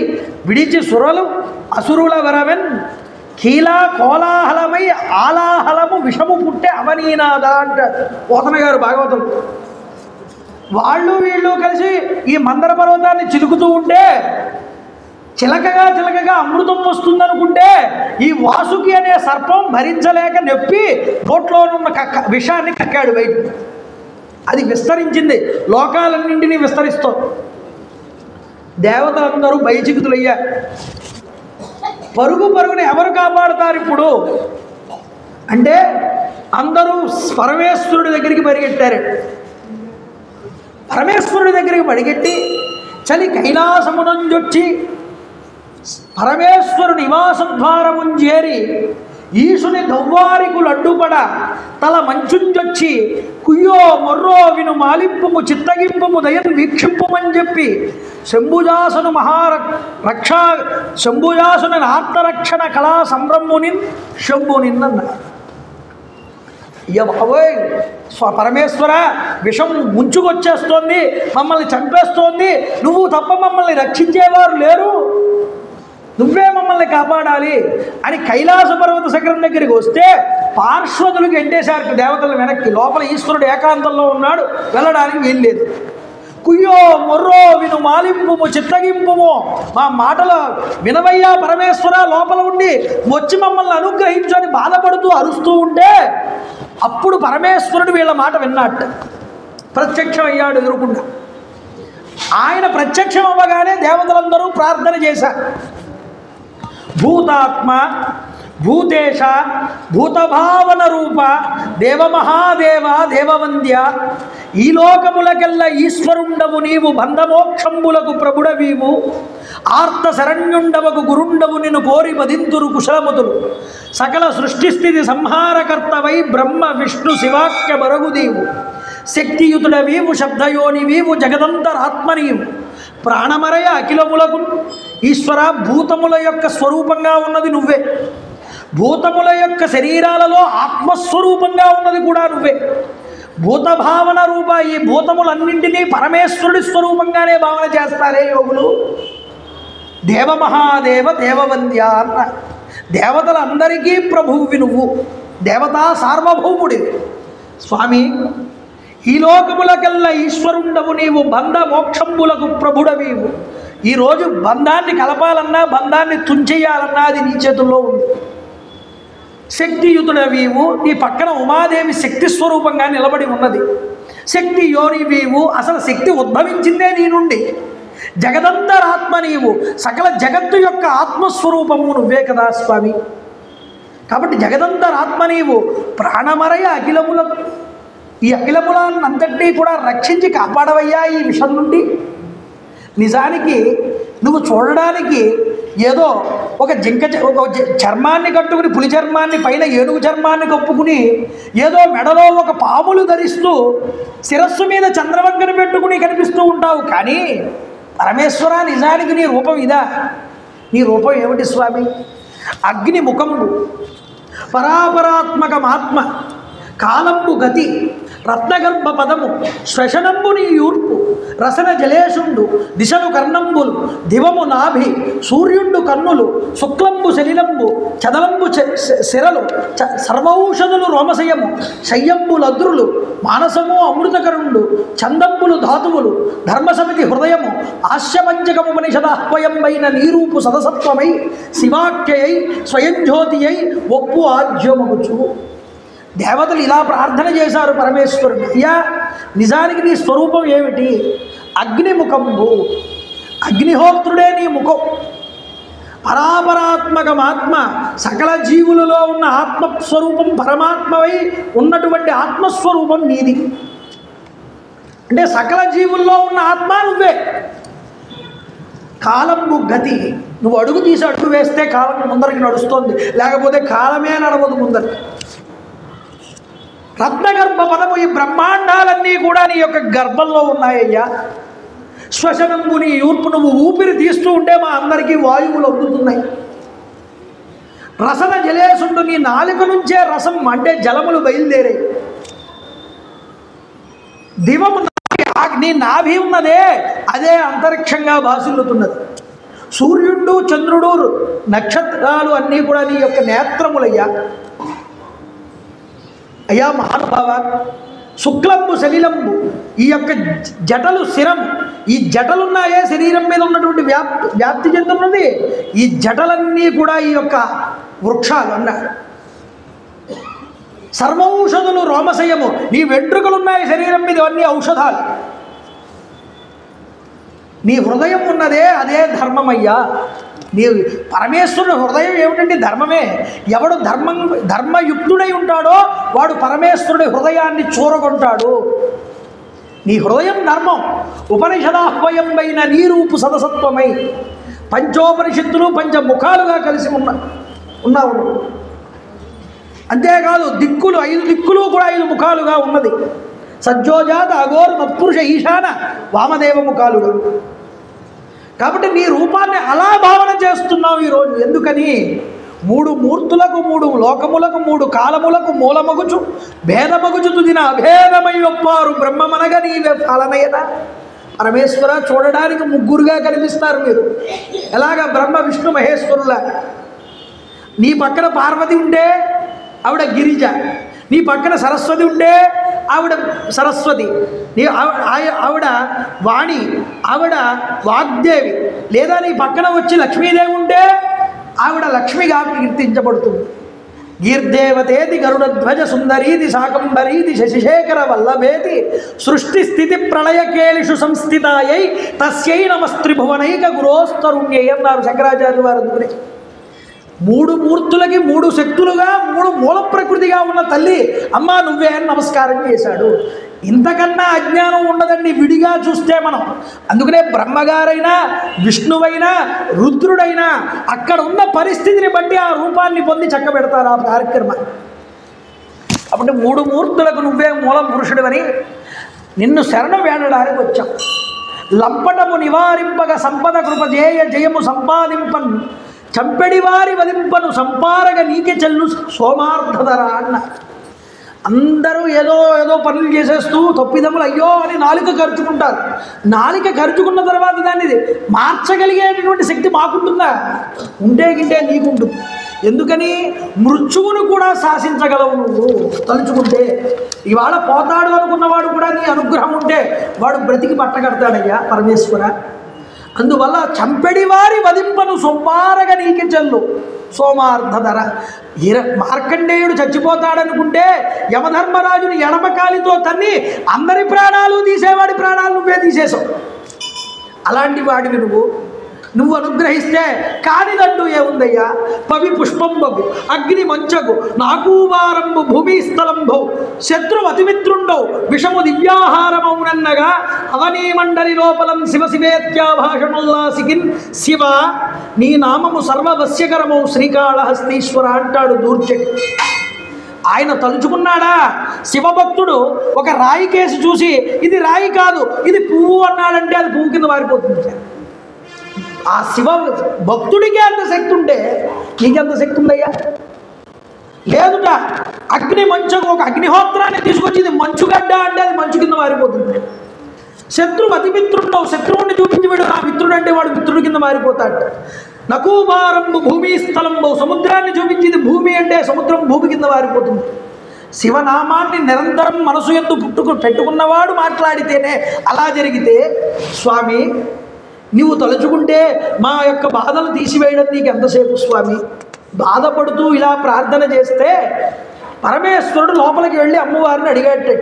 విడిచి సురలు అసురుల వరవెన్ కీలా కోలాహలమై ఆలాహలము విషము పుట్టే అవనీనాదా అంటారు పోతన గారు భాగవతం. వాళ్ళు వీళ్ళు కలిసి ఈ మందర పర్వతాన్ని చిలుకుతూ ఉంటే చిలకగా అమృతం వస్తుందనుకుంటే ఈ వాసుకి అనే సర్పం భరించలేక నొప్పి నోట్లో ఉన్న విషాన్ని కక్కాడు బయట. అది విస్తరించింది, లోకాలన్నింటినీ విస్తరిస్తుంది. దేవతలందరూ భయచికితులయ్యారు. పరుగుని ఎవరు కాపాడుతారు ఇప్పుడు అంటే అందరూ పరమేశ్వరుడి దగ్గరికి పరిగెట్టారు. పరమేశ్వరుడి దగ్గరికి పరిగెట్టి చలి కైలాసమునంజొచ్చి పరమేశ్వరు నివాస ద్వారముంజేరి ఈశుని దవ్వారికులు అడ్డుపడ తల మంచుంజొచ్చి కుయ్యో మొర్రో విను మాలింపుము చిత్తగింపుము దయను వీక్షింపుమని చెప్పి శంభుజాసును శంభుజాసుని ఆర్తరక్షణ కళా సంభ్రముని శంభునిన్నన్నారు. ఇక బాబోయ్ పరమేశ్వర, విషం ముంచుకొచ్చేస్తోంది, మమ్మల్ని చంపేస్తోంది, నువ్వు తప్ప మమ్మల్ని రక్షించేవారు లేరు, నువ్వే మమ్మల్ని కాపాడాలి అని కైలాస పర్వత శిఖరం దగ్గరికి వస్తే పార్శ్వదులకు ఎంటేశారు దేవతలు వెనక్కి. లోపల ఈశ్వరుడు ఏకాంతంలో ఉన్నాడు, వెళ్ళడానికి వీల్లేదు. కుయ్యో మొర్రో విను మాలింపుము చిత్తగింపుము, మా మాటలు వినవయ్యా పరమేశ్వర, లోపల ఉండి వచ్చి మమ్మల్ని అనుగ్రహించని బాధపడుతూ అరుస్తూ ఉంటే అప్పుడు పరమేశ్వరుడు వీళ్ళ మాట విన్నట్ట ప్రత్యక్షం అయ్యాడు ఎదురుకుండా. ఆయన ప్రత్యక్షం అవ్వగానే దేవతలందరూ ప్రార్థన చేశారు. భూతాత్మ భూతేశ భూతభావన రూప దేవమహాదేవ దేవవంద్య, ఈ లోకములకెల్ల ఈశ్వరుండవు నీవు, బంధమోక్షంబులకు ప్రభుడవీవు, ఆర్త శరణ్యుండవకు గురుండవు నిన్ను కోరి బదింతురు కుశలముతులు, సకల సృష్టిస్థితి సంహారకర్తవై బ్రహ్మ విష్ణు శివాఖ్య బరగుదీవు, శక్తియుతుడవీవు శబ్దయోనివీవు జగదంతరాత్మనీవు, ప్రాణమరయ అఖిలములకు ఈశ్వర, భూతముల యొక్క స్వరూపంగా ఉన్నది నువ్వే, భూతముల యొక్క శరీరాలలో ఆత్మస్వరూపంగా ఉన్నది కూడా నువ్వే, భూత భావన రూప ఈ భూతములన్నింటినీ పరమేశ్వరుడి స్వరూపంగానే భావన చేస్తారే యోగులు. దేవమహాదేవ దేవవంద్య అన్న దేవతలందరికీ ప్రభువువి నువ్వు, దేవతా సార్వభౌముడివి స్వామి. ఈ లోకములకల్లా ఈశ్వరుండవు నీవు, బంధ మోక్షంబులకు ప్రభుడవీవు. ఈరోజు బంధాన్ని కలపాలన్నా బంధాన్ని తుంచేయాలన్నా అది నీ చేతుల్లో ఉంది. శక్తియుతుడవీవు, నీ పక్కన ఉమాదేవి శక్తి స్వరూపంగా నిలబడి ఉన్నది. శక్తి యోనివీవు, అసలు శక్తి ఉద్భవించిందే నీ నుండి. జగదంతరాత్మ నీవు, సకల జగత్తు యొక్క ఆత్మస్వరూపము నువ్వే కదా స్వామి. కాబట్టి జగదంతరాత్మ నీవు, ప్రాణమరయ అఖిలములకు, ఈ అఖిలములంతటినీ కూడా రక్షించి కాపాడవయ్యా ఈ విషయం నుండి. నిజానికి నువ్వు చూడడానికి ఏదో ఒక ఒక చర్మాన్ని కట్టుకుని, పులి చర్మాన్ని పైన ఏనుగు చర్మాన్ని కప్పుకుని, ఏదో మెడలో ఒక పాములు ధరిస్తూ శిరస్సు మీద చంద్రవంకను పెట్టుకుని కనిపిస్తూ ఉంటావు. కానీ పరమేశ్వర, నిజానికి నీ రూపం ఇదా? నీ రూపం ఏమిటి స్వామి? అగ్ని ముఖంబు, పరాపరాత్మకమాత్మ, కాలంబు గతి, రత్నగర్భ పదము, శ్వశనంబు నీ యూర్పు, రసన జలేషుండు, దిశలు కర్ణంబులు, దివము నాభి, సూర్యుండు కన్నులు, శుక్లంబు శలిలంబు, చదలంబు శిరలు, సర్వౌషధులు రోమశయము, శయ్యంబులద్రులు, మానసము అమృతకరుండు, చందంబులు ధాతువులు, ధర్మసమితి హృదయము, ఆశ్యపంచకము మనిషదాహ్వయంబైన నీరూపు సదసత్వమై, శివాఖ్యయై స్వయంజ్యోతి అయి ఒప్పు ఆజ్యమగుచు. దేవతలు ఇలా ప్రార్థన చేశారు పరమేశ్వరుడు. అయ్యా, నిజానికి నీ స్వరూపం ఏమిటి? అగ్నిముఖంబు, అగ్నిహోత్రుడే నీ ముఖం. పరాపరాత్మకమాత్మ, సకల జీవులలో ఉన్న ఆత్మస్వరూపం పరమాత్మవై ఉన్నటువంటి ఆత్మస్వరూపం నీది. అంటే సకల జీవుల్లో ఉన్న ఆత్మ నువ్వే. కాలంబు గతి, నువ్వు అడుగు తీసి అడుగు వేస్తే కాలం ముందరికి నడుస్తుంది, లేకపోతే కాలమే నడవదు ముందరికి. రత్నగర్భ పదము, ఈ బ్రహ్మాండాలన్నీ కూడా నీ యొక్క గర్భంలో ఉన్నాయ్యా. శ్వశనంబు నీ యూర్పు, నువ్వు ఊపిరి తీస్తూ ఉంటే మా అందరికీ వాయువులు అందుతున్నాయి. రసన జలేసుండు, నీ నాలుక నుంచే రసం అంటే జలములు బయలుదేరాయి. దివము నీ నాభి ఉన్నదే, అదే అంతరిక్షంగా భాసిల్లుతున్నది. సూర్యుడు చంద్రుడు నక్షత్రాలు అన్నీ కూడా నీ యొక్క నేత్రములయ్యా. అయ్యా మహానుభావ, శుక్లంబు సలిలంబు, ఈ యొక్క జటలు శిరం, ఈ జటలున్నాయే శరీరం మీద ఉన్నటువంటి వ్యాప్తి చెందుతున్నది. ఈ జటలన్నీ కూడా ఈ యొక్క వృక్షాలు అన్నారు. సర్వౌషధులు రోమశయము, నీ వెంట్రుకలున్నాయి శరీరం మీద, అన్నీ ఔషధాలు. నీ హృదయం ఉన్నదే, అదే ధర్మమయ్యా. నీ పరమేశ్వరుడు హృదయం ఏమిటంటే ధర్మమే. ఎవడు ధర్మయుక్తుడై ఉంటాడో వాడు పరమేశ్వరుడి హృదయాన్ని చూరగొంటాడు. నీ హృదయం ధర్మం. ఉపనిషదాహ్వయంబైన నీరూపు సదసత్వమై, పంచోపనిషత్తులు పంచముఖాలుగా కలిసి ఉన్నావు. అంతేకాదు దిక్కులు, 5 దిక్కులు కూడా 5 ముఖాలుగా ఉన్నది. సజ్జోజాత అఘోర మత్పురుష ఈశాన వామదేవ ముఖాలుగా. కాబట్టి నీ రూపాన్ని అలా భావన చేస్తున్నావు ఈరోజు. ఎందుకని? 3 మూర్తులకు, 3 లోకములకు, 3 కాలములకు మూలమగుచు భేదమగుచు తుదిన అభేదమై ఒప్పారు బ్రహ్మమనగా నీవే పాలనయన. పరమేశ్వర, చూడడానికి ముగ్గురుగా కనిపిస్తారు మీరు. ఎలాగా? బ్రహ్మ విష్ణు మహేశ్వరులా. నీ పక్కన పార్వతి ఉంటే ఆవిడ గిరిజ, నీ పక్కన సరస్వతి ఉంటే ఆవిడ సరస్వతి, ఆవిడ వాణి, ఆవిడ వాగ్దేవి. లేదా నీ పక్కన వచ్చి లక్ష్మీదేవి ఉంటే ఆవిడ లక్ష్మిగా కీర్తించబడుతుంది. గీర్దేవతేతి గరుడధ్వజ సుందరీతి శాకంబరీతి శశిశేఖర వల్లభేతి సృష్టి స్థితి ప్రళయకేలిషు సంస్థితాయై తస్యై నమస్త్రిభువనైక గురోస్తరుణ్యై అన్నారు శంకరాచార్య వారు. అందుకునే 3 మూర్తులకి 3 శక్తులుగా 3 మూల ప్రకృతిగా ఉన్న తల్లి అమ్మ నువ్వే అని నమస్కారం చేశాడు. ఇంతకన్నా అజ్ఞానం ఉండదండి విడిగా చూస్తే మనం. అందుకనే బ్రహ్మగారైనా విష్ణువైనా రుద్రుడైనా అక్కడ ఉన్న పరిస్థితిని బట్టి ఆ రూపాన్ని పొంది చక్కబెడతారు ఆ కార్యక్రమాన్ని. కాబట్టి 3 మూర్తులకు నువ్వే మూల పురుషుడివని నిన్ను శరణు వేడడానికి వచ్చాం. లంపటము నివారింపగ సంపద కృపజేయ జయము సంపాదింపన్ చంపెడివారి వదింపను సంపారగ నీకె చెల్లు సోమార్థధర అన్న. అందరూ ఏదో ఏదో పనులు చేసేస్తూ తప్పిదములు అయ్యో అని నాలుక ఖర్చుకుంటారు. నాలుక ఖర్చుకున్న తర్వాత దాన్ని మార్చగలిగేటటువంటి శక్తి మాకుంటుందా? ఉంటే గింటే నీకుంటుంది. ఎందుకని? మృత్యువును కూడా శాసించగలవు నువ్వు తలుచుకుంటే. ఇవాళ పోతాడు అనుకున్నవాడు కూడా నీ అనుగ్రహం ఉంటే వాడు బ్రతికి పట్టగడతాడయ్యా పరమేశ్వర. అందువల్ల చంపెడి వారి వధింపను సొమ్మారగా నీకి చెల్లు సోమార్థధర. మార్కండేయుడు చచ్చిపోతాడనుకుంటే యమధర్మరాజుని ఎడమకాలితో తన్ని అందరి ప్రాణాలు తీసేవాడి ప్రాణాలు నువ్వే తీసేసావు. అలాంటి వాడివి నువ్వు అనుగ్రహిస్తే కానిదంటూ ఏముందయ్యా? పవి పుష్పంబగు అగ్ని మంచగు నాకూవారంబు భూమి స్థలంబౌ శత్రువు అతిమిత్రుండవు విషము దివ్యాహారమౌనన్నగా అవనీ మండలి లోపలం శివ శివేత్యాభాషణుల్లాసికిన్ శివ నీ నామము సర్వవశ్యకరమౌ శ్రీకాళహస్తీశ్వర అంటాడు దూర్జటి. ఆయన తలుచుకున్నాడా? శివభక్తుడు ఒక రాయి కేసి చూసి ఇది రాయి కాదు ఇది పువ్వు అన్నాడంటే అది పువ్వు కింద మారిపోతుంది. ఆ శివ భక్తుడికి అంత శక్తి ఉంటే నీకెంత శక్తి ఉందయ్యా? లేదుట అగ్ని మంచుకు ఒక అగ్నిహోత్రాన్ని తీసుకొచ్చి ఇది మంచుగడ్డ అంటే అది మంచు కింద మారిపోతుంది. శత్రువు అతిమిత్రుండవు శత్రువుని చూపించి వీడు నా మిత్రుడు అంటే వాడు మిత్రుడి కింద మారిపోతాడు. నకూబారంబు భూమి స్థలంబు సముద్రాన్ని చూపించింది భూమి అంటే సముద్రం భూమి కింద మారిపోతుంది. శివనామాన్ని నిరంతరం మనసు యందు పెట్టుకున్నవాడు మాట్లాడితేనే అలా జరిగితే స్వామి నీవు తలుచుకుంటే మా యొక్క బాధలు తీసివేయడం నీకు ఎంతసేపు స్వామి? బాధపడుతూ ఇలా ప్రార్థన చేస్తే పరమేశ్వరుడు లోపలికి వెళ్ళి అమ్మవారిని అడిగాడు.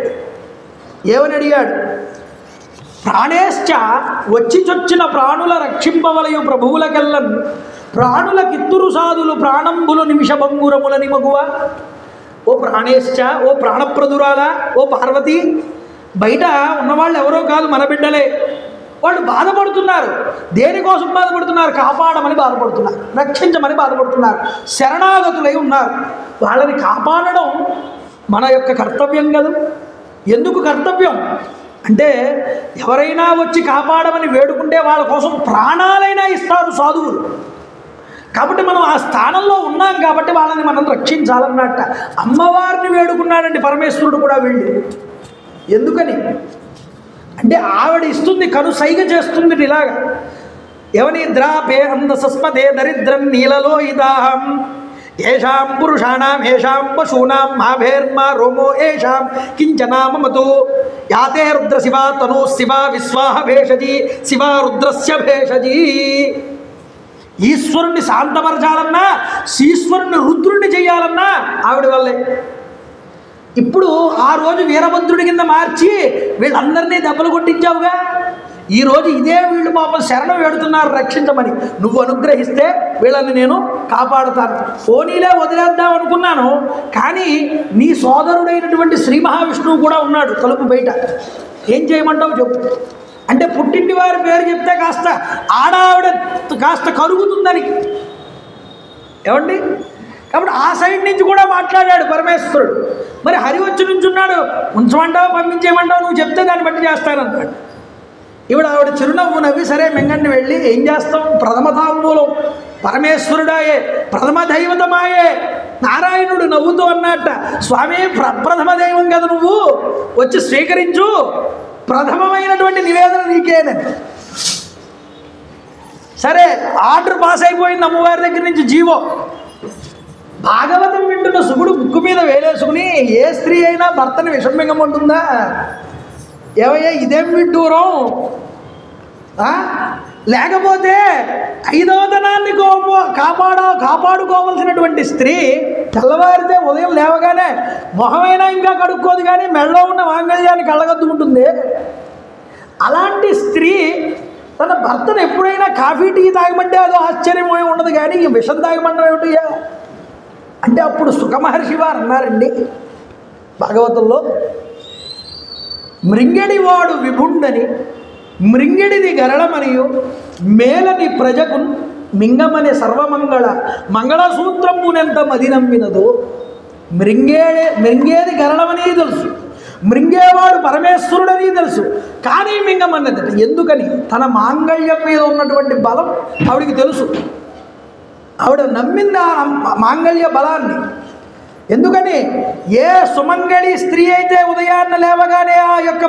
ఏమని అడిగాడు? ప్రాణేశ్చ వచ్చి చొచ్చిన ప్రాణుల రక్షింపవలయు ప్రభువులకెల్లన్ ప్రాణుల కిత్తురు సాధులు ప్రాణంబులు నిమిషభంగురములని మగువ. ఓ ప్రాణేశ్చ ఓ ప్రాణప్రదురాలా ఓ పార్వతి, బయట ఉన్నవాళ్ళు ఎవరో కాదు మన బిడ్డలే. వాళ్ళు బాధపడుతున్నారు. దేనికోసం బాధపడుతున్నారు? కాపాడమని బాధపడుతున్నారు, రక్షించమని బాధపడుతున్నారు, శరణాగతులై ఉన్నారు. వాళ్ళని కాపాడడం మన యొక్క కర్తవ్యం కదా. ఎందుకు కర్తవ్యం అంటే ఎవరైనా వచ్చి కాపాడమని వేడుకుంటే వాళ్ళ కోసం ప్రాణాలైనా ఇస్తారు సాధువులు. కాబట్టి మనం ఆ స్థానంలో ఉన్నాం కాబట్టి వాళ్ళని మనం రక్షించాలన్నట్ట. అమ్మవారిని వేడుకున్నాడండి పరమేశ్వరుడు కూడా వెళ్ళి. ఎందుకని అంటే ఆవిడ ఇస్తుంది, కను సైగ చేస్తుంది ఇలాగా. ఎవని ద్రాపే అంద సస్మదే దరిద్రం నీలలో ఇదాహం ఏషాం పురుషాణం ఏషాం పశూనాం మాభేర్మా రోమో ఏషాం కించనామమతో యాతే రుద్ర శివ తను శివ విశ్వాహ భేషజీ శివ రుద్రస్య భేషజీ. ఈశ్వరుణ్ణి శాంతపరచాలన్నా ఈశ్వరుణ్ణి రుద్రుణ్ణి చేయాలన్నా ఆవిడ వల్లే. ఇప్పుడు ఆ రోజు వీరభద్రుడి కింద మార్చి వీళ్ళందరినీ దెబ్బలు కొట్టించావుగా. ఈరోజు ఇదే వీళ్ళు పాపం శరణం వేడుతున్నారు రక్షించమని. నువ్వు అనుగ్రహిస్తే వీళ్ళని నేను కాపాడుతాను. పోనీలే వదిలేద్దాం అనుకున్నాను, కానీ నీ సోదరుడైనటువంటి శ్రీ మహావిష్ణువు కూడా ఉన్నాడు తలుపు బయట. ఏం చేయమంటావు చెప్పు అంటే పుట్టింటి వారి పేరు చెప్తే కాస్త ఆడావిడ కాస్త కరుగుతుందని. ఏమండి? కాబట్టి ఆ సైడ్ నుంచి కూడా మాట్లాడాడు పరమేశ్వరుడు. మరి హరి వచ్చి నుంచున్నాడు, ఉంచమంటావు పంపించేయమంటావు, నువ్వు చెప్తే దాన్ని బట్టి చేస్తానన్నాడు. ఆవిడ చిరునవ్వు నవ్వి సరే మింగండి వెళ్ళి ఏం చేస్తాం, ప్రథమ తాంబూలం పరమేశ్వరుడాయే ప్రథమ దైవతమాయే. నారాయణుడు నవ్వుతూ అన్నట్ట, స్వామి ప్రథమ దైవం కదా నువ్వు, వచ్చి స్వీకరించు, ప్రథమమైనటువంటి నివేదన నీకేనని. సరే ఆర్డర్ పాస్ అయిపోయింది అమ్మవారి దగ్గర నుంచి జీవో. భాగవతం వింటున్న సుగుడు ముక్కు మీద వేలేసుకుని ఏ స్త్రీ అయినా భర్తని విషమింగమంటుందా? ఏవయ్యా ఇదేం విడ్డూరం? లేకపోతే ఐదవతనాన్ని కాపాడుకోవలసినటువంటి స్త్రీ తెల్లవారితే ఉదయం లేవగానే మొహమైనా ఇంకా కడుక్కోదు, కానీ మెడలో ఉన్న మాంగళ్యాన్ని కళ్ళగద్దుకుంటుంది. అలాంటి స్త్రీ తన భర్తను ఎప్పుడైనా కాఫీ టీ తాగమంటే అదో ఆశ్చర్యమే ఉండదు, కానీ ఈ విషం తాగమంటే ఏమిటయ్యా అంటే అప్పుడు సుఖమహర్షి వారు అన్నారండి భాగవతంలో, మృంగడివాడు విభుండని మృంగిడిది గరళమనియు మేలని ప్రజకు మింగమని సర్వమంగళ మంగళసూత్రమునెంత మది నమ్మినదో. మృంగేది గరళమని తెలుసు, మృంగేవాడు పరమేశ్వరుడని తెలుసు, కానీ మింగమన్నదట. ఎందుకని? తన మాంగళ్యం మీద ఉన్నటువంటి బలం ఆవిడికి తెలుసు. ఆవిడ నమ్మింది ఆ మాంగళ్య బలాన్ని. ఎందుకని ఏ సుమంగళి స్త్రీ అయితే ఉదయాన్న లేవగానే ఆ యొక్క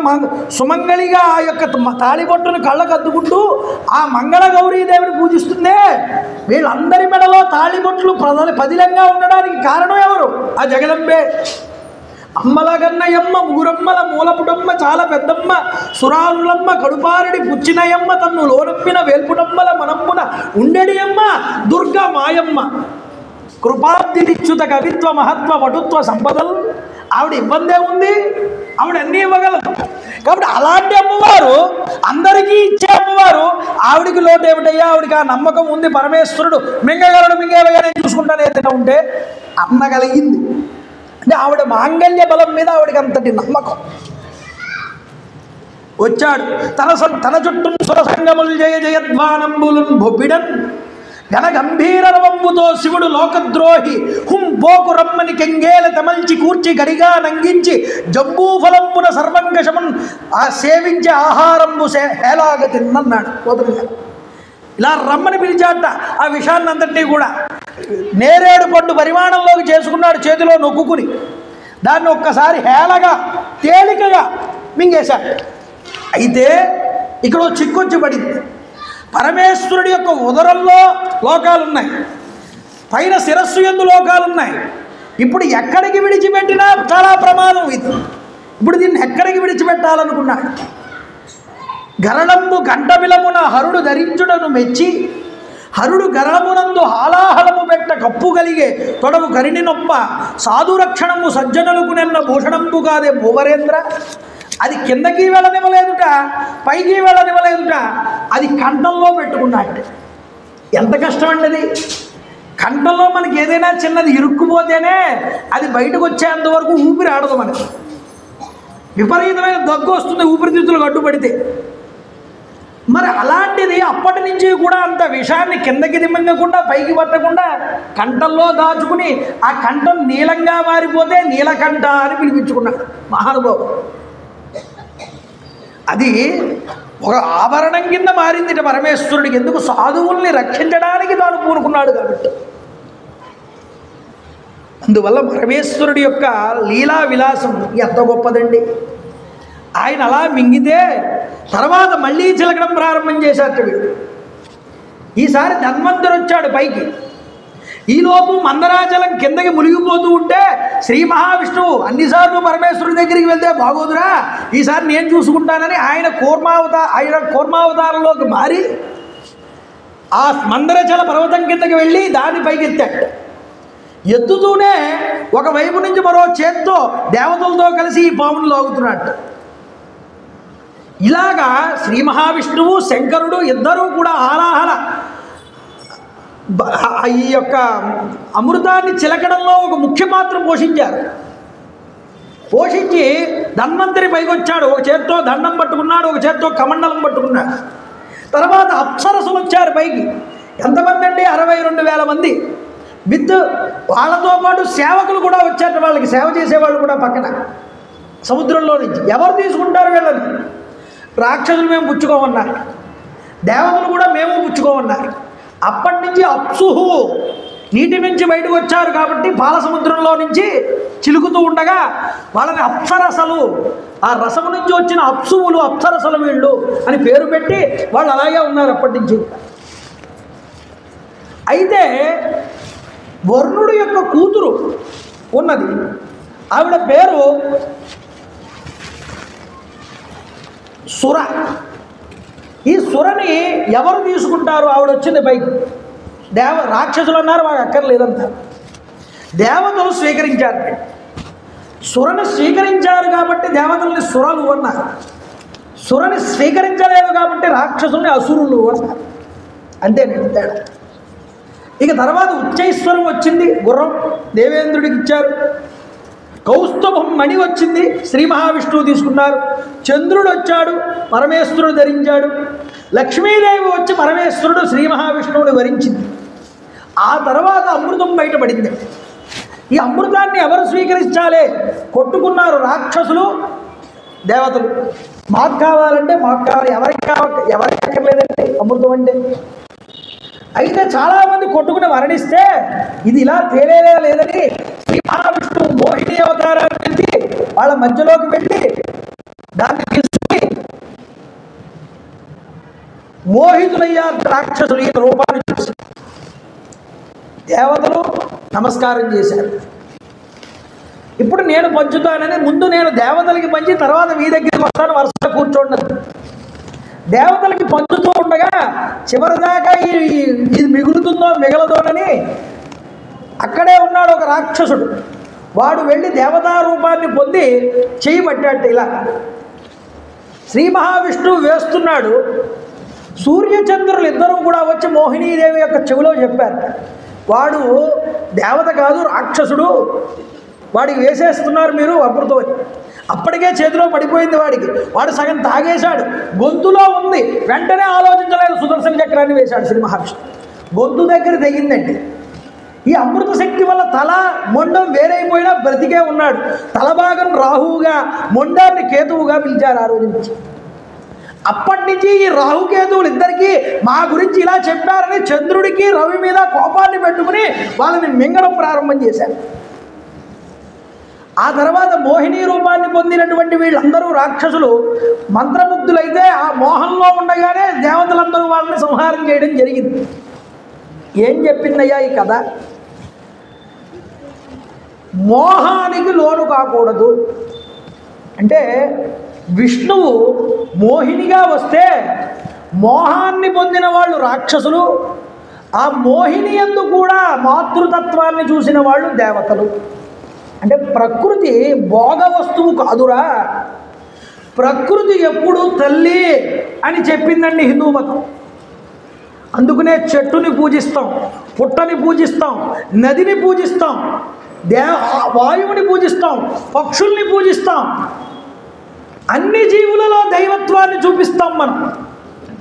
సుమంగళిగా ఆ యొక్క తాళిబొట్టును కళ్ళకు అద్దుకుంటూ ఆ మంగళ గౌరీదేవిని పూజిస్తుందే, వీళ్ళందరి మెడలో తాళిబొట్లు పదిలంగా ఉండడానికి కారణం ఎవరు? ఆ జగదంబే. అమ్మల గన్నయమ్మ ముగురమ్మల మూలపుటమ్మ చాలా పెద్దమ్మ సురారులమ్మ కడుపారడి పుచ్చినయమ్మ తన్ను లోనప్పిన వేల్పుటమ్మల మనమ్మున ఉండెడి అమ్మ దుర్గా మాయమ్మ కృపాబ్దిచ్యుత కవిత్వ మహత్వ వటుత్వ సంపదలు ఆవిడ ఇబ్బందే ఉంది, ఆవిడ అన్నీ ఇవ్వగలదు. కాబట్టి అలాంటి అమ్మవారు, అందరికీ ఇచ్చే అమ్మవారు, ఆవిడికి లోటు ఏమిటయ్యా? ఆవిడికి ఆ నమ్మకం ఉంది, పరమేశ్వరుడు మింగగలడు, మింగేవగా నేను చూసుకుంటానే ఏదైనా ఉంటే అన్నగలిగింది. అంటే ఆవిడ మాంగళ్య బలం మీద ఆవిడకి అంతటి నమ్మకం. వచ్చాడు తన చుట్టూ సురసంగములు జయ జయధ్వానంబులు బొబ్బిడన్ ఘన గంభీర రవంబుతో శివుడు లోకద్రోహి హుంపోకు రమ్మని కెంగేల తమల్చి కూర్చి గడిగా నంగించి జంబూఫలంబున సర్వంకషమున్ ఆ సేవించే ఆహారంబు హేలాగ తిన్నన్నాడు. వదులుగా ఇలా రమ్మని పిలిచాట. ఆ విషయాన్ని అంతటినీ కూడా నేరేడు పండు పరిమాణంలోకి చేసుకున్నాడు, చేతిలో నొక్కుని దాన్ని ఒక్కసారి హేళగా తేలికగా మింగేశాడు. అయితే ఇక్కడ చిక్కొచ్చి పడింది. పరమేశ్వరుడి యొక్క ఉదరంలో లోకాలున్నాయి, పైన శిరస్సు యందు లోకాలున్నాయి. ఇప్పుడు ఎక్కడికి విడిచిపెట్టినా చాలా ప్రమాదం ఇది. ఇప్పుడు దీన్ని ఎక్కడికి విడిచిపెట్టాలనుకున్నాడు? గరళంబు గంటబిలమున హరుడు ధరించుడను మెచ్చి హరుడు గరళమునందు హాలాహలము పెట్ట కప్పు కలిగే తొడవు కరిణి నొప్ప సాధురక్షణము సజ్జనులకు నిన్న భూషణంబు కాదే భూవరేంద్ర. అది కిందకి వెళ్ళనివ్వలేదుట, పైకి వెళ్ళనివ్వలేదుట, అది కంఠంలో పెట్టుకున్నట్టు. ఎంత కష్టం అండి అది. కంఠంలో మనకి ఏదైనా చిన్నది ఇరుక్కుపోతేనే అది బయటకు వచ్చేంత వరకు ఊపిరి ఆడదు. మనకి విపరీతమైన దగ్గు వస్తుంది ఊపిరితిత్తులు అడ్డుపడితే. మరి అలాంటిది అప్పటి నుంచి కూడా అంత విషాన్ని కిందకి దిమ్మకుండా పైకి పట్టకుండా కంఠంలో దాచుకుని ఆ కంఠం నీలంగా మారిపోతే నీలకంఠ అని పిలిపించుకున్నాడు మహానుభావుడు. అది ఒక ఆభరణం కింద మారింది పరమేశ్వరుడికి. ఎందుకు? సాధువుల్ని రక్షించడానికి తాను పూనుకున్నాడు కాబట్టి. అందువల్ల పరమేశ్వరుడి యొక్క లీలా విలాసం ఎంత గొప్పదండి. ఆయన అలా మింగితే తర్వాత మళ్ళీ చిలకడం ప్రారంభం చేశారట వీడు. ఈసారి ధన్వంతుడు వచ్చాడు పైకి. ఈలోపు మందరాచలం కిందకి మునిగిపోతూ ఉంటే శ్రీ మహావిష్ణువు అన్నిసార్లు పరమేశ్వరుడి దగ్గరికి వెళ్తే బాగోదురా, ఈసారి నేను చూసుకుంటానని ఆయన కూర్మావతారంలోకి మారి ఆ మందరాచల పర్వతం కిందకి వెళ్ళి దాని పైకి ఎత్తాడు. ఎత్తుతూనే ఒకవైపు నుంచి మరో చేత్తో దేవతలతో కలిసి ఈ పామును లాగుతున్నాడు. ఇలాగా శ్రీ మహావిష్ణువు శంకరుడు ఇద్దరూ కూడా హాలాహల ఈ యొక్క అమృతాన్ని చిలకడంలో ఒక ముఖ్య పాత్ర పోషించారు. పోషించి ధన్వంతరి పైకి వచ్చాడు. ఒక చేత్తో దండం పట్టుకున్నాడు, ఒక చేత్తో కమండలం పట్టుకున్నాడు. తర్వాత అప్సరసులు వచ్చారు పైకి. ఎంతమంది అండి? 62,000 మంది. విత్ వాళ్ళతో పాటు సేవకులు కూడా వచ్చారు. వాళ్ళకి సేవ చేసేవాళ్ళు కూడా పక్కన సముద్రంలో నుంచి. ఎవరు తీసుకుంటారు వీళ్ళని? రాక్షసులు మేము పుచ్చుకోమన్నారు, దేవతలు కూడా మేము పుచ్చుకోమన్నారు. అప్పటి నుంచి అప్సుహు నీటి నుంచి బయటకు వచ్చారు కాబట్టి పాల సముద్రంలో నుంచి చిలుకుతూ ఉండగా వాళ్ళని అప్సరసలు, ఆ రసము నుంచి వచ్చిన అప్సువులు, అప్సరసలు వీళ్ళు అని పేరు పెట్టి వాళ్ళు అలాగే ఉన్నారు అప్పటి నుంచి. అయితే వరుణుడు యొక్క కూతురు ఉన్నది, ఆవిడ పేరు సుర. ఈ సురని ఎవరు తీసుకుంటారు? ఆవిడ వచ్చింది పైకి. రాక్షసులు అన్నారు మాకు అక్కర్లేదంటారు. దేవతలు స్వీకరించారు. సురని స్వీకరించారు కాబట్టి దేవతల్ని సురలు అన్నారు. సురని స్వీకరించలేదు కాబట్టి రాక్షసుల్ని అసురులు అన్నారు. అంతేనండి తేడా. ఇక తర్వాత ఉచ్చైశ్వరం వచ్చింది, గుర్రం దేవేంద్రుడికి ఇచ్చారు. కౌస్తుభం మణి వచ్చింది, శ్రీ మహావిష్ణువు తీసుకున్నారు. చంద్రుడు వచ్చాడు, పరమేశ్వరుడు ధరించాడు. లక్ష్మీదేవి వచ్చి పరమేశ్వరుడు శ్రీ మహావిష్ణువుని వరించింది. ఆ తర్వాత అమృతం బయటపడింది. ఈ అమృతాన్ని ఎవరు స్వీకరించాలి? కొట్టుకున్నారు రాక్షసులు, దేవతలు. మాకు కావాలంటే మాకు కావాలి, ఎవరికి అక్కర్లేదండి అమృతం అంటే. అయితే చాలామంది కొట్టుకుని వర్ణిస్తే ఇది ఇలా తేలేదా లేదని శ్రీ మహావిష్ణువు వాళ్ళ మధ్యలోకి వెళ్ళి దాన్ని తీసుకుని మోహితులయ్యారు రాక్షసులు. ఈ రూపాన్ని చూసి దేవతలు నమస్కారం చేశారు. ఇప్పుడు నేను పంచుతానని, ముందు నేను దేవతలకి పంచి తర్వాత మీ దగ్గరికి వస్తాను, వరుసగా కూర్చోండి. దేవతలకి పంచుతూ ఉండగా చివరిదాకా ఇది మిగులుతుందో మిగలదోనని అక్కడే ఉన్నాడు ఒక రాక్షసుడు. వాడు వెళ్ళి దేవతా రూపాన్ని పొంది చెయ్యి పట్టాడు. ఇలా శ్రీ మహావిష్ణువు వేస్తున్నాడు. సూర్యచంద్రులు ఇద్దరూ కూడా వచ్చి మోహినీదేవి యొక్క చెవిలో చెప్పారు, వాడు దేవత కాదు రాక్షసుడు, వాడికి వేసేస్తున్నారు మీరు అమృతం. అప్పటికే చేతిలో పడిపోయింది వాడికి. వాడు సగం తాగేశాడు, గొంతులో ఉంది. వెంటనే ఆలోచించలేదు, సుదర్శన చక్రాన్ని వేశాడు శ్రీ మహావిష్ణు. గొంతు దగ్గర తెగిందండి. ఈ అమృత శక్తి వల్ల తల మొండం వేరైపోయినా బ్రతికే ఉన్నాడు. తల భాగం రాహువుగా, మొండాన్ని కేతువుగా పిలిచారు ఆ రోజు నుంచి. అప్పటి నుంచి ఈ రాహుకేతువులు ఇద్దరికీ మా గురించి ఇలా చెప్పారని చంద్రుడికి రవి మీద కోపాన్ని పెట్టుకుని వాళ్ళని మింగడం ప్రారంభం చేశారు. ఆ తర్వాత మోహిని రూపాన్ని పొందినటువంటి వీళ్ళందరూ రాక్షసులు మంత్రముగ్ధులైతే ఆ మోహంలో ఉండగానే దేవతలందరూ వాళ్ళని సంహారం చేయడం జరిగింది. ఏం చెప్పిందయ్యా ఈ కథ? మోహానికి లోను కాకూడదు. అంటే విష్ణువు మోహినిగా వస్తే మోహాన్ని పొందిన వాళ్ళు రాక్షసులు, ఆ మోహిని యందు కూడా మాతృతత్వాన్ని చూసిన వాళ్ళు దేవతలు. అంటే ప్రకృతి భోగ వస్తువు కాదురా, ప్రకృతి ఎప్పుడు తల్లి అని చెప్పిందండి హిందూ మతం. అందుకనే చెట్టుని పూజిస్తాం, పుట్టని పూజిస్తాం, నదిని పూజిస్తాం, వాయువుని పూజిస్తాం, పక్షుల్ని పూజిస్తాం. అన్ని జీవులలో దైవత్వాన్ని చూపిస్తాం మనం.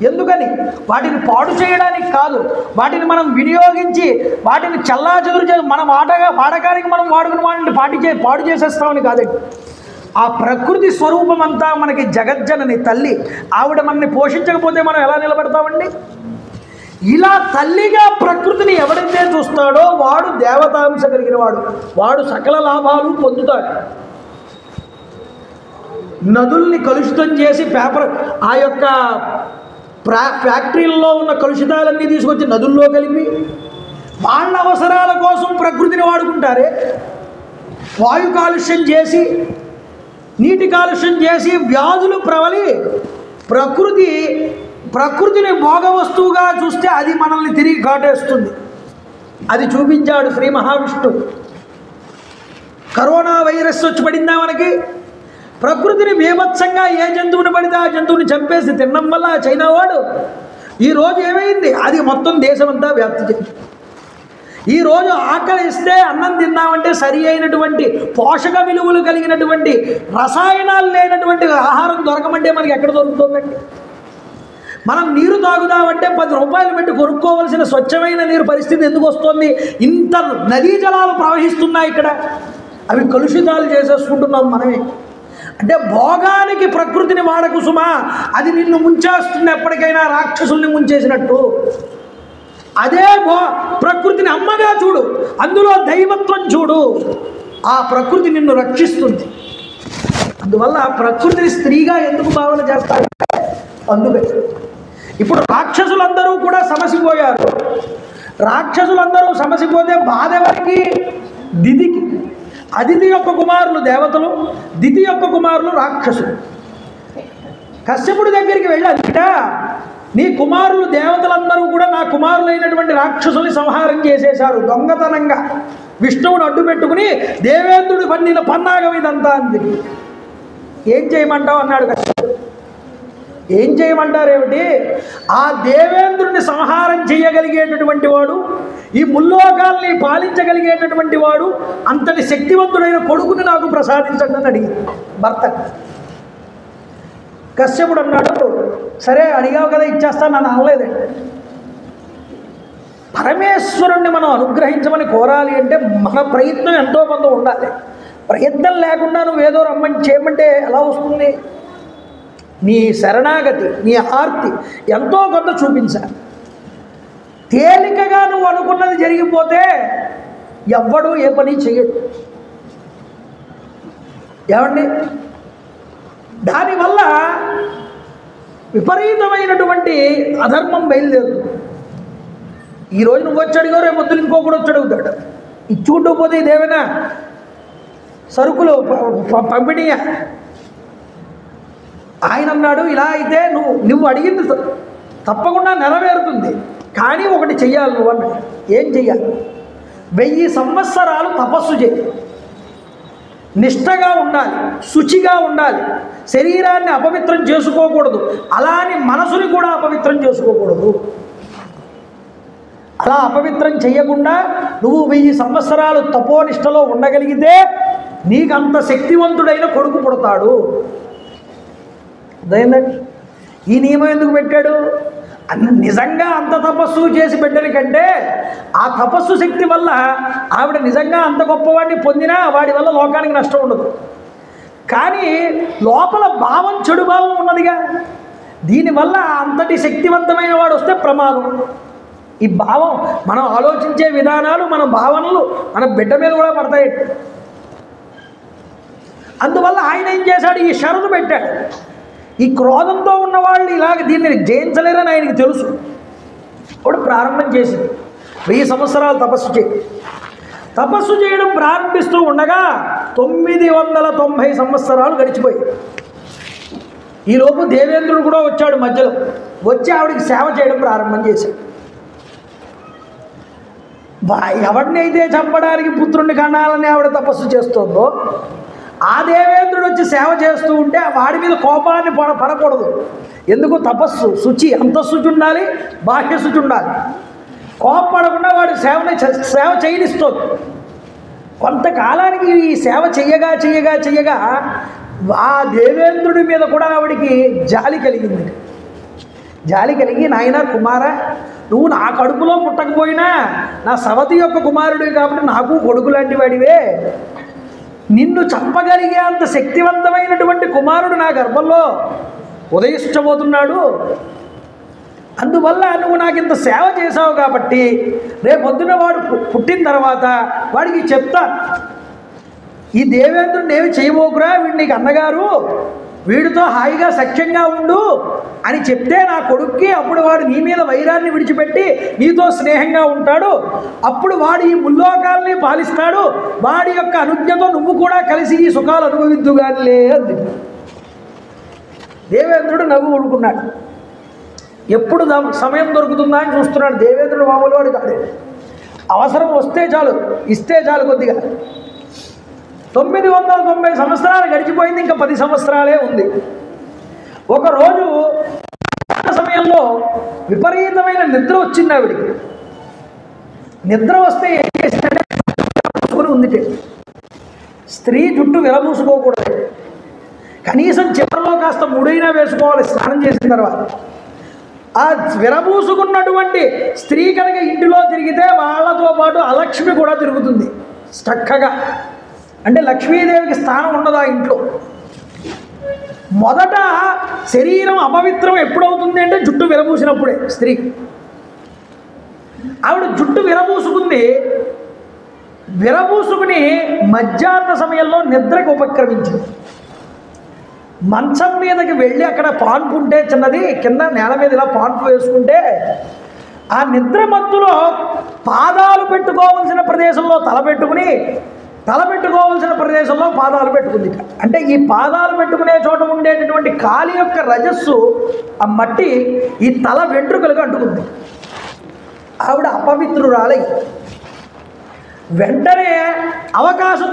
ఎందుకని? వాటిని పాడు చేయడానికి కాదు, వాటిని మనం వినియోగించి వాటిని చల్లాచెదురు మన వాడకానికి మనం వాడుకున్న వాటిని పాడు చేసేస్తామని కాదండి. ఆ ప్రకృతి స్వరూపం అంతా మనకి జగజ్జనని తల్లి. ఆవిడ మనల్ని పోషించకపోతే మనం ఎలా నిలబడతామండి? ఇలా తల్లిగా ప్రకృతిని ఎవరైతే చూస్తాడో వాడు దేవతాంశ కలిగిన వాడు, వాడు సకల లాభాలు పొందుతాడు. నదుల్ని కలుషితం చేసి ఆ యొక్క ఫ్యాక్టరీల్లో ఉన్న కలుషితాలన్నీ తీసుకొచ్చి నదుల్లో కలిపి వాళ్ళ అవసరాల కోసం ప్రకృతిని వాడుకుంటారే. వాయు కాలుష్యం చేసి, నీటి కాలుష్యం చేసి వ్యాధులు ప్రబలి ప్రకృతిని భోగ వస్తువుగా చూస్తే అది మనల్ని తిరిగి కాటేస్తుంది. అది చూపించాడు శ్రీ మహావిష్ణువు. కరోనా వైరస్ వచ్చి పడిందా మనకి? ప్రకృతిని బీభత్సంగా ఏ జంతువుని పడితే ఆ జంతువుని చంపేసి తినడం వల్ల చైనా వాడు ఈరోజు ఏమైంది? అది మొత్తం దేశమంతా వ్యాప్తి చెంది. ఈరోజు ఆకలి ఇస్తే అన్నం తిన్నామంటే సరి అయినటువంటి పోషక విలువలు కలిగినటువంటి రసాయనాలు లేనటువంటి ఆహారం దొరకమంటే మనకి ఎక్కడ దొరుకుతుందండి? మనం నీరు తాగుదామంటే 10 రూపాయలు పెట్టి కొనుక్కోవలసిన స్వచ్ఛమైన నీరు పరిస్థితి ఎందుకు వస్తుంది? ఇంత నదీ జలాలు ప్రవహిస్తున్నాయి ఇక్కడ, అవి కలుషితాలు చేసేసుకుంటున్నాం మనమే. అంటే భోగానికి ప్రకృతిని వాడకు సుమా, అది నిన్ను ముంచేస్తుంది. ఎప్పటికైనా రాక్షసుల్ని ముంచేసినట్టు. అదే ప్రకృతిని అమ్మగా చూడు, అందులో దైవత్వం చూడు, ఆ ప్రకృతి నిన్ను రక్షిస్తుంది. అందువల్ల ప్రకృతిని స్త్రీగా ఎందుకు భావన చేస్తారు? అందుకే ఇప్పుడు రాక్షసులందరూ కూడా సమసిపోయారు. రాక్షసులందరూ సమసిపోతే బాధ ఎవరికి? దితికి. అదితి యొక్క కుమారులు దేవతలు, దితి యొక్క కుమారులు రాక్షసులు. కశ్యపుడి దగ్గరికి వెళ్ళాక నీ కుమారులు దేవతలందరూ కూడా నా కుమారులైనటువంటి రాక్షసుల్ని సంహారం చేసేశారు దొంగతనంగా. విష్ణువుని అడ్డు పెట్టుకుని దేవేంద్రుడు పండిన పన్నాగం ఇదంతా అంది. ఏం చేయమంటావు అన్నాడు కశ్యపుడు. ఏం చేయమంటారేమిటి? ఆ దేవేంద్రుని సంహారం చేయగలిగేటటువంటి వాడు, ఈ ముల్లోకాల్ని పాలించగలిగేటటువంటి వాడు, అంతటి శక్తివంతుడైన కొడుకుని నాకు ప్రసాదించండి అని అడిగింది భర్త. కశ్యపుడు అన్నాడు, సరే అడిగావు కదా ఇచ్చేస్తాను, నన్ను అనలేదండి. పరమేశ్వరుణ్ణి మనం అనుగ్రహించమని కోరాలి అంటే మన ప్రయత్నం ఎంతో కొంత ఉండాలి. ప్రయత్నం లేకుండా నువ్వేదో రమ్మని చేయమంటే ఎలా వస్తుంది? నీ శరణాగతి, నీ ఆర్తి ఎంతో కొంత చూపించాలి. తేలికగా నువ్వు అనుకున్నది జరిగిపోతే ఎవ్వడూ ఏ పని చెయ్యడు. ఏమండి? దానివల్ల విపరీతమైనటువంటి అధర్మం బయలుదేరుతుంది. ఈరోజు నువ్వు వచ్చి అడిగావు, రేపు పొద్దున ఇంకొకటి వచ్చి అడుగుతాడు. ఇచ్చుకుంటూ ఇదేమైనా సరుకులు పంపిణీయా? ఆయన అన్నాడు, ఇలా అయితే నువ్వు అడిగింది తప్పకుండా నెరవేరుతుంది, కానీ ఒకటి చెయ్యాలి. నువ్వు అన్నాడు. ఏం చెయ్యాలి? 1000 సంవత్సరాలు తపస్సు చేయి, నిష్టగా ఉండాలి, శుచిగా ఉండాలి, శరీరాన్ని అపవిత్రం చేసుకోకూడదు, అలా అని మనసుని కూడా అపవిత్రం చేసుకోకూడదు. అలా అపవిత్రం చెయ్యకుండా నువ్వు 1000 సంవత్సరాలు తపోనిష్టలో ఉండగలిగితే నీకంత శక్తివంతుడైన కొడుకు పుడతాడు. అదేంటండి? ఈ నియమం ఎందుకు పెట్టాడు? నిజంగా అంత తపస్సు చేసి పెట్టని కంటే ఆ తపస్సు శక్తి వల్ల ఆవిడ నిజంగా అంత గొప్పవాడిని పొందినా వాడి వల్ల లోకానికి నష్టం ఉండదు. కానీ లోపల భావం, చెడు భావం ఉన్నదిగా, దీనివల్ల అంతటి శక్తివంతమైన వాడు వస్తే ప్రమాదం. ఈ భావం, మనం ఆలోచించే విధానాలు, మన భావనలు మన బిడ్డ మీద కూడా పడతాయి. అందువల్ల ఆయన ఏం చేశాడు? ఈ షరతు పెట్టాడు. ఈ క్రోధంతో ఉన్నవాళ్ళు ఇలాగ దీన్ని జయించలేరని ఆయనకి తెలుసు. ఇప్పుడు ప్రారంభం చేసింది 1000 సంవత్సరాలు తపస్సు చేయడం ప్రారంభిస్తూ ఉండగా 990 సంవత్సరాలు గడిచిపోయి, ఈలోపు దేవేంద్రుడు కూడా వచ్చాడు. మధ్యలో వచ్చి ఆవిడికి సేవ చేయడం ప్రారంభం చేశాడు. ఎవరిని అయితే చంపడానికి పుత్రుడిని కనాలని ఆవిడ తపస్సు చేస్తుందో ఆ దేవేంద్రుడు వచ్చి సేవ చేస్తూ ఉంటే వాడి మీద కోపాన్ని పడకూడదు. ఎందుకు? తపస్సు, శుచి, అంతఃశుచి ఉండాలి, బాహ్య శుచి ఉండాలి. కోపపడకుండా వాడు సేవ చేయనిస్తుంది. కొంతకాలానికి ఈ సేవ చెయ్యగా ఆ దేవేంద్రుడి మీద కూడా ఆవిడికి జాలి కలిగింది. జాలి కలిగి, నాయన కుమార, నువ్వు నా కడుపులో పుట్టకపోయినా నా సవతి యొక్క కుమారుడివి కాబట్టి నాకు కొడుకు లాంటి వాడివే, నిన్ను చంపగలిగే అంత శక్తివంతమైనటువంటి కుమారుడు నా గర్భంలో ఉదయించబోతున్నాడు. అందువల్ల నువ్వు నాకు ఇంత సేవ చేశావు కాబట్టి రేపొద్దున వాడు పుట్టిన తర్వాత వాడికి చెప్తాను, ఈ దేవేంద్రుడిని ఏమి చేయబోకురా, వీడు నీకు అన్నగారు, వీడితో హాయిగా సఖ్యంగా ఉండు అని చెప్తే నా కొడుక్కి అప్పుడు వాడు నీ మీద వైరాన్ని విడిచిపెట్టి నీతో స్నేహంగా ఉంటాడు. అప్పుడు వాడు ఈ ముల్లోకాలని పాలిస్తాడు. వాడి యొక్క అనుజ్ఞతో నువ్వు కూడా కలిసి ఈ సుఖాలు అనుభవిద్దుగానిలే అంది. దేవేంద్రుడు నవ్వు ఊడుకున్నాడు. ఎప్పుడు సమయం దొరుకుతుందా అని చూస్తున్నాడు. దేవేంద్రుడు మామూలు వాడు కాదు. అవసరం వస్తే చాలు, ఇస్తే చాలు. కొద్దిగా 990 సంవత్సరాలు గడిచిపోయింది. ఇంకా 10 సంవత్సరాలే ఉంది. ఒకరోజు సమయంలో విపరీతమైన నిద్ర వచ్చింది ఆవిడికి. నిద్ర వస్తే ఏం చేసిందంటే ఉంది. స్త్రీ జుట్టు విరబూసుకోకూడదు, కనీసం చివరిలో కాస్త ముడైనా వేసుకోవాలి స్నానం చేసిన తర్వాత. ఆ విరబూసుకున్నటువంటి స్త్రీ కనుక ఇంటిలో తిరిగితే వాళ్ళతో పాటు అలక్ష్మి కూడా తిరుగుతుంది చక్కగా. అంటే లక్ష్మీదేవికి స్థానం ఉండదు ఆ ఇంట్లో. మొదట శరీరం అపవిత్రం ఎప్పుడవుతుంది అంటే జుట్టు విరబూసినప్పుడే. స్త్రీ ఆవిడ జుట్టు విరబూసుకుని మధ్యాహ్న సమయంలో నిద్రకు ఉపక్రమించింది. మంచం మీదకి వెళ్ళి అక్కడ పాన్పు ఉంటే చిన్నది, కింద నేల మీద ఇలా పాన్పు వేసుకుంటే ఆ నిద్ర మత్తులో పాదాలు పెట్టుకోవాల్సిన ప్రదేశంలో తల పెట్టుకోవాల్సిన ప్రదేశంలో పాదాలు పెట్టుకుంది. అంటే ఈ పాదాలు పెట్టుకునే చోట ఉండేటటువంటి కాలి యొక్క రజస్సు, ఆ మట్టి ఈ తల వెంట్రుకలుగా అంటుకుంది. ఆవిడ అపవిత్రురాలై వెంటనే అవకాశం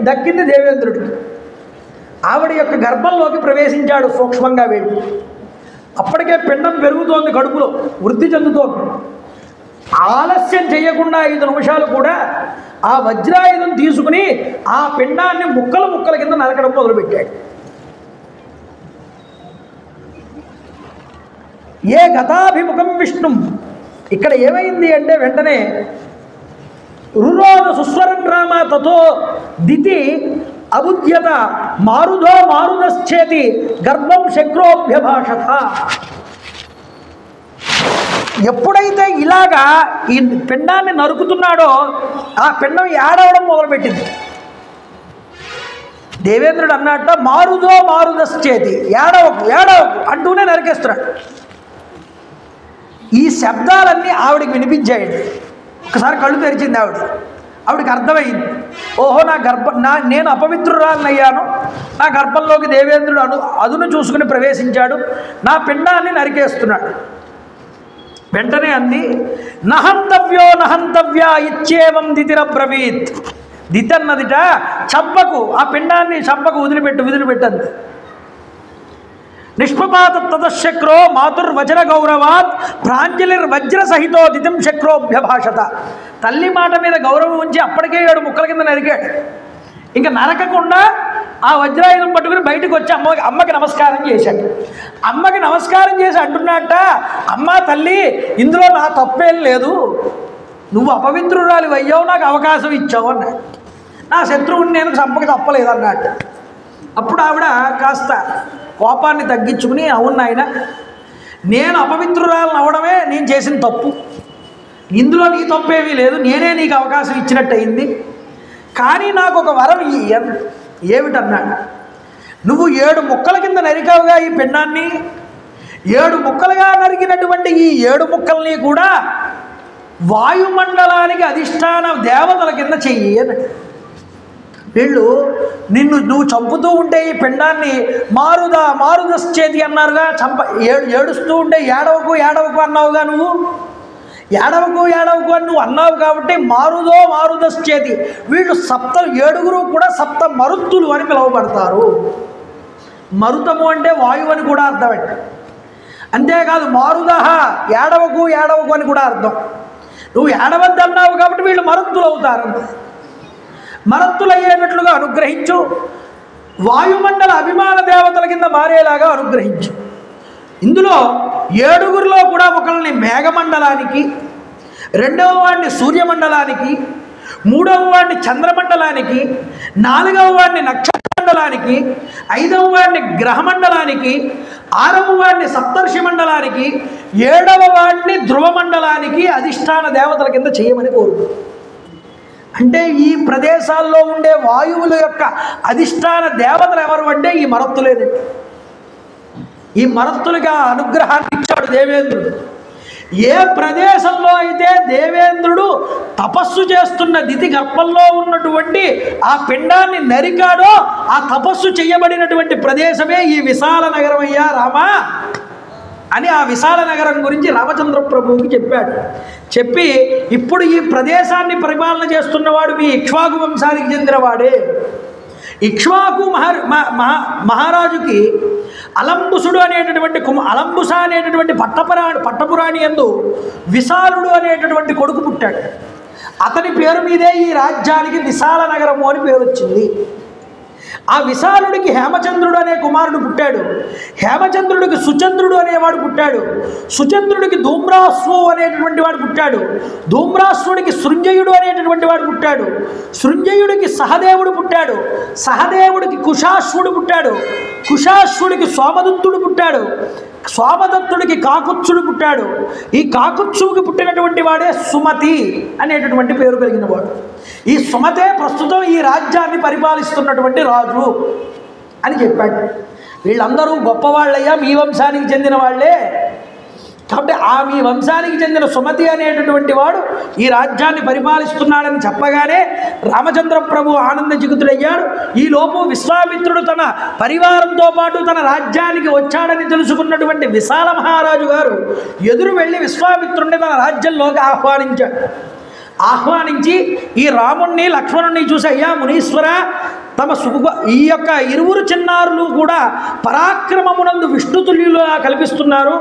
దక్కింది దేవేంద్రుడికి. ఆవిడ యొక్క గర్భంలోకి ప్రవేశించాడు సూక్ష్మంగా వెళ్ళి. అప్పటికే పిండం పెరుగుతోంది, కడుపులో వృద్ధి చెందుతోంది. ఆలస్యం చేయకుండా 5 నిమిషాలు కూడా ఆ వజ్రాయుధం తీసుకుని ఆ పిండాన్ని ముక్కల కింద నరకడం మొదలుపెట్టాడు. ఏ గతాభిముఖం విష్ణుం. ఇక్కడ ఏమైంది అంటే వెంటనే రురోధ సుస్వరం రామ తతో దితి అబుద్ధ్యత మారుధో మారుదశ్చేతి గర్భం శక్రోభ్యభాషత. ఎప్పుడైతే ఇలాగా ఈ పిండాన్ని నరుకుతున్నాడో ఆ పిండం ఏడవడం మొదలుపెట్టింది. దేవేంద్రుడు అన్నట్ట మారుదో మారుదశ్చేతి, ఏడవకు ఏడవకు అంటూనే నరికేస్తున్నాడు. ఈ శబ్దాలన్నీ ఆవిడికి వినిపించాయండి. ఒకసారి కళ్ళు తెరిచింది ఆవిడికి అర్థమైంది, ఓహో నేను అపవిత్రురాలనయ్యాను, నా గర్భంలోకి దేవేంద్రుడు అదును చూసుకుని ప్రవేశించాడు, నా పిండాన్ని నరికేస్తున్నాడు. వెంటనే అంది, నహంతవ్యో నహంతవ్య ఇచ్చేవం దితిరబ్రవీత్. దితి అన్నదిట, చంపకు, ఆ పిండాన్ని చంపకు, వదిలిపెట్టంది. నిష్పపాత తతశక్రో మాతుర్వచన గౌరవాత్ ప్రాంజలిర్వజ్ర సహితో దితిం శక్రోభ్యభాషత. తల్లి మాట మీద గౌరవం ఉంచి అప్పటికే 7 ముక్కల కింద నరికాడు. ఇంకా నరకకుండా ఆ వజ్రాయుధం పట్టుకుని బయటకు వచ్చి అమ్మకి నమస్కారం చేశాడు. అమ్మకి నమస్కారం చేసి అంటున్నట్ట, అమ్మ తల్లి, ఇందులో నా తప్పేం లేదు, నువ్వు అపవిత్రురాలి అయ్యావు, నాకు అవకాశం ఇచ్చావు అన్నాడు. నా శత్రువుని నేను చంపక తప్పలేదన్నట్టు. అప్పుడు ఆవిడ కాస్త కోపాన్ని తగ్గించుకుని, అవును నాయన, నేను అపవిత్రురాలను అవడమే నేను చేసిన తప్పు, ఇందులో నీ తప్పేమీ లేదు, నేనే నీకు అవకాశం ఇచ్చినట్టు అయింది, కానీ నాకు ఒక వరం ఏమిటన్నాడు. నువ్వు 7 ముక్కల కింద నరికావుగా ఈ పిండాన్ని, 7 ముక్కలుగా నరికినటువంటి ఈ 7 ముక్కల్ని కూడా వాయుమండలానికి అధిష్టాన దేవతల కింద చెయ్యి అన్నాడు. వీళ్ళు నువ్వు చంపుతూ ఉంటే ఈ పిండాన్ని మారుదశ్చేతి అన్నారుగా, ఏడుస్తూ ఉంటే ఏడవకు అన్నావుగా, నువ్వు ఏడవకు అని నువ్వు అన్నావు కాబట్టి మారుదశ్చేతి. వీళ్ళు 7 కూడా సప్త మరుత్తులు అని పిలువబడతారు. మరుతము అంటే వాయువు అని కూడా అర్థమండి. అంతేకాదు మారుదహ ఏడవకు అని కూడా అర్థం. నువ్వు ఏడవద్దు అన్నావు కాబట్టి వీళ్ళు మరుత్తులు అవుతారు. మరత్తులయ్యేటట్లుగా అనుగ్రహించు, వాయుమండల అభిమాన దేవతల కింద మారేలాగా అనుగ్రహించు. ఇందులో 7 కూడా ఒకరిని మేఘమండలానికి, 2వ వాడిని సూర్యమండలానికి, 3వ వాడిని చంద్రమండలానికి, 4వ వాడిని నక్షత్రమండలానికి, 5వ వాడిని గ్రహమండలానికి, 6వ వాడిని సప్తర్షి మండలానికి, 7వ వాడిని ధ్రువమండలానికి అధిష్టాన దేవతల కింద చేయమని కోరు. అంటే ఈ ప్రదేశాల్లో ఉండే వాయువుల యొక్క అధిష్టాన దేవతలు ఎవరు అంటే ఈ మరత్తులేనండి. ఈ మరత్తులుగా అనుగ్రహాన్ని ఇచ్చాడు దేవేంద్రుడు. ఏ ప్రదేశంలో అయితే దేవేంద్రుడు తపస్సు చేస్తున్న దితి గర్భంలో ఉన్నటువంటి ఆ పిండాన్ని నరికాడో ఆ తపస్సు చేయబడినటువంటి ప్రదేశమే ఈ విశాల నగరం అయ్యా రామా అని ఆ విశాల నగరం గురించి రామచంద్ర ప్రభువుకి చెప్పాడు. చెప్పి ఇప్పుడు ఈ ప్రదేశాన్ని పరిపాలన చేస్తున్నవాడు మీ ఇక్ష్వాకు వంశానికి చెందినవాడే. ఇక్ష్వాకు మహారాజుకి అలంబుసుడు అనేటటువంటి అలంబుస అనేటటువంటి పట్టపురాణి యందు విశాలుడు అనేటటువంటి కొడుకు పుట్టాడు. అతని పేరు మీదే ఈ రాజ్యానికి విశాల నగరము అని పేరు వచ్చింది. ఆ విశాలుడికి హేమచంద్రుడు అనే కుమారుడు పుట్టాడు. హేమచంద్రుడికి సుచంద్రుడు అనేవాడు పుట్టాడు. సుచంద్రుడికి ధూమ్రాశ్వు అనేటటువంటి వాడు పుట్టాడు. ధూమ్రాశ్వుడికి సృంజయుడు అనేటటువంటి వాడు పుట్టాడు. సృంజయుడికి సహదేవుడు పుట్టాడు. సహదేవుడికి కుశాశ్వుడు పుట్టాడు. కుశాశ్వుడికి సోమదత్తుడు పుట్టాడు. సోమదత్తుడికి కాకుత్సుడు పుట్టాడు. ఈ కాకుత్సువుకి పుట్టినటువంటి వాడే సుమతి అనేటటువంటి పేరు కలిగిన వాడు. ఈ సుమతే ప్రస్తుతం ఈ రాజ్యాన్ని పరిపాలిస్తున్నటువంటి రాజు అని చెప్పాడు. వీళ్ళందరూ గొప్పవాళ్ళయ్యా, మీ వంశానికి చెందిన వాళ్ళే. కాబట్టి మీ వంశానికి చెందిన సుమతి అనేటటువంటి వాడు ఈ రాజ్యాన్ని పరిపాలిస్తున్నాడని చెప్పగానే రామచంద్ర ప్రభు ఆనందచిగుతుడయ్యాడు. ఈలోపు విశ్వామిత్రుడు తన పరివారంతో పాటు తన రాజ్యానికి వచ్చాడని తెలుసుకున్నటువంటి విశాల మహారాజు గారు ఎదురు వెళ్ళి విశ్వామిత్రుడిని తన రాజ్యంలోకి ఆహ్వానించి ఈ రాముణ్ణి లక్ష్మణుణ్ణి చూసి, అయ్యా మునీశ్వర, ఈ యొక్క 2 చిన్నారులు కూడా పరాక్రమమునందు విష్ణుతుల్యులుగా కల్పిస్తున్నారు.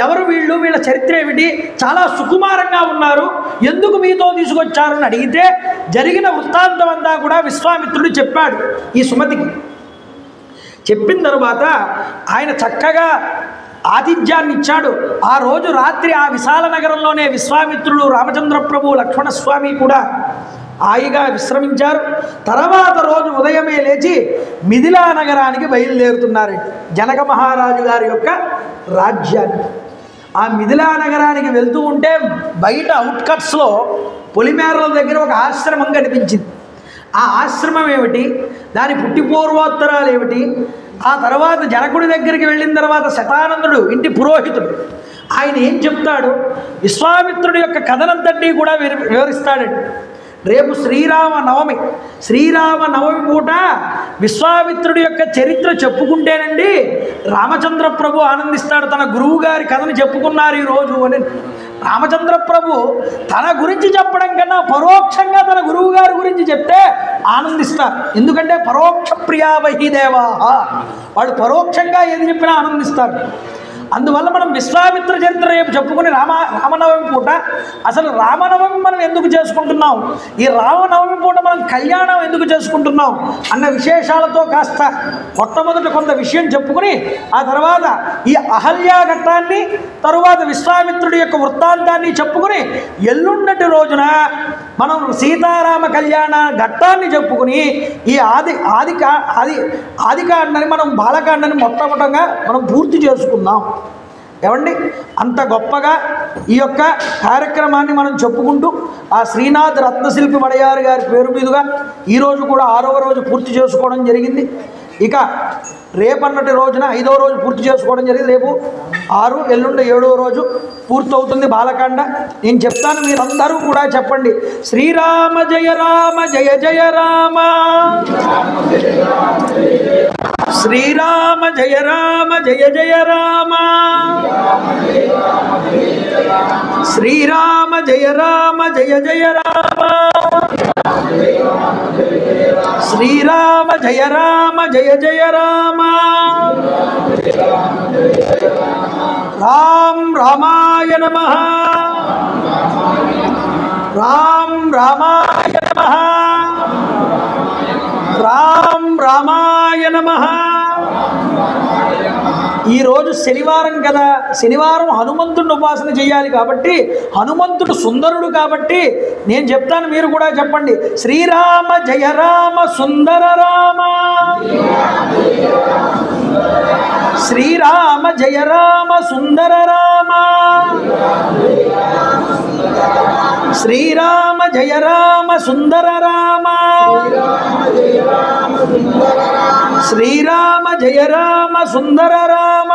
ఎవరు వీళ్ళు, వీళ్ళ చరిత్ర ఏమిటి, చాలా సుకుమారంగా ఉన్నారు, ఎందుకు మీతో తీసుకొచ్చారని అడిగితే జరిగిన వృత్తాంతం అంతా కూడా విశ్వామిత్రుడు చెప్పాడు ఈ సుమతికి. చెప్పిన తరువాత ఆయన చక్కగా ఆతిథ్యాన్ని ఇచ్చాడు. ఆ రోజు రాత్రి ఆ విశాల నగరంలోనే విశ్వామిత్రుడు, రామచంద్ర ప్రభు, లక్ష్మణస్వామి కూడా హాయిగా విశ్రమించారు. తర్వాత రోజు ఉదయమే లేచి మిథిలా నగరానికి బయలుదేరుతున్నారండి, జనక మహారాజు గారి యొక్క రాజ్యాన్ని. ఆ మిథిలా నగరానికి వెళ్తూ ఉంటే బయట అవుట్కట్స్లో పొలిమేరల దగ్గర ఒక ఆశ్రమం కనిపించింది. ఆ ఆశ్రమం ఏమిటి, దాని పుట్టిపూర్వోత్తరాలు ఏమిటి, ఆ తర్వాత జనకుడి దగ్గరికి వెళ్ళిన తర్వాత శతానందుడు ఇంటి పురోహితుడు ఆయన ఏం చెప్తాడు, విశ్వామిత్రుడి యొక్క కథనంతటి కూడా వివరిస్తాడండి. రేపు శ్రీరామనవమి, శ్రీరామనవమి పూట విశ్వామిత్రుడి యొక్క చరిత్ర చెప్పుకుంటేనండి రామచంద్ర ప్రభు ఆనందిస్తాడు. తన గురువు గారి కథను చెప్పుకున్నారు ఈరోజు అని. రామచంద్ర ప్రభు తన గురించి చెప్పడం కన్నా పరోక్షంగా తన గురువు గారి గురించి చెప్తే ఆనందిస్తారు. ఎందుకంటే పరోక్ష ప్రియా వహీదేవా, వాడు పరోక్షంగా ఏది చెప్పినా ఆనందిస్తారు. అందువల్ల మనం విశ్వామిత్ర చరిత్ర రేపు చెప్పుకుని రామనవమి పూట అసలు రామనవమి మనం ఎందుకు చేసుకుంటున్నాం, ఈ రామనవమి పూట మనం కళ్యాణం ఎందుకు చేసుకుంటున్నాం అన్న విశేషాలతో కాస్త మొట్టమొదట కొంత విషయం చెప్పుకుని ఆ తర్వాత ఈ అహల్యా ఘట్టాన్ని తరువాత విశ్వామిత్రుడి యొక్క వృత్తాంతాన్ని చెప్పుకుని ఎల్లుండటి రోజున మనం సీతారామ కళ్యాణ ఘట్టాన్ని చెప్పుకుని ఈ ఆదికాండని మనం బాలకాండని మొట్టమొదటగా మనం పూర్తి చేసుకుందాం. ఏమండి, అంత గొప్పగా ఈ యొక్క కార్యక్రమాన్ని మనం చెప్పుకుంటూ ఆ శ్రీనాథ్ రత్నశిల్పి వడయారు గారి పేరు మీదుగా ఈరోజు కూడా 6వ రోజు పూర్తి చేసుకోవడం జరిగింది. ఇక రేపన్నటి రోజున 5వ రోజు పూర్తి చేసుకోవడం జరిగింది. రేపు 6, ఎల్లుండి 7వ రోజు పూర్తవుతుంది బాలకాండ. నేను చెప్తాను, మీరందరూ కూడా చెప్పండి. శ్రీరామ జయ రామ జయ జయ రామ, శ్రీరామ జయ రామ జయ జయ రామ, శ్రీరామ జయ రామ జయ జయ రామ, శ్రీరామ జయ రామ జయ జయ రామ, రామ్ రామాయ నమః, రామ్ రామాయ నమః, రామ్ రామాయ నమః. ఈరోజు శనివారం కదా, శనివారం హనుమంతుడిని ఉపాసన చేయాలి కాబట్టి, హనుమంతుడు సుందరుడు కాబట్టి నేను చెప్తాను, మీరు కూడా చెప్పండి. శ్రీరామ జయ రామ సుందర రామ, శ్రీరామ జయ రామ సుందర రామ, శ్రీరామ జయ రామ సుందర రామ, శ్రీరామ జయ రామ సుందర రామ,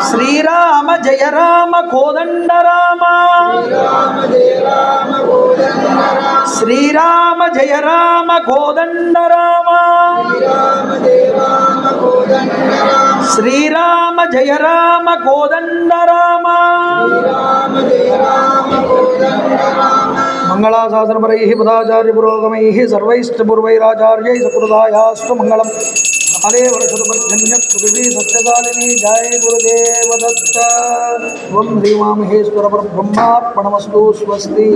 శ్రీరామ జయ రామ కోదండ రామ, శ్రీరామ జయ రామ కోదండ రామ, శ్రీరామ జయ రామ కోదండ రామ. మంగళాశాసనపరైః పదాచార్య పురోగమైః సర్వైష్టపూర్వైరాచార్యైః సకృతాయాస్తు మంగళం. కాలే వర్షతుపర్జన్య పృథివీ సత్యకాలినీ. జయ గురుదేవ దత్త. ఓం శ్రీమామహేశ్వర పరబ్రహ్మార్పణమస్తు. స్వస్తి.